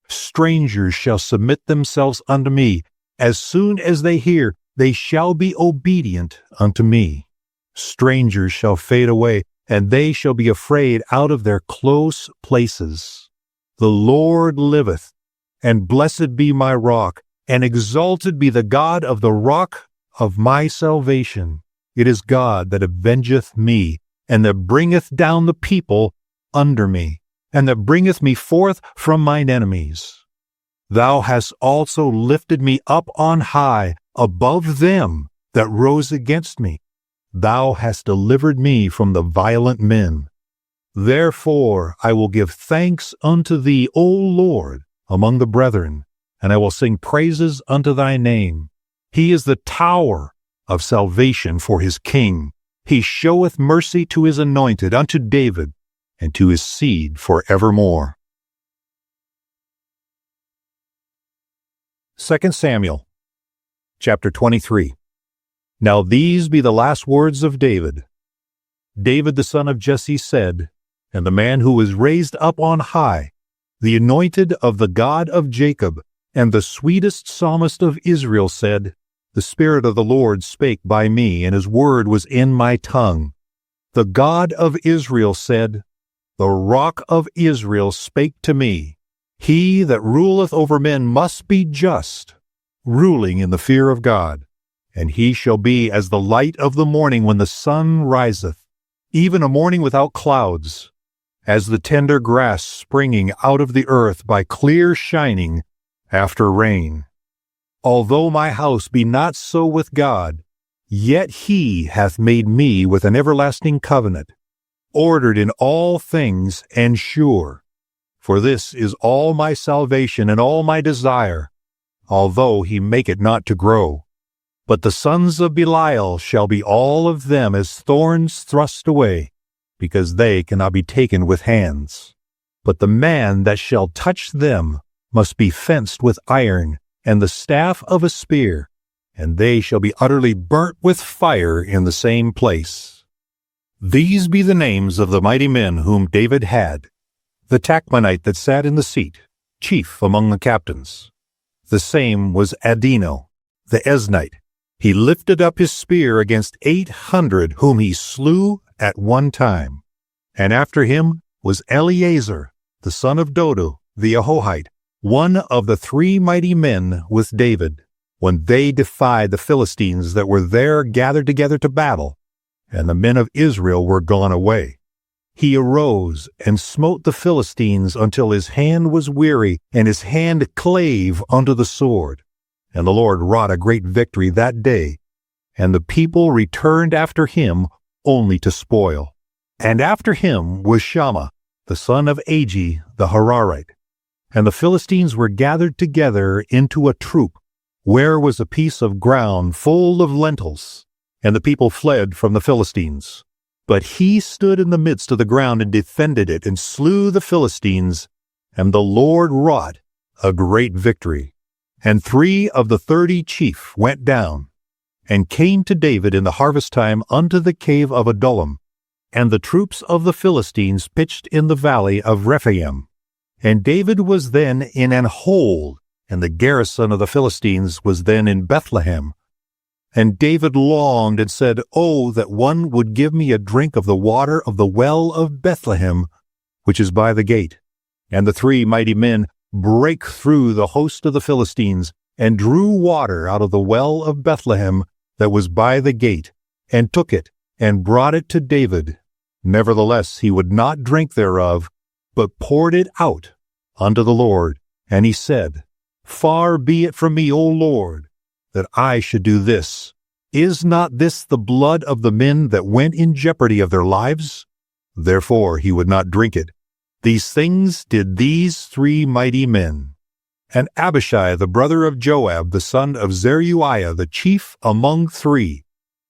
Strangers shall submit themselves unto me. As soon as they hear, they shall be obedient unto me. Strangers shall fade away, and they shall be afraid out of their close places. The Lord liveth, and blessed be my rock, and exalted be the God of the rock of my salvation. It is God that avengeth me, and that bringeth down the people under me, and that bringeth me forth from mine enemies. Thou hast also lifted me up on high above them that rose against me. Thou hast delivered me from the violent men. Therefore I will give thanks unto thee, O Lord, among the brethren, and I will sing praises unto thy name. He is the tower of salvation for his king. He showeth mercy to his anointed, unto David, and to his seed forevermore. 2 Samuel, chapter 23. Now these be the last words of David. David the son of Jesse said, and the man who was raised up on high, the anointed of the God of Jacob, and the sweetest psalmist of Israel said, The Spirit of the Lord spake by me, and his word was in my tongue. The God of Israel said, The rock of Israel spake to me. He that ruleth over men must be just, ruling in the fear of God. And he shall be as the light of the morning when the sun riseth, even a morning without clouds, as the tender grass springing out of the earth by clear shining after rain. Although my house be not so with God, yet he hath made me with an everlasting covenant, ordered in all things and sure. For this is all my salvation and all my desire, although he make it not to grow. But the sons of Belial shall be all of them as thorns thrust away, because they cannot be taken with hands. But the man that shall touch them must be fenced with iron, and the staff of a spear, and they shall be utterly burnt with fire in the same place. These be the names of the mighty men whom David had. The Tachmonite that sat in the seat, chief among the captains. The same was Adino, the Eznite. He lifted up his spear against 800 whom he slew at one time. And after him was Eleazar, the son of Dodo, the Ahohite, one of the 3 mighty men with David, when they defied the Philistines that were there gathered together to battle, and the men of Israel were gone away. He arose and smote the Philistines until his hand was weary, and his hand clave unto the sword. And the Lord wrought a great victory that day, and the people returned after him only to spoil. And after him was Shammah, the son of Agi the Hararite. And the Philistines were gathered together into a troop, where was a piece of ground full of lentils, and the people fled from the Philistines. But he stood in the midst of the ground and defended it, and slew the Philistines, and the Lord wrought a great victory. And 3 of the 30 chief went down, and came to David in the harvest time unto the cave of Adullam. And the troops of the Philistines pitched in the valley of Rephaim. And David was then in an hold, and the garrison of the Philistines was then in Bethlehem. And David longed and said, Oh, that one would give me a drink of the water of the well of Bethlehem, which is by the gate. And the 3 mighty men brake through the host of the Philistines, and drew water out of the well of Bethlehem that was by the gate, and took it, and brought it to David. Nevertheless he would not drink thereof, but poured it out unto the Lord. And he said, Far be it from me, O Lord, that I should do this. Is not this the blood of the men that went in jeopardy of their lives? Therefore he would not drink it. These things did these 3 mighty men. And Abishai the brother of Joab, the son of Zeruiah, the chief among 3,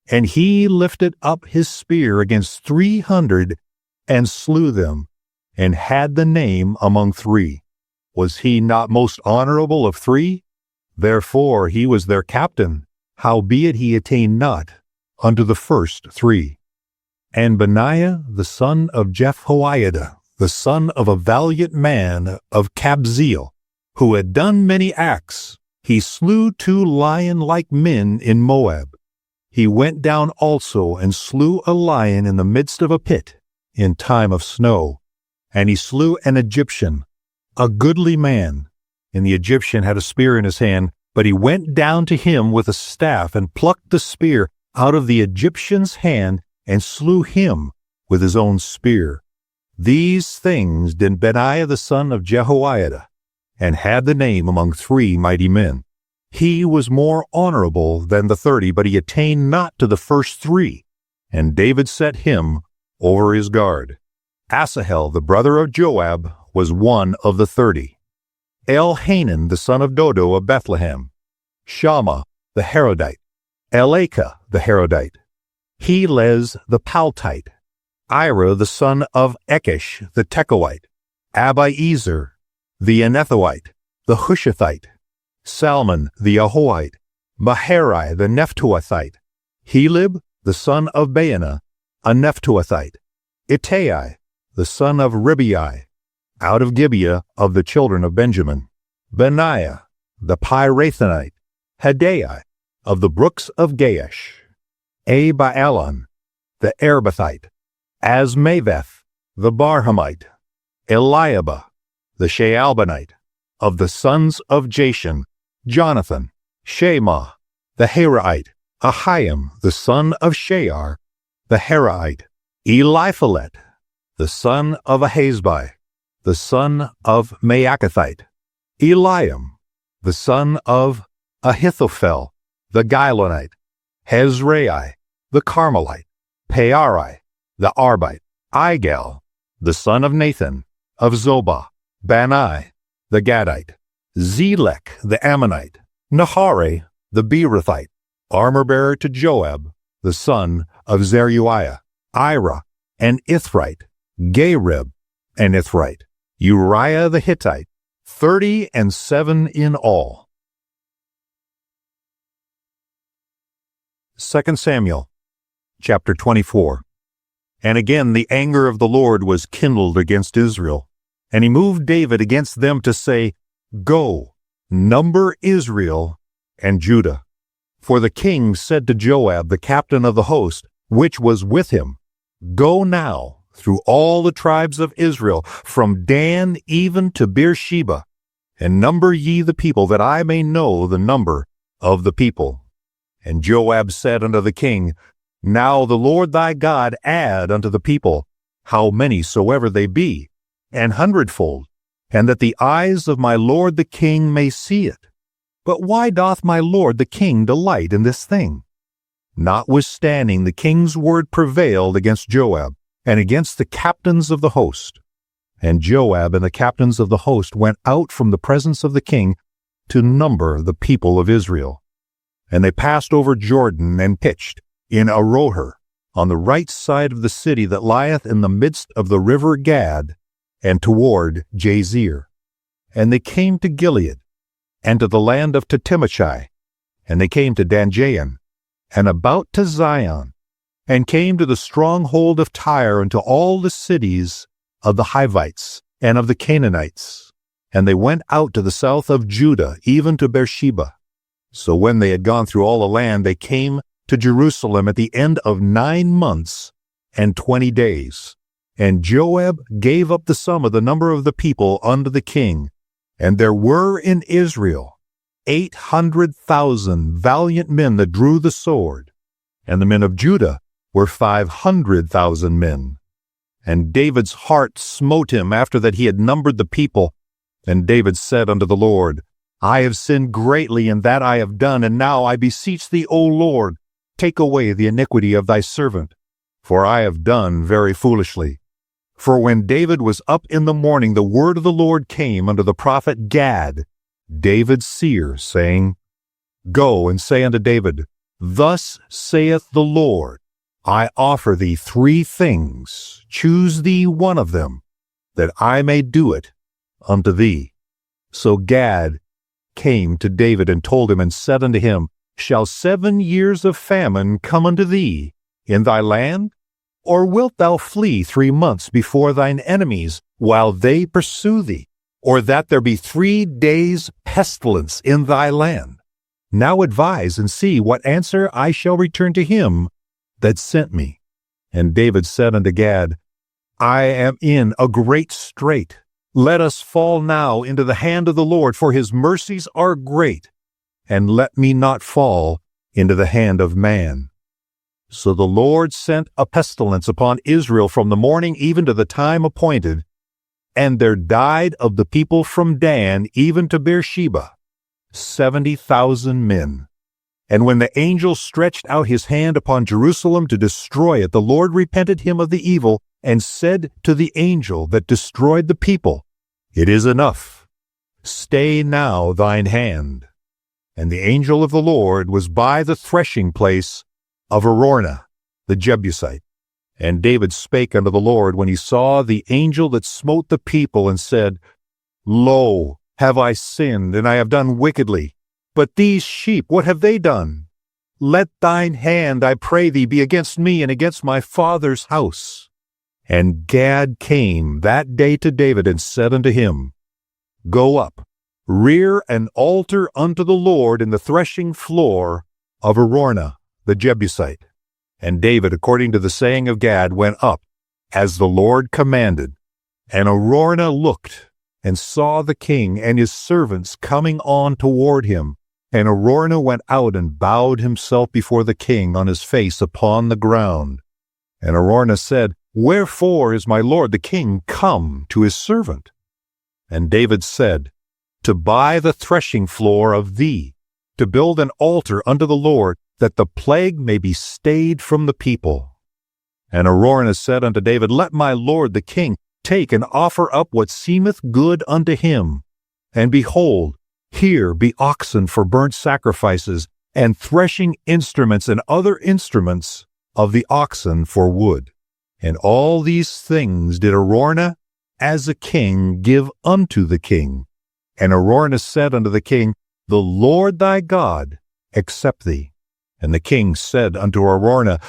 and he lifted up his spear against 300, and slew them, and had the name among 3. Was he not most honorable of 3? Therefore he was their captain, howbeit he attained not unto the first 3. And Benaiah the son of Jehoiada, the son of a valiant man of Kabzeel, who had done many acts, he slew 2 lion-like men in Moab. He went down also and slew a lion in the midst of a pit in time of snow. And he slew an Egyptian, a goodly man. And the Egyptian had a spear in his hand, but he went down to him with a staff and plucked the spear out of the Egyptian's hand and slew him with his own spear. These things did Benaiah the son of Jehoiada, and had the name among 3 mighty men. He was more honorable than the 30, but he attained not to the first 3. And David set him over his guard. Asahel the brother of Joab was one of the 30. Elhanan the son of Dodo of Bethlehem. Shammah the Harodite. Elakah the Harodite. Helez the Paltite. Ira the son of Ekish the Tekoite. Abiezer the Anethoite, the Hushathite. Salmon the Ahoite. Maharai the Nephtoathite. Helib the son of Baanah, a Nephtoathite. Ittai the son of Ribai, out of Gibeah of the children of Benjamin. Benaiah the Pirathonite. Hadai of the brooks of Gaash. Abaalon the Arbathite. Asmaveth the Barhamite. Eliabah the Shaalbanite, of the sons of Jashan. Jonathan. Shema the Heraite. Ahiam the son of Shear the Heraite. Eliphalet the son of Ahasbai, the son of Maacathite. Eliam the son of Ahithophel the Gilonite. Hezrai the Carmelite. Peari the Arbite. Igal the son of Nathan of Zobah. Bani the Gadite. Zelek the Ammonite. Nahare the Beerothite, armor-bearer to Joab, the son of Zeruiah. Ira and Ithrite. Gareb and Ithrite. Uriah the Hittite. 37 in all. 2 Samuel, chapter 24. And again the anger of the Lord was kindled against Israel, and he moved David against them to say, Go, number Israel and Judah. For the king said to Joab, the captain of the host, which was with him, Go now through all the tribes of Israel, from Dan even to Beersheba, and number ye the people, that I may know the number of the people. And Joab said unto the king, Now the Lord thy God add unto the people, how many soever they be, an hundredfold, and that the eyes of my lord the king may see it. But why doth my lord the king delight in this thing? Notwithstanding, the king's word prevailed against Joab, and against the captains of the host. And Joab and the captains of the host went out from the presence of the king to number the people of Israel. And they passed over Jordan and pitched in Aroher, on the right side of the city that lieth in the midst of the river Gad, and toward Jazer. And they came to Gilead, and to the land of Titimichai, and they came to Danjain, and about to Zion, and came to the stronghold of Tyre, and to all the cities of the Hivites and of the Canaanites. And they went out to the south of Judah, even to Beersheba. So when they had gone through all the land, they came to Jerusalem at the end of 9 months and 20 days. And Joab gave up the sum of the number of the people unto the king. And there were in Israel 800,000 valiant men that drew the sword, and the men of Judah were 500,000 men. And David's heart smote him after that he had numbered the people. And David said unto the Lord, I have sinned greatly in that I have done, and now I beseech thee, O Lord, take away the iniquity of thy servant, for I have done very foolishly. For when David was up in the morning, the word of the Lord came unto the prophet Gad, David's seer, saying, Go and say unto David, Thus saith the Lord, I offer thee 3 things, choose thee one of them, that I may do it unto thee. So Gad came to David and told him and said unto him, Shall 7 years of famine come unto thee in thy land? Or wilt thou flee 3 months before thine enemies while they pursue thee? Or that there be 3 days pestilence in thy land? Now advise and see what answer I shall return to him that sent me. And David said unto Gad, I am in a great strait. Let us fall now into the hand of the Lord, for his mercies are great, and let me not fall into the hand of man. So the Lord sent a pestilence upon Israel from the morning even to the time appointed, and there died of the people from Dan even to Beersheba 70,000 men. And when the angel stretched out his hand upon Jerusalem to destroy it, the Lord repented him of the evil, and said to the angel that destroyed the people, It is enough. Stay now thine hand. And the angel of the Lord was by the threshing place of Araunah the Jebusite. And David spake unto the Lord when he saw the angel that smote the people, and said, Lo, have I sinned, and I have done wickedly. But these sheep, what have they done? Let thine hand, I pray thee, be against me and against my father's house. And Gad came that day to David and said unto him, Go up, rear an altar unto the Lord in the threshing floor of Araunah the Jebusite. And David, according to the saying of Gad, went up, as the Lord commanded. And Araunah looked, and saw the king and his servants coming on toward him. And Araunah went out and bowed himself before the king on his face upon the ground. And Araunah said, Wherefore is my lord the king come to his servant? And David said, To buy the threshing floor of thee, to build an altar unto the Lord, that the plague may be stayed from the people. And Araunah said unto David, Let my lord the king take and offer up what seemeth good unto him. And behold, here be oxen for burnt sacrifices, and threshing instruments and other instruments of the oxen for wood. And all these things did Araunah as a king give unto the king. And Araunah said unto the king, The Lord thy God accept thee. And the king said unto Araunah,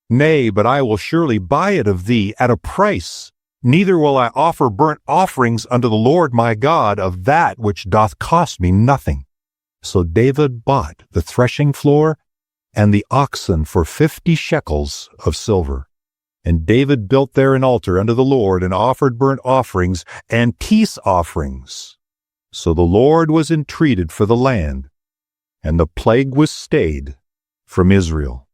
Nay, but I will surely buy it of thee at a price. Neither will I offer burnt offerings unto the Lord my God of that which doth cost me nothing. So David bought the threshing floor and the oxen for 50 shekels of silver. And David built there an altar unto the Lord, and offered burnt offerings and peace offerings. So the Lord was entreated for the land, and the plague was stayed from Israel.